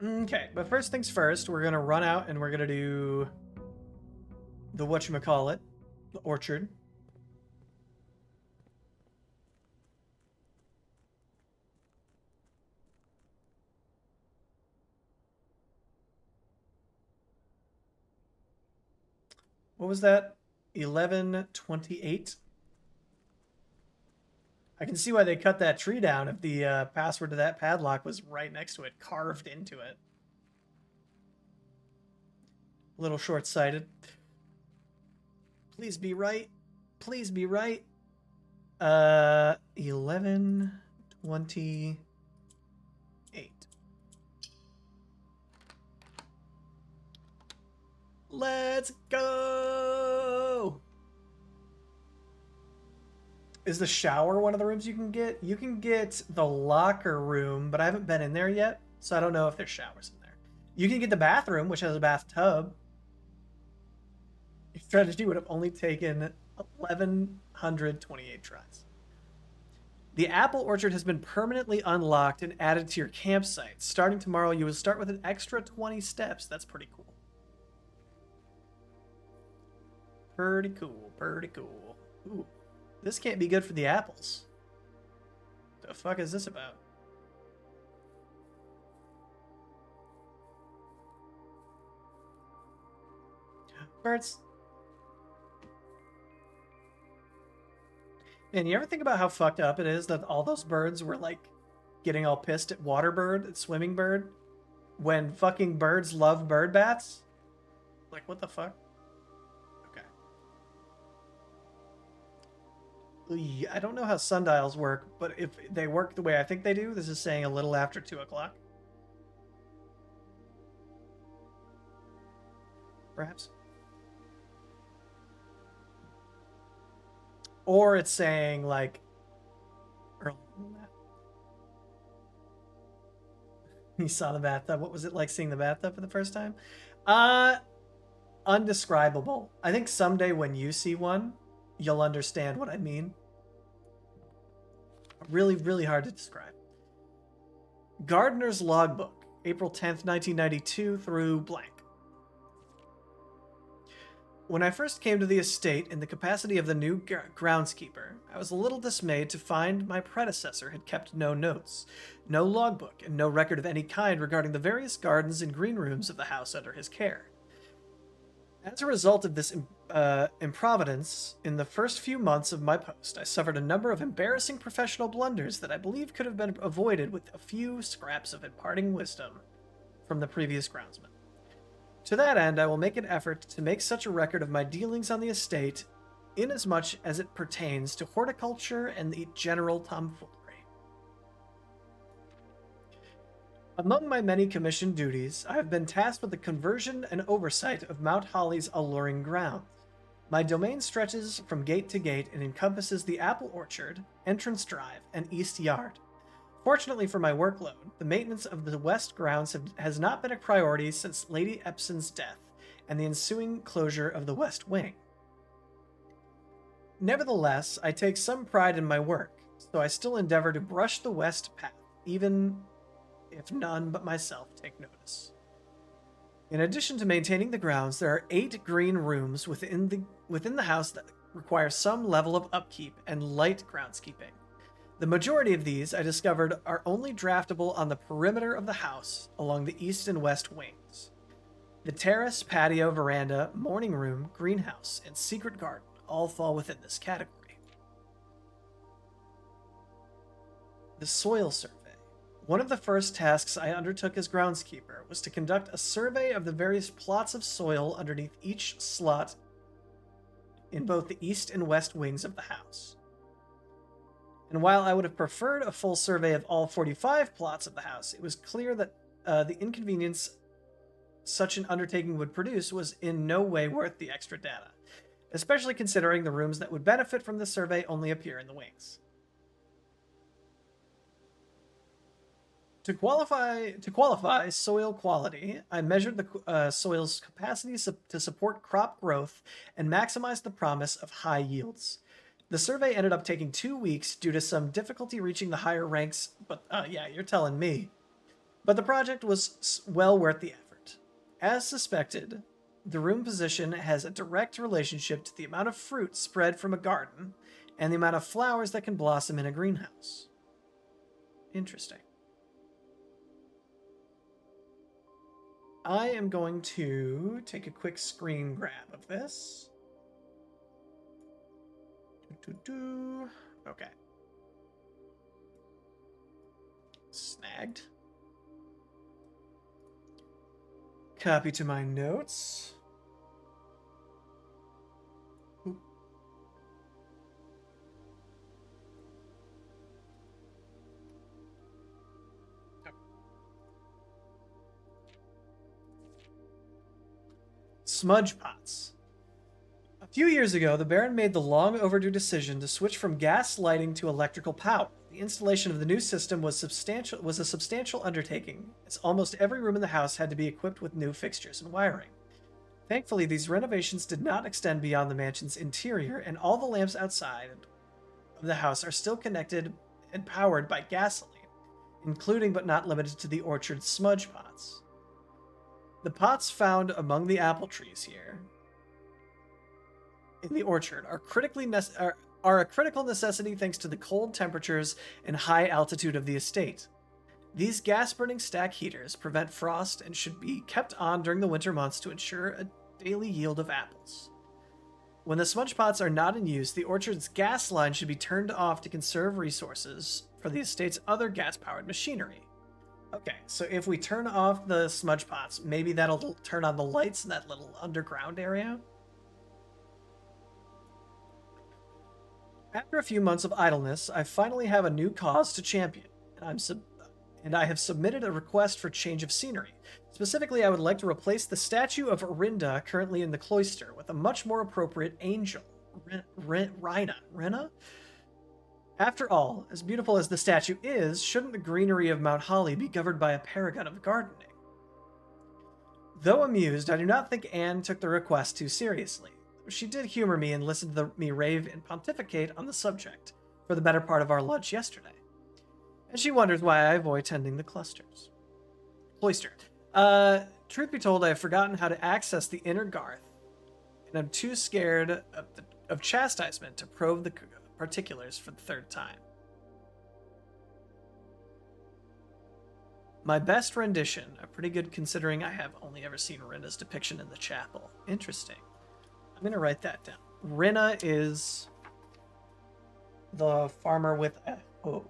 Okay, but first things first, we're gonna run out and we're gonna do the whatchamacallit, the orchard. What was that? 1128. I can see why they cut that tree down if the password to that padlock was right next to it, carved into it. A little short-sighted. Please be right. Please be right. 1128. Let's go! Is the shower one of the rooms you can get? You can get the locker room, but I haven't been in there yet, so I don't know if there's showers in there. You can get the bathroom, which has a bathtub. Your strategy would have only taken 1,128 tries. The apple orchard has been permanently unlocked and added to your campsite. Starting tomorrow, you will start with an extra 20 steps. That's pretty cool. Pretty cool, pretty cool. Ooh, this can't be good for the apples. The fuck is this about? Birds. Man, you ever think about how fucked up it is that all those birds were like getting all pissed at Waterbird, at Swimming Bird, when fucking birds love bird baths? Like, what the fuck? Okay. I don't know how sundials work, but if they work the way I think they do, this is saying a little after 2 o'clock. Perhaps. Or it's saying like earlier than that. You saw the bathtub. What was it like seeing the bathtub for the first time? Undescribable. I think someday when you see one, you'll understand what I mean. Really, really hard to describe. Gardener's Logbook, April 10th, 1992 through blank. When I first came to the estate in the capacity of the new groundskeeper, I was a little dismayed to find my predecessor had kept no notes, no logbook, and no record of any kind regarding the various gardens and green rooms of the house under his care. As a result of this improvidence, in the first few months of my post, I suffered a number of embarrassing professional blunders that I believe could have been avoided with a few scraps of imparting wisdom from the previous groundsman. To that end, I will make an effort to make such a record of my dealings on the estate, inasmuch as it pertains to horticulture and the general tomfoolery. Among my many commissioned duties, I have been tasked with the conversion and oversight of Mount Holly's alluring grounds. My domain stretches from gate to gate and encompasses the apple orchard, entrance drive, and east yard. Fortunately for my workload, the maintenance of the west grounds has not been a priority since Lady Epson's death and the ensuing closure of the west wing. Nevertheless, I take some pride in my work, so I still endeavor to brush the west path, even if none but myself take notice. In addition to maintaining the grounds, there are 8 green rooms within the house that require some level of upkeep and light groundskeeping. The majority of these, I discovered, are only draftable on the perimeter of the house along the east and west wings. The terrace, patio, veranda, morning room, greenhouse, and secret garden all fall within this category. The soil survey. One of the first tasks I undertook as groundskeeper was to conduct a survey of the various plots of soil underneath each slot in both the east and west wings of the house. And while I would have preferred a full survey of all 45 plots of the house, it was clear that the inconvenience such an undertaking would produce was in no way worth the extra data, especially considering the rooms that would benefit from the survey only appear in the wings. To qualify soil quality, I measured the soil's capacity to support crop growth and maximize the promise of high yields. The survey ended up taking 2 weeks due to some difficulty reaching the higher ranks, but yeah, you're telling me. But the project was well worth the effort. As suspected, the room position has a direct relationship to the amount of fruit spread from a garden and the amount of flowers that can blossom in a greenhouse. Interesting. I am going to take a quick screen grab of this. Okay. Snagged. Copy to my notes. Oop. Smudge pots. A few years ago, the Baron made the long overdue decision to switch from gas lighting to electrical power. The installation of the new system was a substantial undertaking, as almost every room in the house had to be equipped with new fixtures and wiring. Thankfully, these renovations did not extend beyond the mansion's interior, and all the lamps outside of the house are still connected and powered by gasoline, including but not limited to the orchard's smudge pots. The pots found among the apple trees here in the orchard are a critical necessity thanks to the cold temperatures and high altitude of the estate. These gas-burning stack heaters prevent frost and should be kept on during the winter months to ensure a daily yield of apples. When the smudge pots are not in use, the orchard's gas line should be turned off to conserve resources for the estate's other gas-powered machinery. Okay, so if we turn off the smudge pots, maybe that'll turn on the lights in that little underground area? After a few months of idleness, I finally have a new cause to champion, and I have submitted a request for change of scenery. Specifically, I would like to replace the statue of Rinda currently in the cloister with a much more appropriate angel, Rena? After all, as beautiful as the statue is, shouldn't the greenery of Mount Holly be governed by a paragon of gardening? Though amused, I do not think Anne took the request too seriously. She did humor me and listen to me rave and pontificate on the subject for the better part of our lunch yesterday. And she wonders why I avoid tending the cloister. Truth be told, I have forgotten how to access the inner garth, and I'm too scared of chastisement to probe the particulars for the third time. My best rendition, a pretty good considering I have only ever seen Rinna's depiction in the chapel. Interesting. I'm going to write that down. Rinna is the farmer with a O.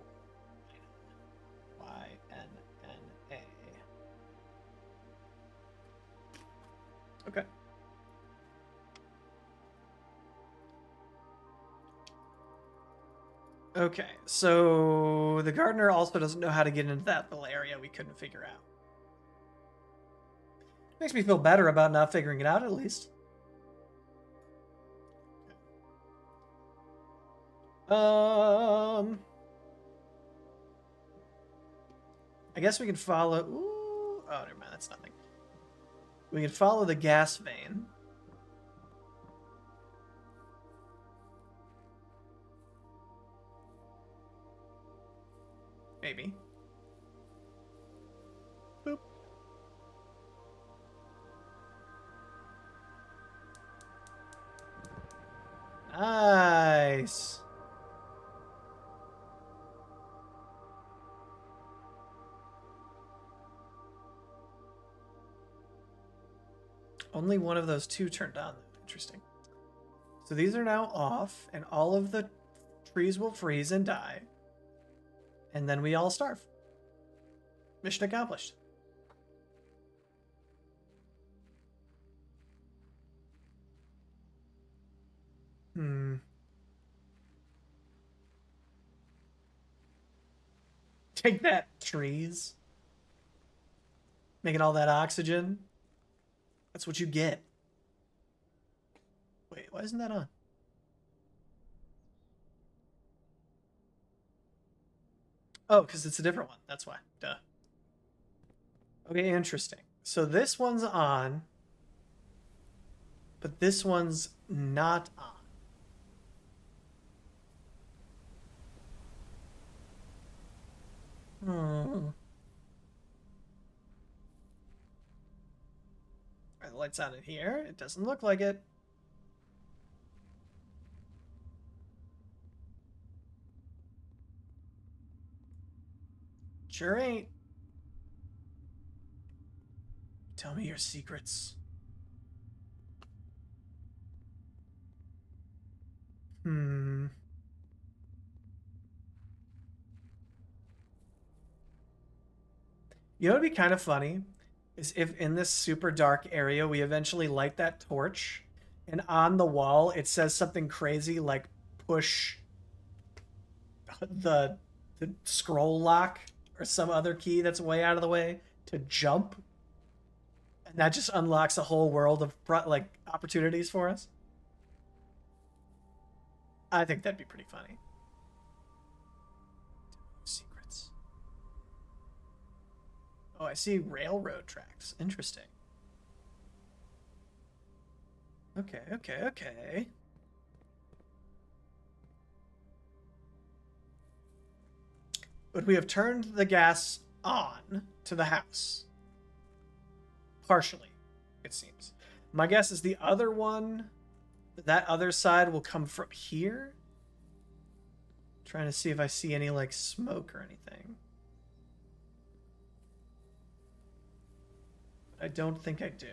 Y-N-N-A. Okay. Okay, so the gardener also doesn't know how to get into that little area we couldn't figure out. Makes me feel better about not figuring it out, at least. I guess we can follow... Ooh, oh, never mind, that's nothing. We can follow the gas vein. Maybe. Boop. Nice. Only one of those two turned on. Interesting. So these are now off, and all of the trees will freeze and die. And then we all starve. Mission accomplished. Take that, trees. Making all that oxygen. That's what you get. Wait, why isn't that on? Oh, because it's a different one. That's why. Duh. Okay, interesting. So this one's on, but this one's not on. lights on in here. It doesn't look like it. Sure ain't. Tell me your secrets. Hmm. You know what would be kind of funny is if in this super dark area we eventually light that torch and on the wall it says something crazy like push the the scroll lock or some other key that's way out of the way to jump, and that just unlocks a whole world of like opportunities for us. I think that'd be pretty funny. Secrets. Oh, I see railroad tracks. Interesting. Okay, okay, okay. But we have turned the gas on to the house. Partially, it seems. My guess is the other one, that other side will come from here. Trying to see if I see any like smoke or anything. But I don't think I do.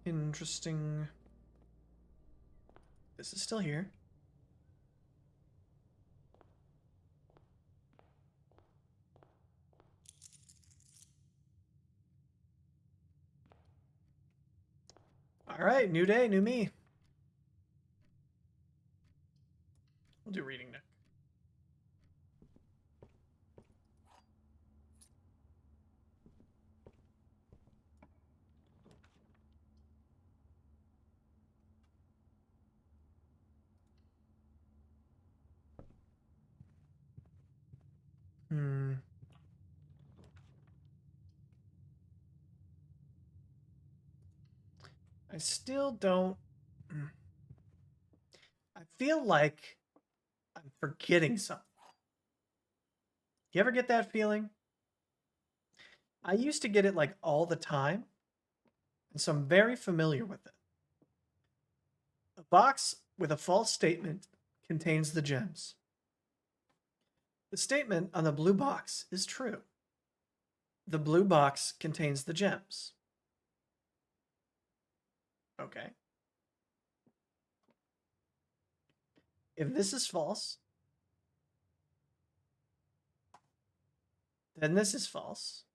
Interesting. This is still here. All right, new day, new me. We'll do reading next. I still don't. I feel like I'm forgetting something. You ever get that feeling? I used to get it like all the time, and so I'm very familiar with it. A box with a false statement contains the gems. The statement on the blue box is true. The blue box contains the gems. Okay. If this is false, then this is false,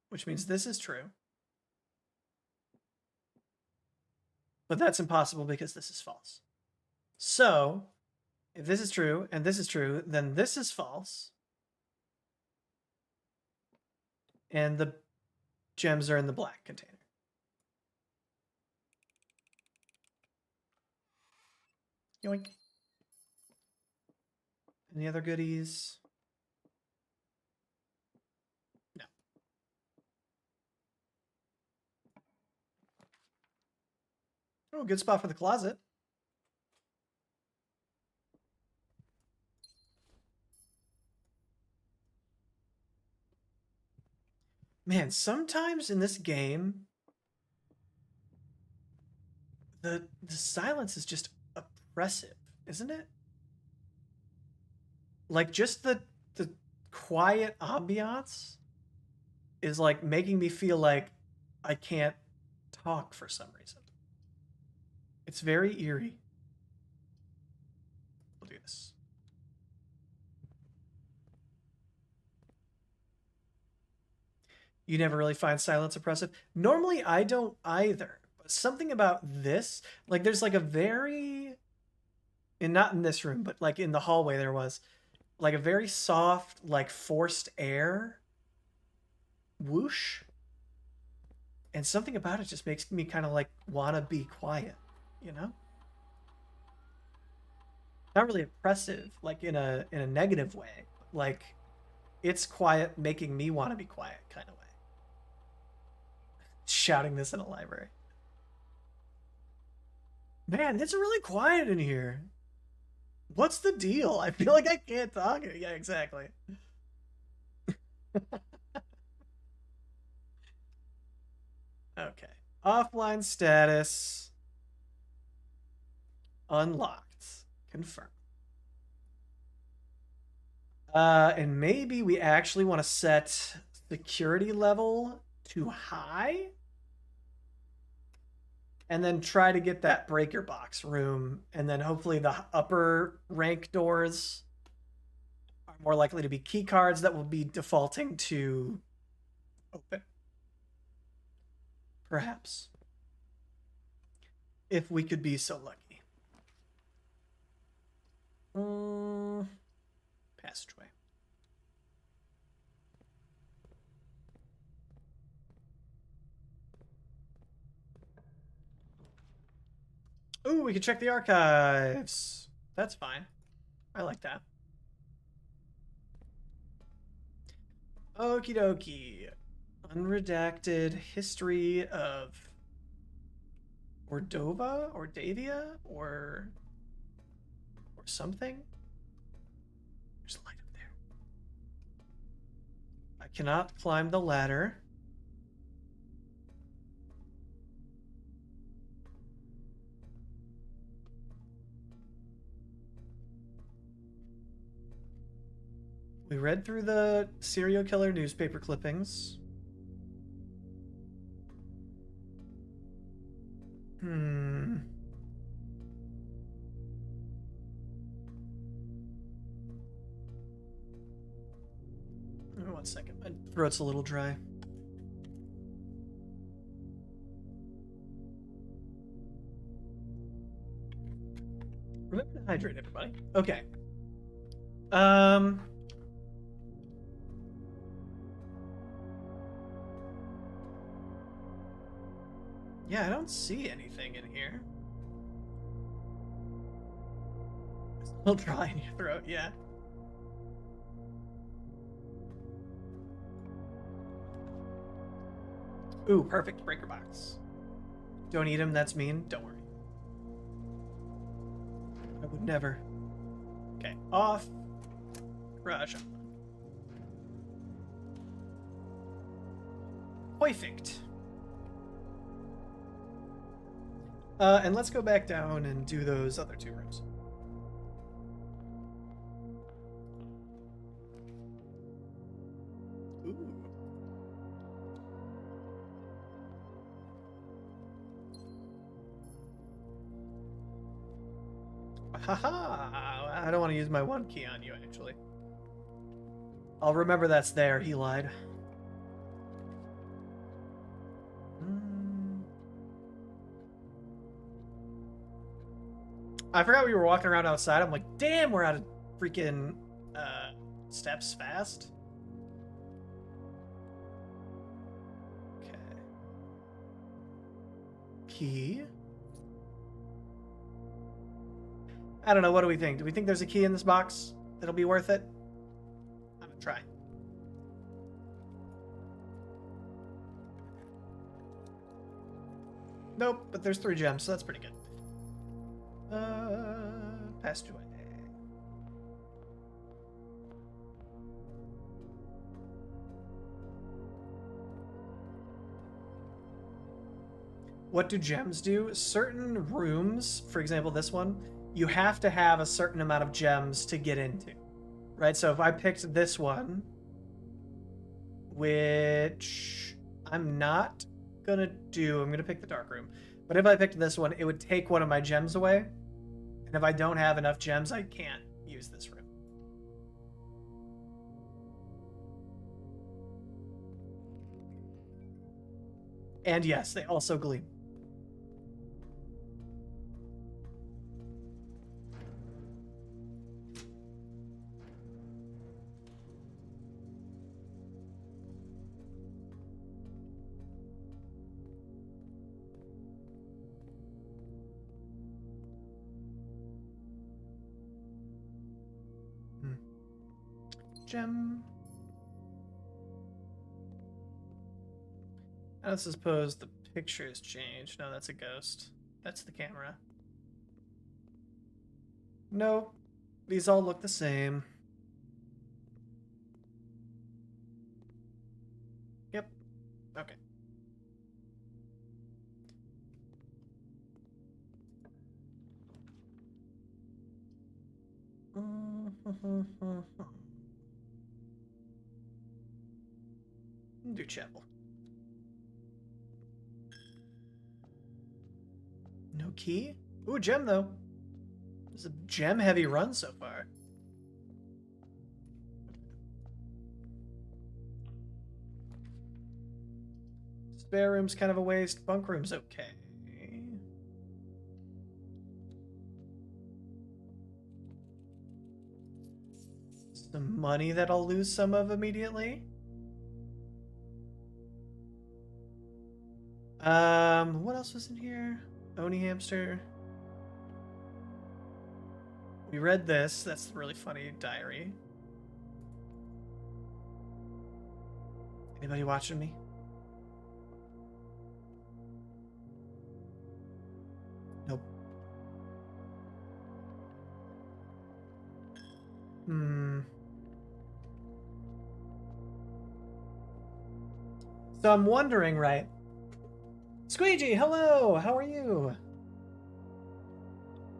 which means this is true. But that's impossible because this is false. So, if this is true and this is true, then this is false. And the gems are in the black container. Yoink. Any other goodies? No. Oh, good spot for the closet. Man, sometimes in this game, the silence is just oppressive, isn't it? Like just the quiet ambiance is like making me feel like I can't talk for some reason. It's very eerie. We'll do this. You never really find silence oppressive. Normally, I don't either. But something about this, like there's like a very, and not in this room, but like in the hallway, there was like a very soft, like forced air whoosh. And something about it just makes me kind of like want to be quiet, you know? Not really oppressive, like in a negative way. Like it's quiet, making me want to be quiet kind of way. Shouting this in a library. Man, it's really quiet in here. What's the deal? I feel like I can't talk. Yeah, exactly. Okay. Offline status unlocked. Confirm. And maybe we actually want to set security level to high and then try to get that breaker box room. And then hopefully the upper rank doors are more likely to be key cards that will be defaulting to open. Perhaps. If we could be so lucky. Passageway. Ooh, we can check the archives. That's fine. I like that. Okie dokie. Unredacted history of Ordova or Davia or something. There's a light up there. I cannot climb the ladder. We read through the serial killer newspaper clippings. One second. My throat's a little dry. Remember to hydrate, everybody. Okay. Yeah, I don't see anything in here. It's a little dry in your throat, yeah. Ooh, perfect. Breaker box. Don't eat him, that's mean. Don't worry. I would never. Okay, off. Garage on. Perfect. And let's go back down and do those other two rooms. Ooh. Haha! I don't want to use my one key on you, actually. I'll remember that's there. He lied. I forgot we were walking around outside. I'm like, damn, we're out of freaking steps fast. Okay. Key. I don't know. What do we think? Do we think there's a key in this box that'll be worth it? I'm gonna try. Nope, but there's 3 gems, so that's pretty good. Passed away. What do gems do? Certain rooms, for example, this one, you have to have a certain amount of gems to get into, right? So if I picked this one, which I'm not gonna do, I'm gonna pick the dark room. But if I picked this one, it would take one of my gems away. And if I don't have enough gems, I can't use this room. And yes, they also gleam. Gem. I don't suppose the picture has changed. No, that's a ghost. That's the camera. Nope. These all look the same. Yep. Okay. Do chapel. No key? Ooh, gem though. It's a gem heavy run so far. Spare room's kind of a waste. Bunk room's okay. Some money that I'll lose some of immediately. What else was in here? Oni hamster. We read this. That's really funny diary. Anybody watching me? Nope. So I'm wondering, right? Squeegee, hello! How are you?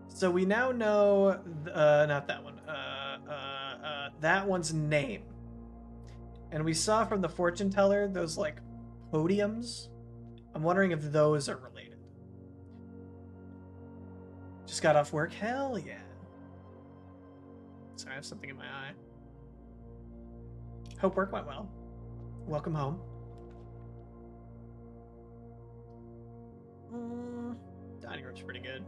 So we now know, not that one, that one's name. And we saw from the fortune teller those, like, podiums. I'm wondering if those are related. Just got off work? Hell yeah. Sorry, I have something in my eye. Hope work went well. Welcome home. Dining room's pretty good.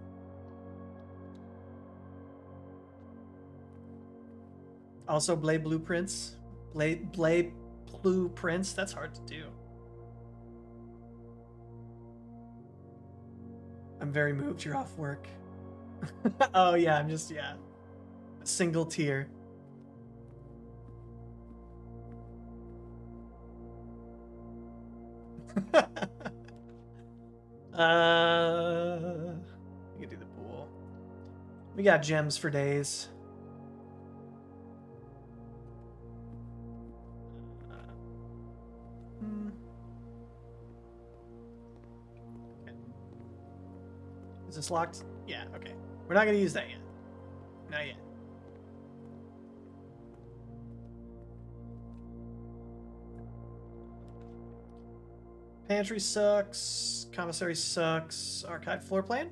Also, Blade Blueprints. Blade Blueprints. That's hard to do. I'm very moved. You're off work. Oh, yeah. I'm just, yeah. A single tear. We can do the pool. We got gems for days. Okay. Is this locked? Yeah, okay. We're not gonna use that yet. Not yet. Pantry sucks. Commissary sucks. Archive floor plan?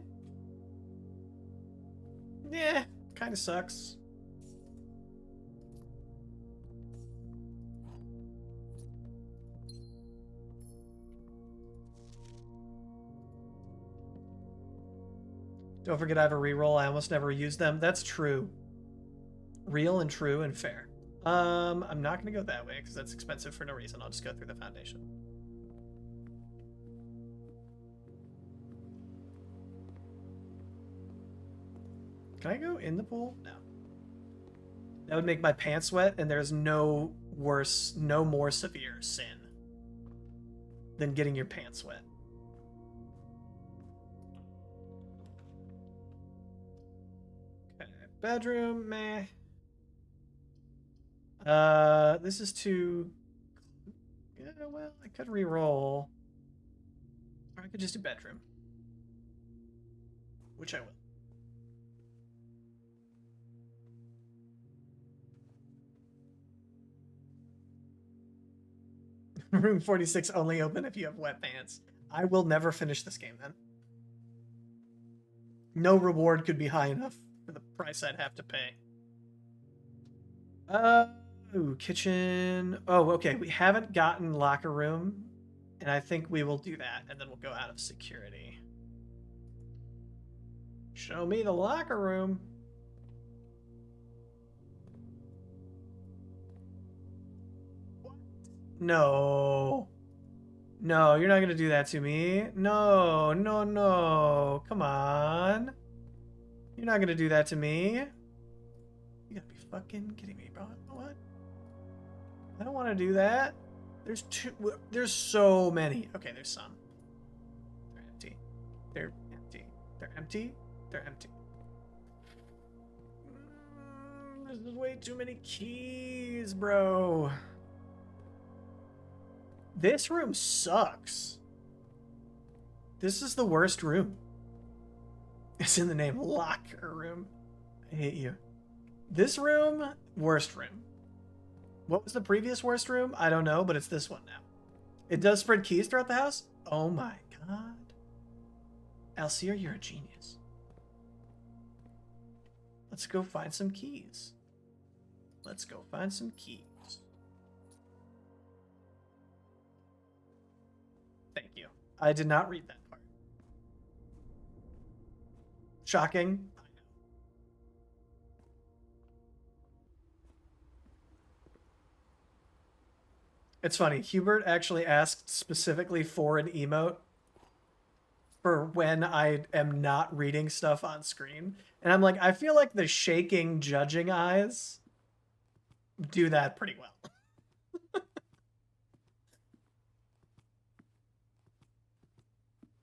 Yeah, kind of sucks. Don't forget I have a reroll. I almost never use them. That's true. Real and true and fair. I'm not going to go that way because that's expensive for no reason. I'll just go through the foundation. Can I go in the pool? No. That would make my pants wet, and there's no worse, no more severe sin than getting your pants wet. Okay, bedroom, meh. This is too... Yeah, well, I could re-roll. Or I could just do bedroom. Which I will. Room 46 only open if you have wet pants. I will never finish this game then. No reward could be high enough for the price I'd have to pay. Ooh, kitchen. Oh, okay. We haven't gotten locker room, and I think we will do that, and then we'll go out of security. Show me the locker room. No. No, you're not going to do that to me. No, no, no. Come on. You're not going to do that to me. You gotta be fucking kidding me, bro. What? I don't want to do that. There's so many. Okay, there's some. They're empty. They're empty. They're empty. They're empty. This is way too many keys, bro. This room sucks. This is the worst room. It's in the name, locker room. I hate you. This room, worst room. What was the previous worst room? I don't know, but it's this one now. It does spread keys throughout the house? Oh my god. Alcir, you're a genius. Let's go find some keys. Let's go find some keys. Thank you. I did not read that part. Shocking. I know. It's funny. Hubert actually asked specifically for an emote for when I am not reading stuff on screen. And I'm like, I feel like the shaking, judging eyes do that pretty well.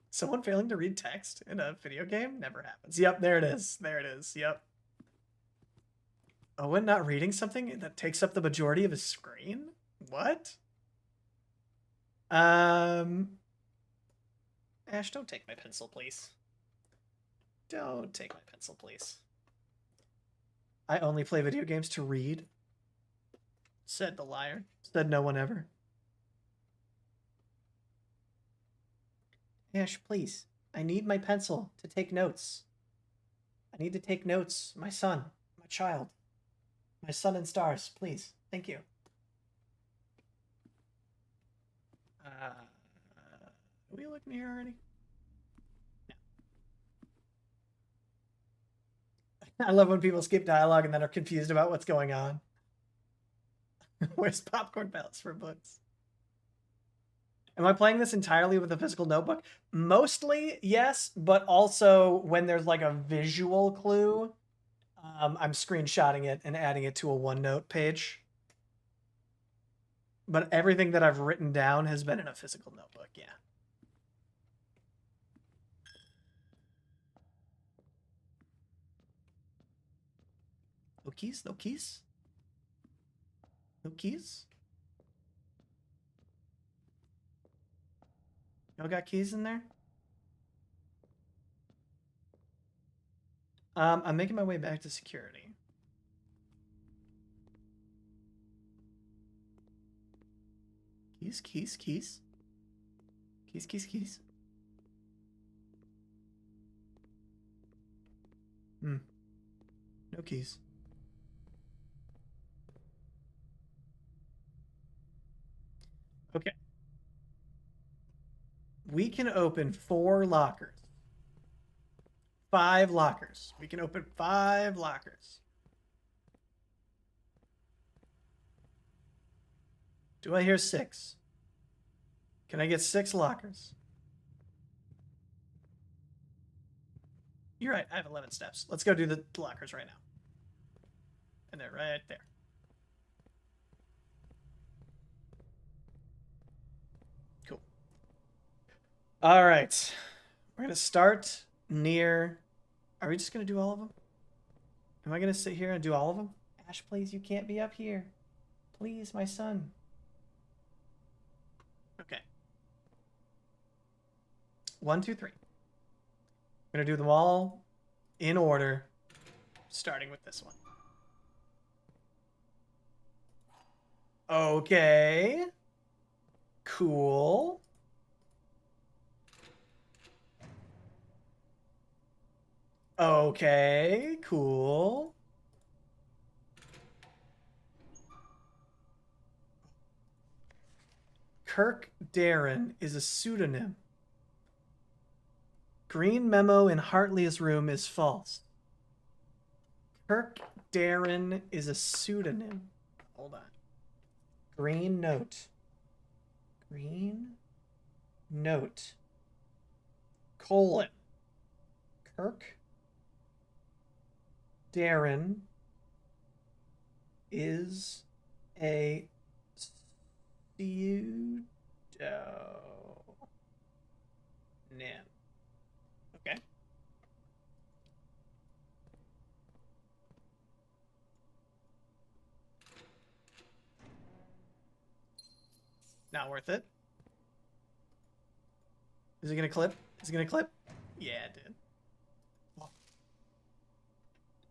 Someone failing to read text in a video game never happens. Yep, there it is. There it is. Yep. Owen not reading something that takes up the majority of his screen? What? Ash, don't take my pencil, please. Don't take my pencil, please. I only play video games to read, said the liar. Said no one ever. Ash, please. I need my pencil to take notes. I need to take notes. My son. My child. My sun and stars, please. Thank you. Are we looking here already? No. I love when people skip dialogue and then are confused about what's going on. Where's popcorn pellets for books? Am I playing this entirely with a physical notebook? Mostly, yes, but also when there's like a visual clue, I'm screenshotting it and adding it to a OneNote page. But everything that I've written down has been in a physical notebook, yeah. No keys? No keys? No keys? Y'all got keys in there? I'm making my way back to security. Keys, keys, keys. Keys, keys, keys. No keys. Okay. We can open 4 lockers. 5 lockers. We can open 5 lockers. Do I hear 6? Can I get 6 lockers? You're right. I have 11 steps. Let's go do the lockers right now. And they're right there. Cool. All right. We're going to start near... Are we just going to do all of them? Am I going to sit here and do all of them? Ash, please, you can't be up here. Please, my son. Okay. 1, 2, 3. I'm going to do them all in order, starting with this one. Okay. Cool. Okay, cool. Kirk Darren is a pseudonym. Green memo in Hartley's room is false. Kirk Darren is a pseudonym. Hold on. Green note. Green note. Colon. Kirk Darren is a pseudonym. Okay. Not worth it. Is it gonna clip? Is it gonna clip? Yeah, it did.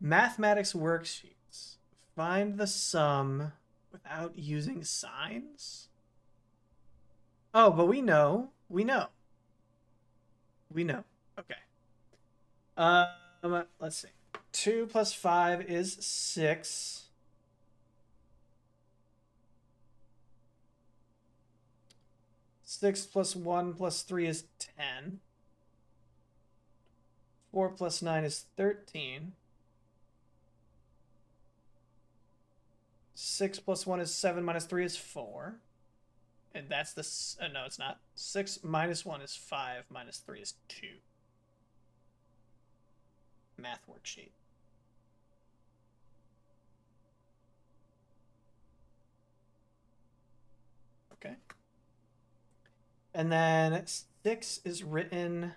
Mathematics worksheets. Find the sum without using signs? Oh, but we know. We know. We know. Okay. Let's see. 2 plus 5 is 6. 6 plus 1 plus 3 is 10. 4 plus 9 is 13. 6 plus 1 is 7 minus 3 is 4. And that's the... no, it's not. 6 minus 1 is 5 minus 3 is 2. Math worksheet. Okay. And then 6 is written...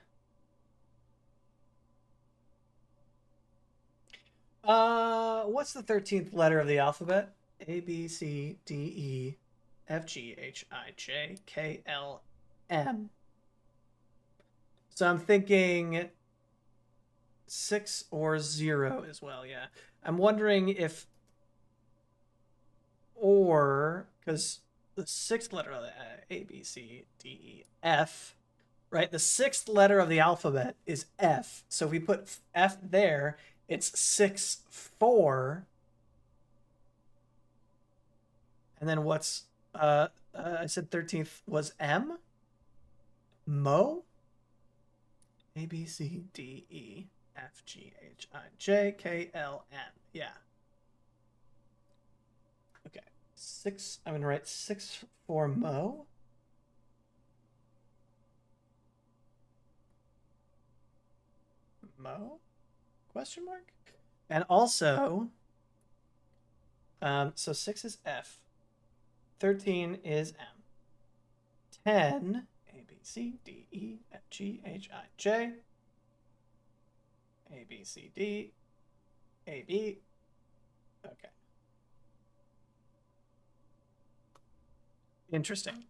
what's the 13th letter of the alphabet? A, B, C, D, E, F, G, H, I, J, K, L, M. So I'm thinking 6 or 0 as well, yeah. I'm wondering if... or... because the sixth letter of the A, B, C, D, E, F... right? The sixth letter of the alphabet is F. So if we put F there, it's 6, 4. And then what's... I said 13th was M? Mo? A, B, C, D, E, F, G, H, I, J, K, L, M. Yeah. Okay. 6. I'm going to write 6 for Mo. Mo? Question mark? And also, so 6 is F. 13 is M. 10, A, B, C, D, E, F, G, H, I, J. A, B, C, D, A, B. Okay. Interesting.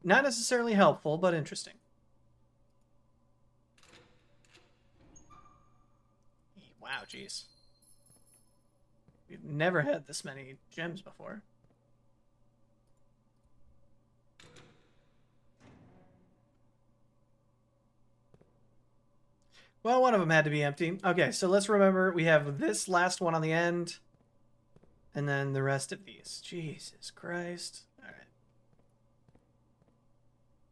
Not necessarily helpful, but interesting. Wow, jeez. We've never had this many gems before. Well, one of them had to be empty. Okay, so let's remember we have this last one on the end, and then the rest of these. Jesus Christ. All right.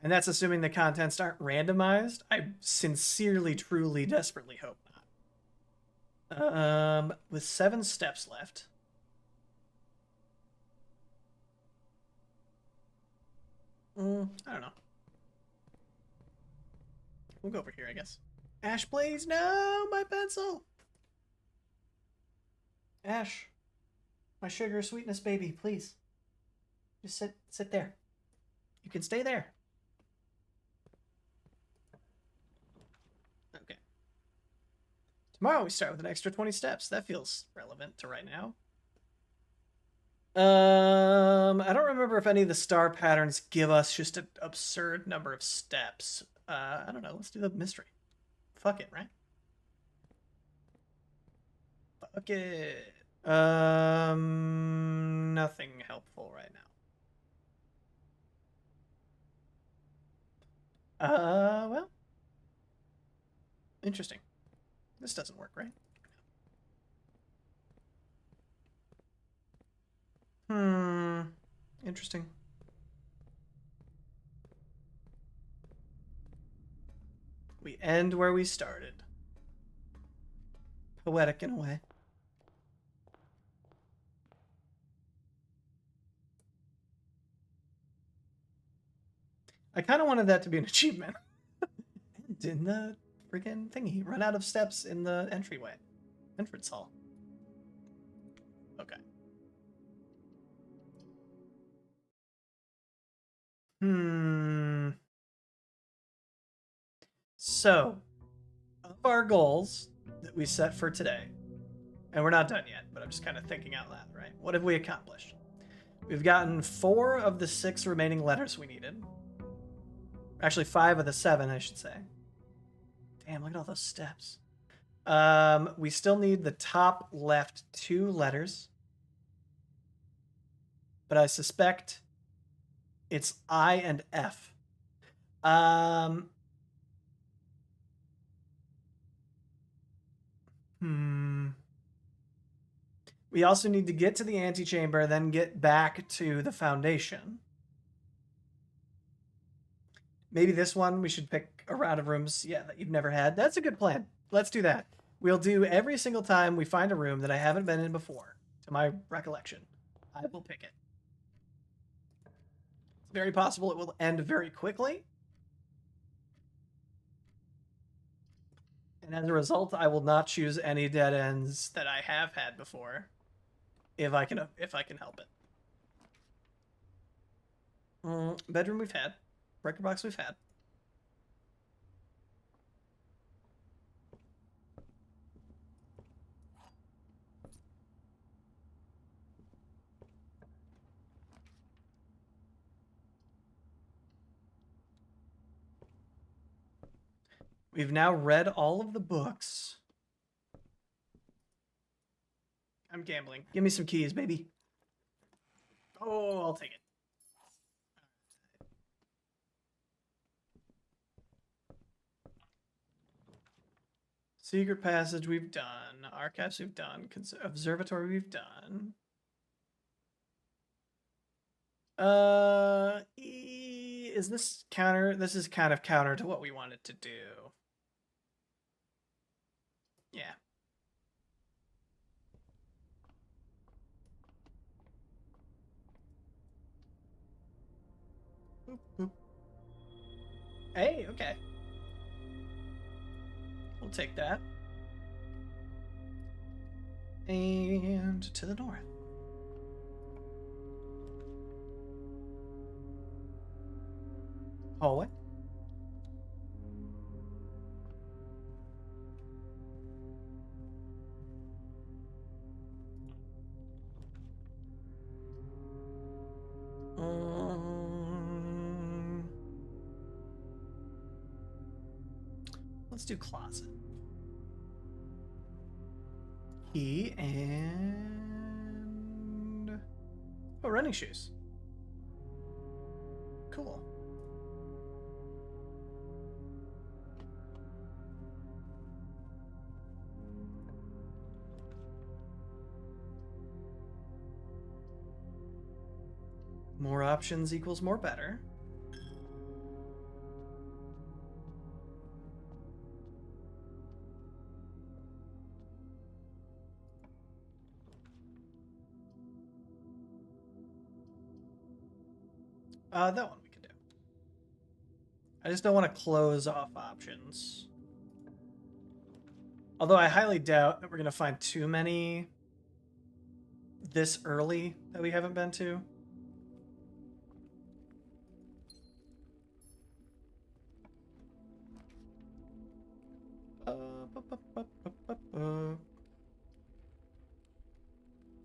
And that's assuming the contents aren't randomized. I sincerely, truly, desperately hope not. With 7 steps left. I don't know. We'll go over here, I guess. Ash, please, no, my pencil. Ash, my sugar sweetness baby, please. Just sit there. You can stay there. Okay. Tomorrow we start with an extra 20 steps. That feels relevant to right now. I don't remember if any of the star patterns give us just an absurd number of steps. I don't know. Let's do the mystery. Fuck it, right? Fuck it. Nothing helpful right now. Well. Interesting. This doesn't work, right? Interesting. We end where we started. Poetic in a way. I kind of wanted that to be an achievement. In the freaking thingy. Run out of steps in the entryway. Entrance hall. Okay. So, of our goals that we set for today, And we're not done yet, but I'm just kind of thinking out loud, right? What have we accomplished? We've gotten 4 of the 6 remaining letters we needed. Actually, 5 of the 7, I should say. Damn, look at all those steps. We still need the top left 2 letters. But I suspect it's I and F. We also need to get to the antechamber, then get back to the foundation. Maybe this one we should pick a round of rooms, yeah, that you've never had. That's a good plan. Let's do that. We'll do every single time we find a room that I haven't been in before, to my recollection. I will pick it. It's very possible it will end very quickly. And as a result, I will not choose any dead ends that I have had before, if I can help it. Bedroom we've had. Breaker box we've had. We've now read all of the books. I'm gambling. Give me some keys, baby. Oh, I'll take it. Secret passage we've done. Archives we've done. Observatory we've done. Is this counter? This is kind of counter to what we wanted to do. Yeah. Boop, boop. Hey, okay. We'll take that. And to the north. Hallway. Let's do closet. Key and running shoes. Cool. More options equals more better. That one we can do. I just don't want to close off options. Although I highly doubt that we're going to find too many this early that we haven't been to.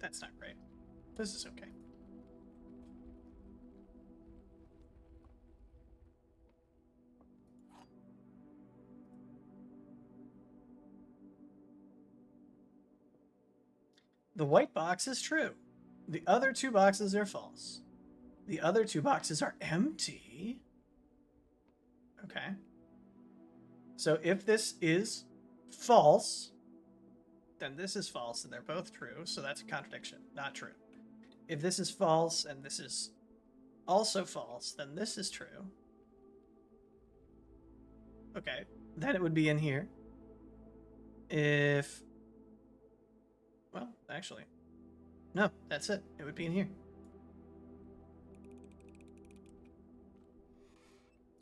That's not great. This is okay. The white box is true. The other 2 boxes are false. The other 2 boxes are empty. Okay. So if this is false, then this is false, and they're both true, so that's a contradiction. Not true. If this is false and this is also false, then this is true. Okay, then it would be in here. If... Well, actually... No, that's it. It would be in here.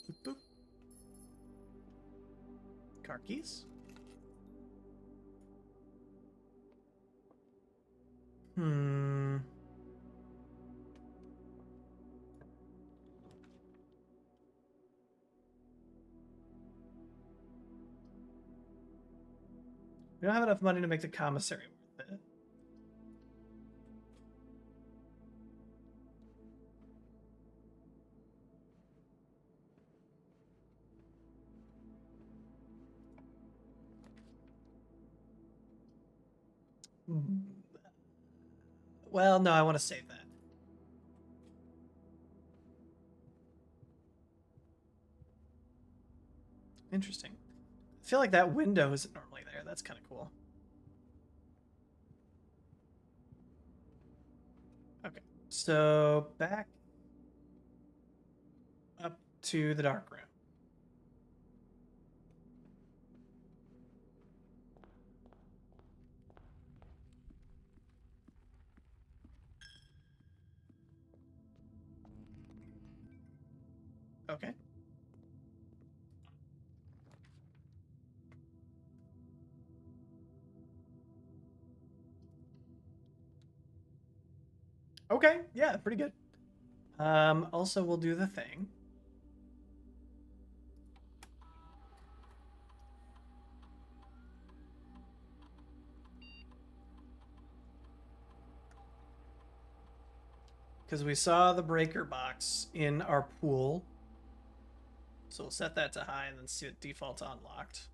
Boop, boop. Car keys. We don't have enough money to make the commissary worth it. Well, no, I want to save that. Interesting. I feel like that window isn't normally there. That's kind of cool. Okay, so back up to the dark room. Okay. Okay, yeah, pretty good. Also, we'll do the thing. Because we saw the breaker box in our pool. So we'll set that to high and then see it default to unlocked.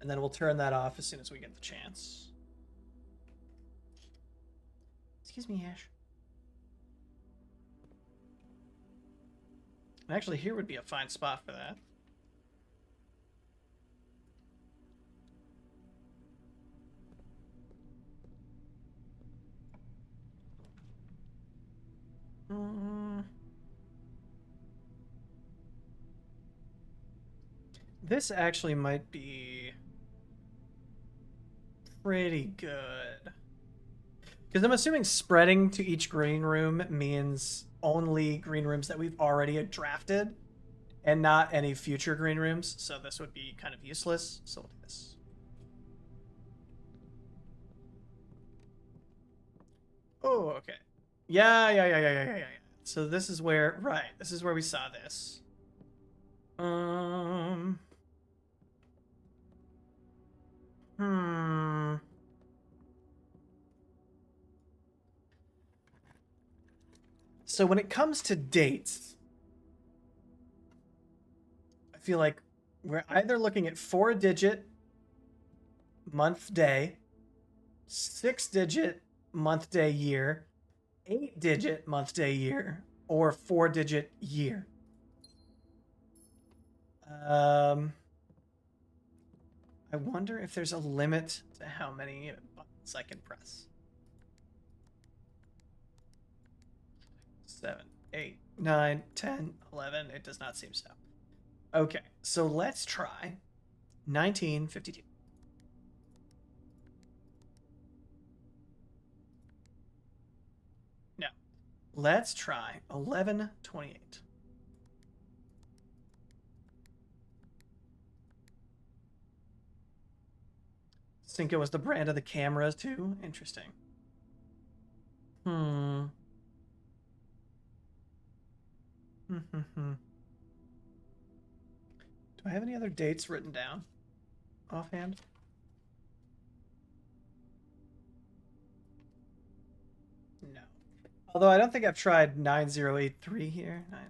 And then we'll turn that off as soon as we get the chance. Excuse me, Ash. And actually, here would be a fine spot for that. This actually might be pretty good. Because I'm assuming spreading to each green room means only green rooms that we've already drafted and not any future green rooms. So this would be kind of useless. So we'll do this. Oh, okay. Yeah. So this is where, right, this is where we saw this. So when it comes to dates, I feel like we're either looking at 4-digit month day, 6-digit month day year, 8-digit month day year, or 4-digit year. I wonder if there's a limit to how many buttons I can press. 7, 8, 9, 10, 11. It does not seem so. Okay, so let's try 1952. No. Let's try 1128. Cinco was the brand of the cameras too? Interesting. Do I have any other dates written down offhand? No. Although I don't think I've tried 9083 here. 90.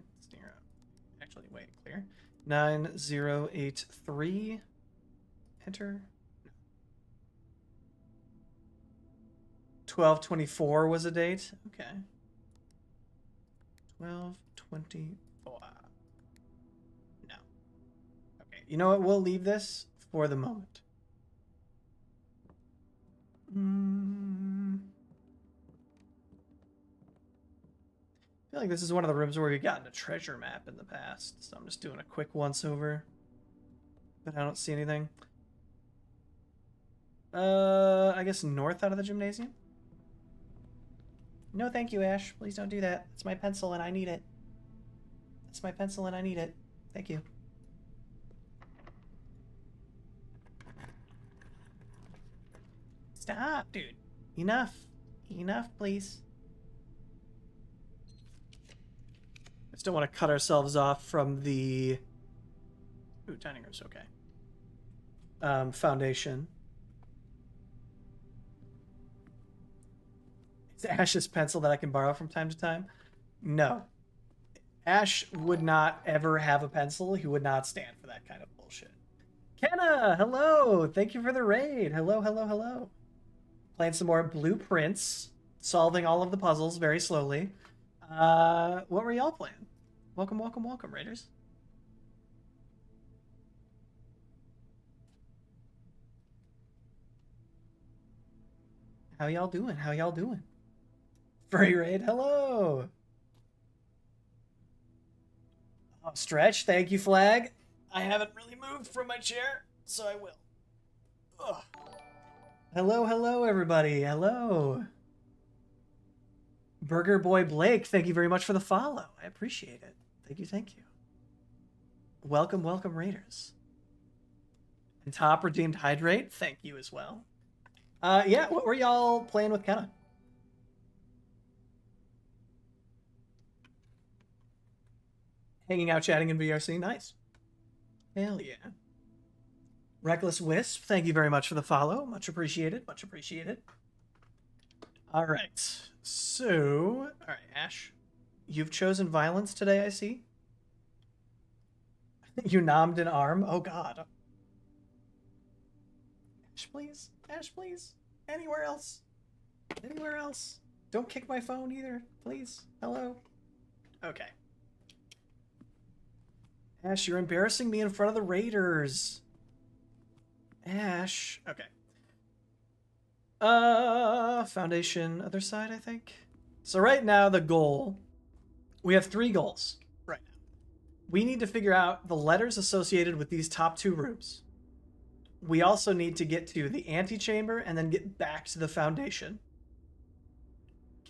Actually, wait, clear. 9083. Enter. 1224 was a date. Okay. 1224. No. Okay. You know what? We'll leave this for the moment. I feel like this is one of the rooms where we've gotten a treasure map in the past, so I'm just doing a quick once over. But I don't see anything. I guess north out of the gymnasium? No, thank you, Ash. Please don't do that. It's my pencil and I need it. It's my pencil and I need it. Thank you. Stop, dude. Enough. Enough, please. I just don't want to cut ourselves off from the... Ooh, dining room's okay. Foundation. Is Ash's pencil that I can borrow from time to time? No. Ash would not ever have a pencil. He would not stand for that kind of bullshit. Kenna, hello. Thank you for the raid. Hello. Playing some more Blueprints, solving all of the puzzles very slowly. What were y'all playing? Welcome, welcome, welcome, Raiders. How y'all doing? How y'all doing? Free raid, hello. Oh, stretch, thank you, flag. I haven't really moved from my chair, so I will. Ugh. Hello, hello, everybody. Hello. Burger Boy Blake, thank you very much for the follow. I appreciate it. Thank you, thank you. Welcome, welcome, Raiders. And Top Redeemed Hydrate, thank you as well. Yeah, what were y'all playing with Kenna? Hanging out, chatting in VRC, nice. Hell yeah. Reckless Wisp, thank you very much for the follow. Much appreciated, much appreciated. All right, so, all right, Ash, you've chosen violence today, I see. You nommed an arm, oh god. Ash, please, Ash, please, anywhere else, anywhere else. Don't kick my phone either, please, hello. Okay. Ash, you're embarrassing me in front of the Raiders. Ash. Okay. Foundation, other side, I think. So right now, the goal, we have 3 goals right now. We need to figure out the letters associated with these top 2 rooms. We also need to get to the antechamber and then get back to the foundation.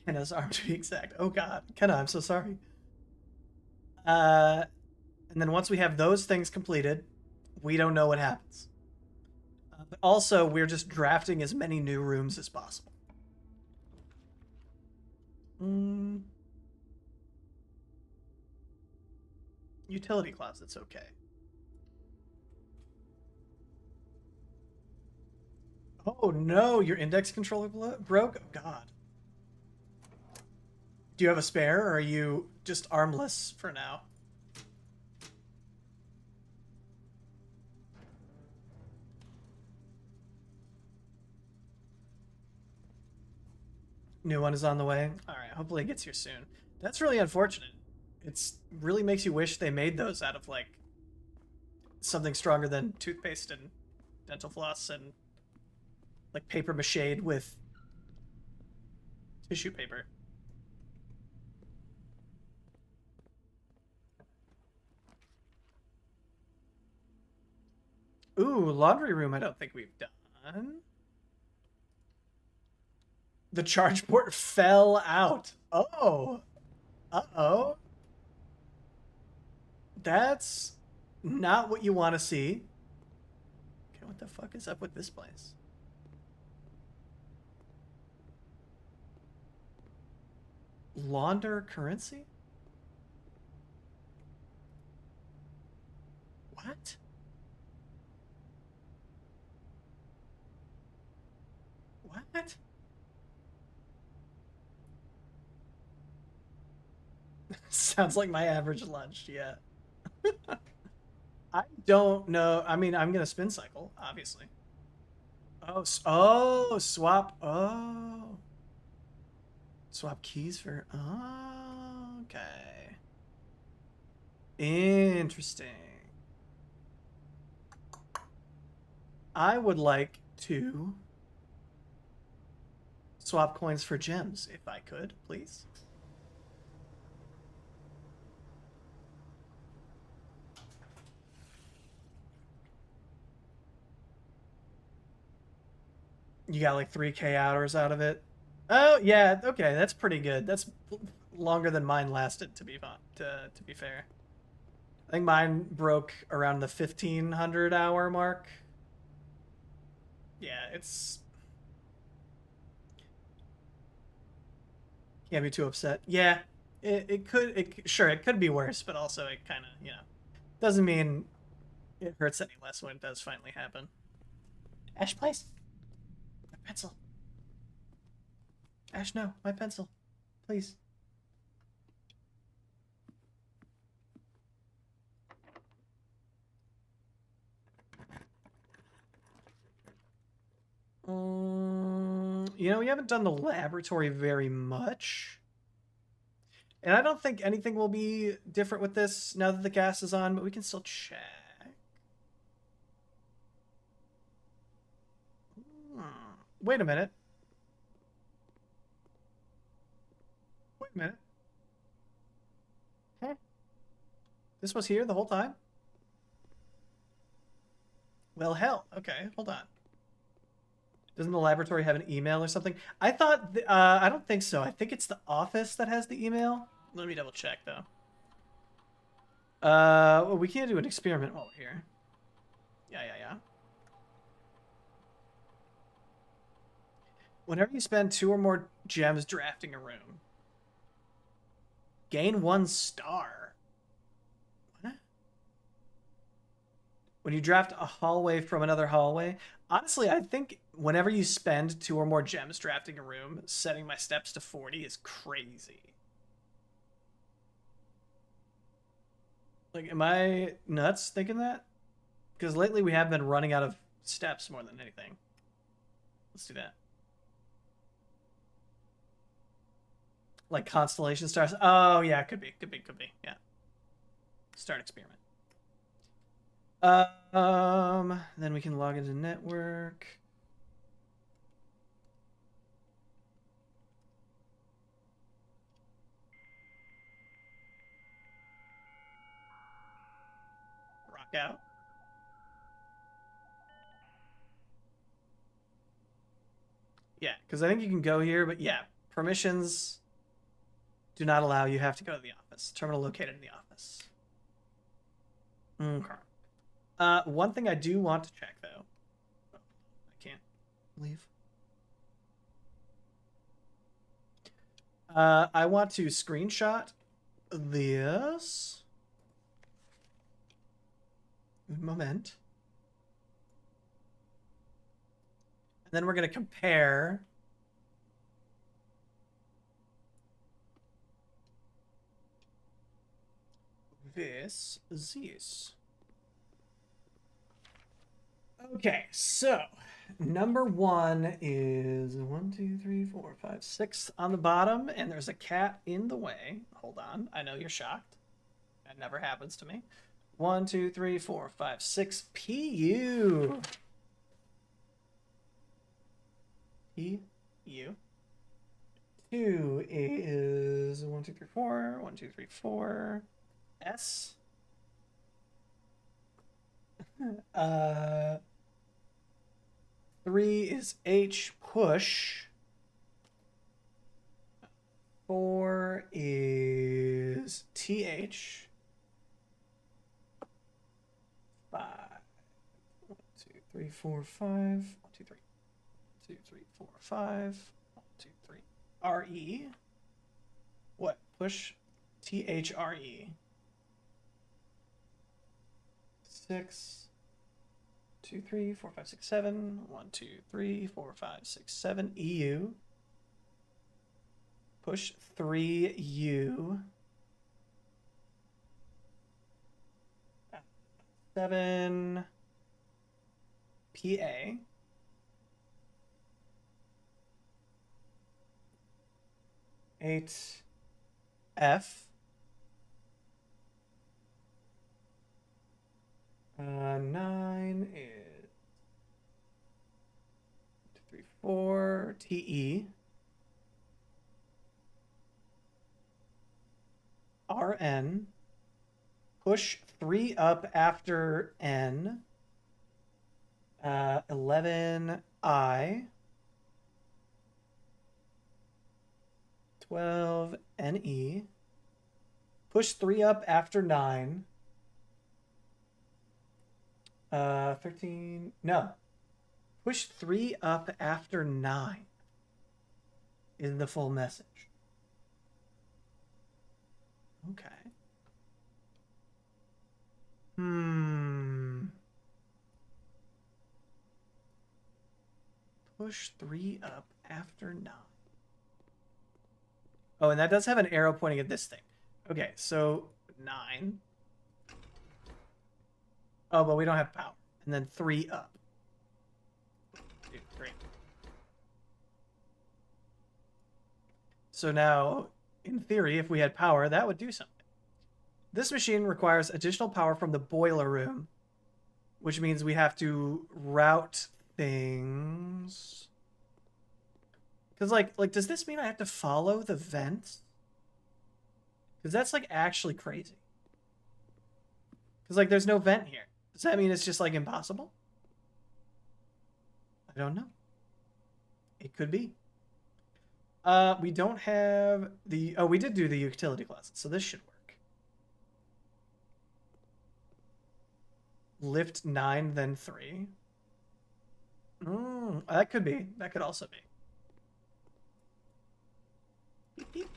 Kenna's arm to be exact. Oh god. Kenna, I'm so sorry. And then once we have those things completed, we don't know what happens. But also, we're just drafting as many new rooms as possible. Utility closet's okay. Oh no, your index controller broke? Oh god. Do you have a spare, or are you just armless for now? New one is on the way. All right, hopefully it gets here soon. That's really unfortunate. It's really makes you wish they made those out of like something stronger than toothpaste and dental floss and like paper mache with tissue paper. Ooh, laundry room. I don't think we've done. The charge port fell out. Oh. Uh-oh. That's not what you want to see. Okay, what the fuck is up with this place? Launder currency? What? What? Sounds like my average lunch, yeah. I don't know. I mean, I'm gonna spin cycle, obviously. Oh, oh, swap. Oh, swap keys for. Oh, okay. Interesting. I would like to swap coins for gems, if I could, please. You got like 3K hours out of it. Oh yeah, okay, that's pretty good. That's longer than mine lasted. To be fair, I think mine broke around the 1,500 hour mark. Yeah, it's can't be too upset. Yeah, it could sure it could be worse, but also it kind of doesn't mean it hurts any less when it does finally happen. Ash, please. My pencil. Ash, no, my pencil. Please. You know, we haven't done the laboratory very much. And I don't think anything will be different with this now that the gas is on, but we can still check. Wait a minute. Wait a minute. Huh? This was here the whole time? Well, hell. Okay, hold on. Doesn't the laboratory have an email or something? I thought... I don't think so. I think it's the office that has the email. Let me double check, though. Well, we can't do an experiment while we're here. Yeah. Whenever you spend 2 or more gems drafting a room, gain 1 star. What? When you draft a hallway from another hallway, honestly, I think whenever you spend 2 or more gems drafting a room, setting my steps to 40 is crazy. Like, am I nuts thinking that? Because lately we have been running out of steps more than anything. Let's do that. Like constellation stars. Oh, yeah, could be. Yeah. Start experiment. Then we can log into network. Rock out. Yeah, because I think you can go here, but yeah, permissions do not allow. You have to go to the office. Terminal located in the office. Okay. One thing I do want to check, though. Oh, I can't leave. I want to screenshot this. Moment. And then we're going to compare this. Okay, so number 1 is 1, 2, 3, 4, 5, 6 on the bottom, and there's a cat in the way. Hold on, I know you're shocked. That never happens to me. 1, 2, 3, 4, 5, 6. PU. PU. 2 is 1, 2, 3, 4. 1, 2, 3, 4. S. 3 is H push. 4 is TH. 5. 1, 2, 3, 4, 5. 1, 2, 3. 2, 3, 4, 5. 1, 2, 3. RE. What? Push THRE. 6. 2, 3, 4, 5, 6, 7. 1, 2, 3, 4, 5, 6, 7. EU. Push 3U. 7. PA. 8. F. 9 is 2, 3, 4. TE. RN. Push 3 up after N. 11 I. 12 NE. Push 3 up after 9. 13. No. Push 3 up after 9 is the full message. Okay. Push 3 up after 9. Oh, and that does have an arrow pointing at this thing. Okay, so 9. Oh, but we don't have power. And then 3 up. 2, 3. So now, in theory, if we had power, that would do something. This machine requires additional power from the boiler room, which means we have to route things. Because, like, does this mean I have to follow the vents? Because that's, like, actually crazy. Because, like, there's no vent here. Does that mean it's just, like, impossible? I don't know. It could be. We don't have the... Oh, we did do the utility closet, so this should work. Lift 9, then 3. That could be. That could also be. Beep, beep.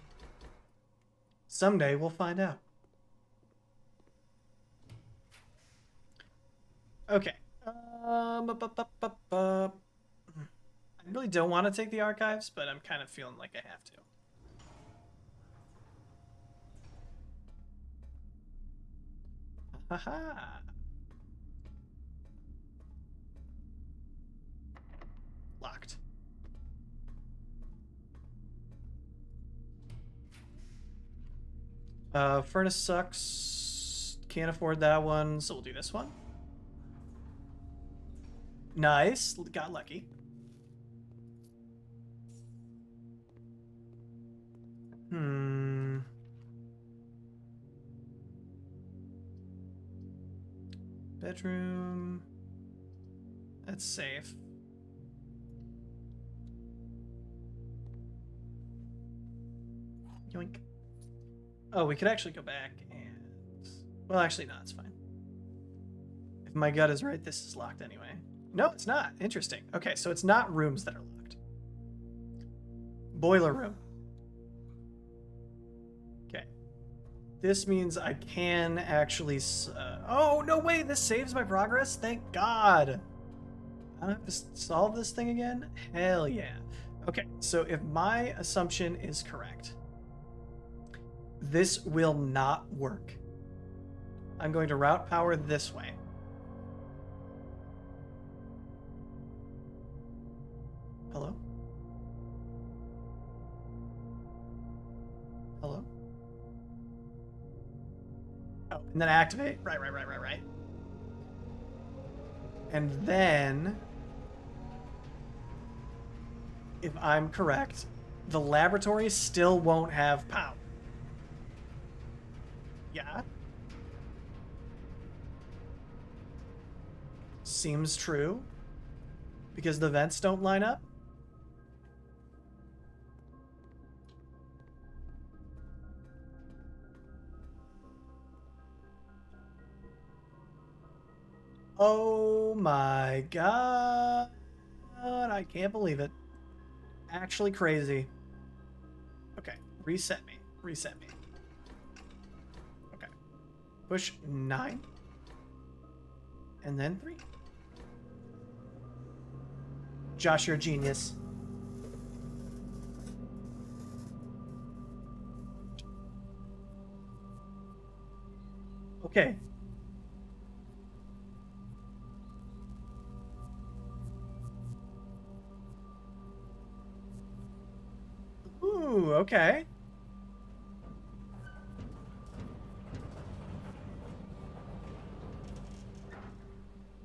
Someday we'll find out. Okay. I really don't want to take the archives, but I'm kind of feeling like I have to. Haha. Locked. Furnace sucks. Can't afford that one, so we'll do this one. Nice. Got lucky. Bedroom. That's safe. Yoink. Oh, we could actually go back and... Well, actually, no, it's fine. If my gut is right, this is locked anyway. No, it's not. Interesting. Okay, so it's not rooms that are locked. Boiler room. Okay. This means I can actually... oh, no way! This saves my progress? Thank God! I don't have to solve this thing again? Hell yeah. Okay, so if my assumption is correct, this will not work. I'm going to route power this way. Hello? Hello? Oh, and then activate. Right. And then, if I'm correct, the laboratory still won't have power. Yeah. Seems true. Because the vents don't line up. Oh my God. I can't believe it. Actually crazy. Okay, reset me. Okay. Push 9. And then 3. Josh, you're a genius. Okay. Ooh, okay.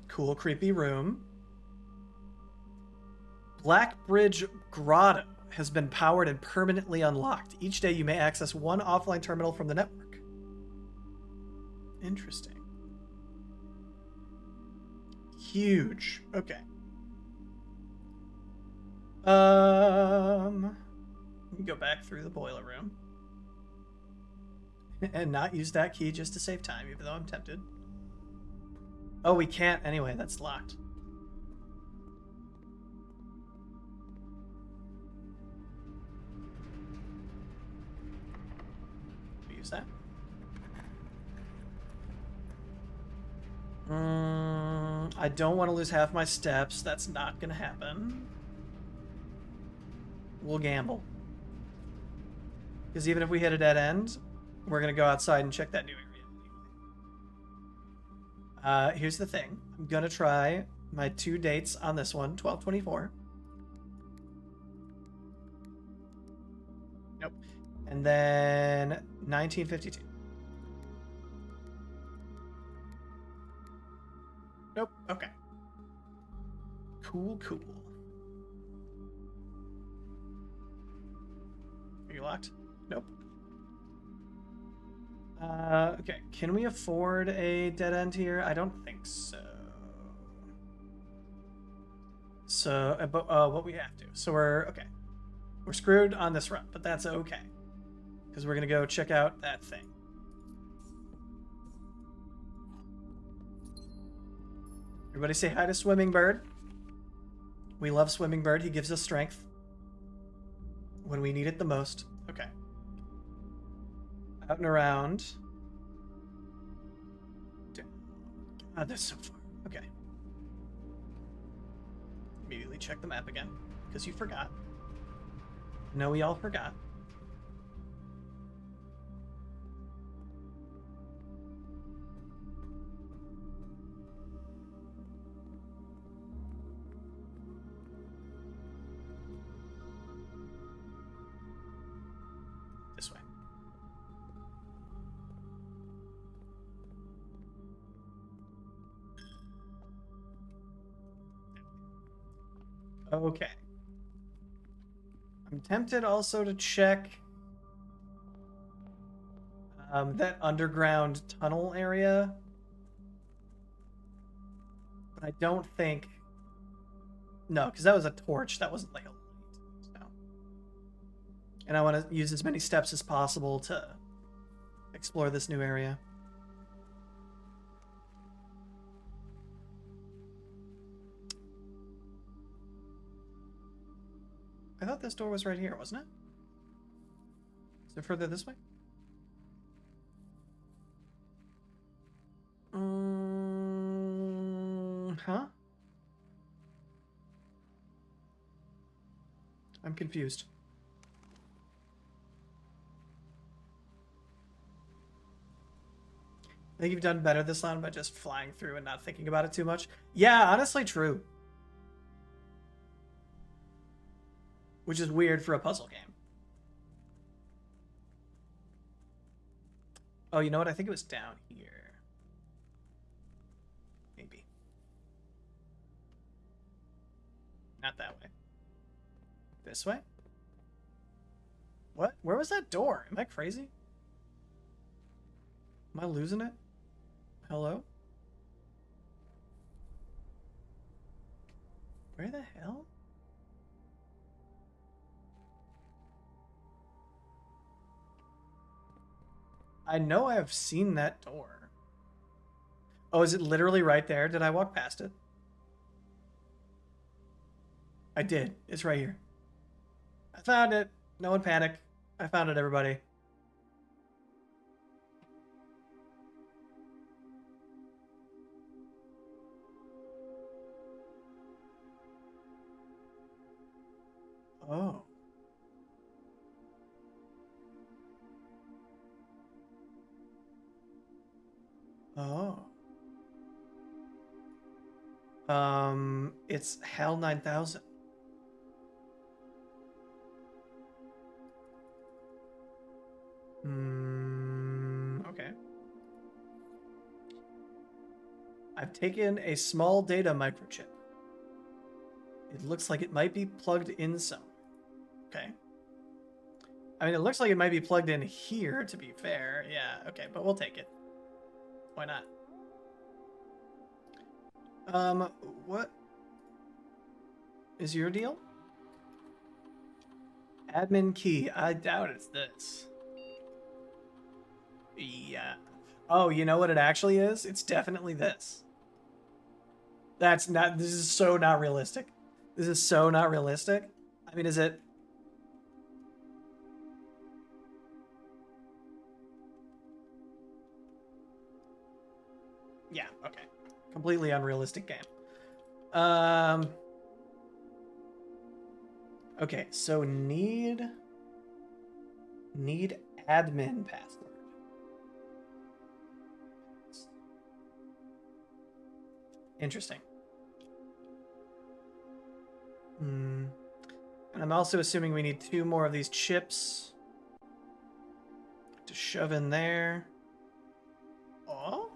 Cool, creepy room. Black Bridge Grotto has been powered and permanently unlocked. Each day you may access one offline terminal from the network. Interesting. Huge. Okay. Let me go back through the boiler room. And not use that key just to save time, even though I'm tempted. Oh, we can't anyway. That's locked. We use that. I don't want to lose half my steps. That's not going to happen. We'll gamble. Because even if we hit a dead end, we're going to go outside and check that new area. Here's the thing. I'm going to try my 2 dates on this one, 12/24. Nope. And then 1952. Nope. Okay. Cool, cool. Are you locked? Nope. Okay. Can we afford a dead end here? I don't think so. So, but what we have to. So we're okay. We're screwed on this run, but that's okay. Because we're gonna go check out that thing. Everybody say hi to Swimming Bird. We love Swimming Bird. He gives us strength when we need it the most. Okay. Out and around. God, that's so far. Okay. Immediately check the map again, because you forgot. No, we all forgot. This way. Okay. I'm tempted also to check that underground tunnel area. But I don't think... No, because that was a torch. That wasn't like a light. So. And I want to use as many steps as possible to explore this new area. I thought this door was right here, wasn't it? Is it further this way? Huh? I'm confused. I think you've done better this round by just flying through and not thinking about it too much. Yeah, honestly, true. Which is weird for a puzzle game. Oh, you know what? I think it was down here. Maybe. Not that way. This way? What? Where was that door? Am I crazy? Am I losing it? Hello? Where the hell? I know I've seen that door. Oh, is it literally right there? Did I walk past it? I did. It's right here. I found it. No one panic. I found it, everybody. Oh. Oh. It's HAL 9000. Okay. I've taken a small data microchip. It looks like it might be plugged in somewhere. Okay. I mean, it looks like it might be plugged in here, to be fair. Yeah, okay, but we'll take it. Why not? What is your deal? Admin key. I doubt it's this. Yeah. Oh, you know what it actually is? It's definitely this. That's not... This is so not realistic. This is so not realistic. I mean, is it... Yeah, okay. Completely unrealistic game. Okay, so need admin password. Interesting. And I'm also assuming we need 2 more of these chips. to shove in there. Oh?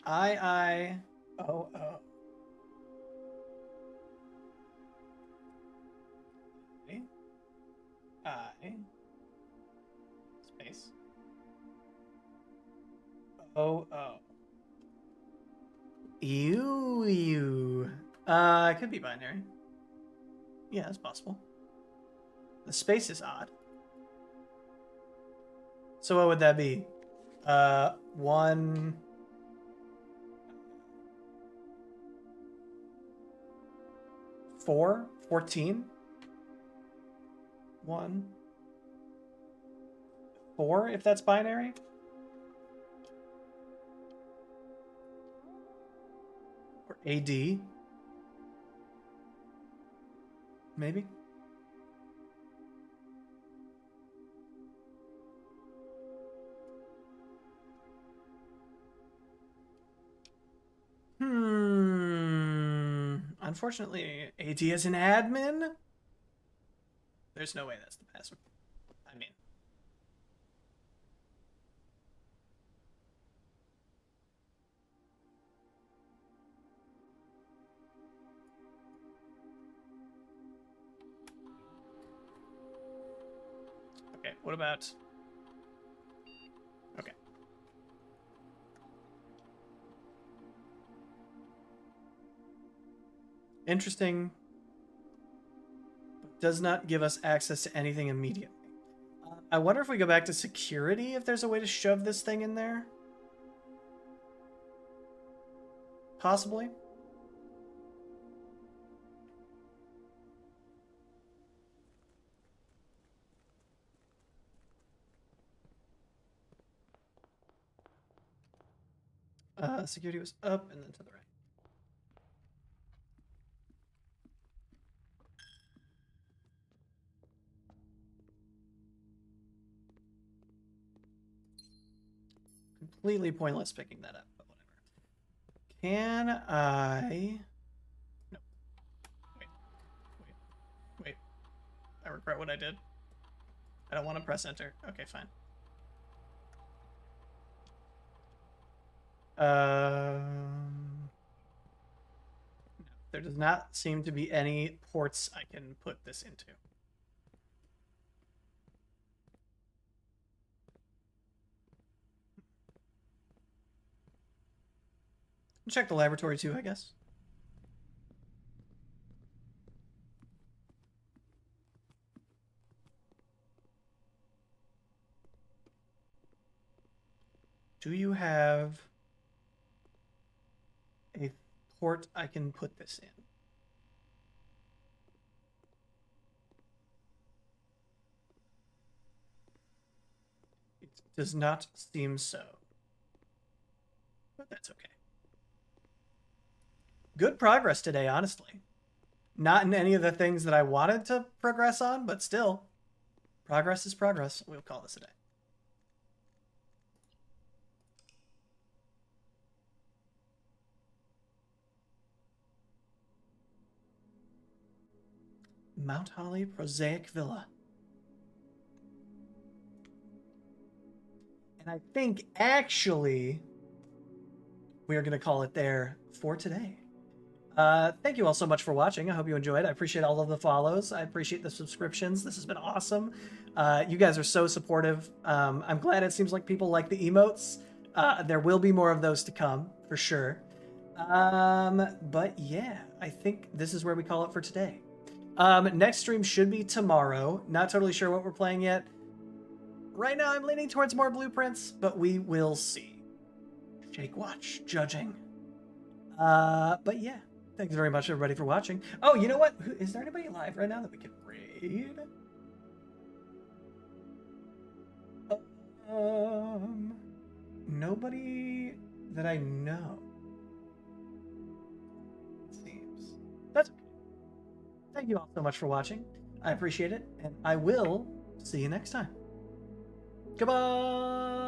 Oh. I. Space. Oh. You. It could be binary. Yeah, that's possible. The space is odd. So what would that be? 1. 4? 14? 1. 4, if that's binary? Or AD? Maybe? Unfortunately, AD is an admin? There's no way that's the password. I mean... Okay, what about... Okay. Interesting. Does not give us access to anything immediately. I wonder if we go back to security, if there's a way to shove this thing in there. Possibly. Security was up and then to the right. Completely pointless picking that up, but whatever. Can I... No. Wait. I regret what I did. I don't want to press enter. Okay, fine. No, there does not seem to be any ports I can put this into. Check the laboratory too, I guess. Do you have a port I can put this in? It does not seem so. But that's okay. Good progress today, honestly. Not in any of the things that I wanted to progress on, but still. Progress is progress. We'll call this a day. Mount Holly Prosaic Villa. And I think, actually, we are going to call it there for today. Thank you all so much for watching. I hope you enjoyed. I appreciate all of the follows. I appreciate the subscriptions. This has been awesome. You guys are so supportive. I'm glad it seems like people like the emotes. There will be more of those to come, for sure. But yeah, I think this is where we call it for today. Next stream should be tomorrow. Not totally sure what we're playing yet. Right now, I'm leaning towards more blueprints, but we will see. Jake Watch, judging. But yeah, thanks very much, everybody, for watching. Oh, you know what? Is there anybody live right now that we can raid? Nobody that I know. It seems. That's okay. Thank you all so much for watching. I appreciate it, and I will see you next time. Goodbye!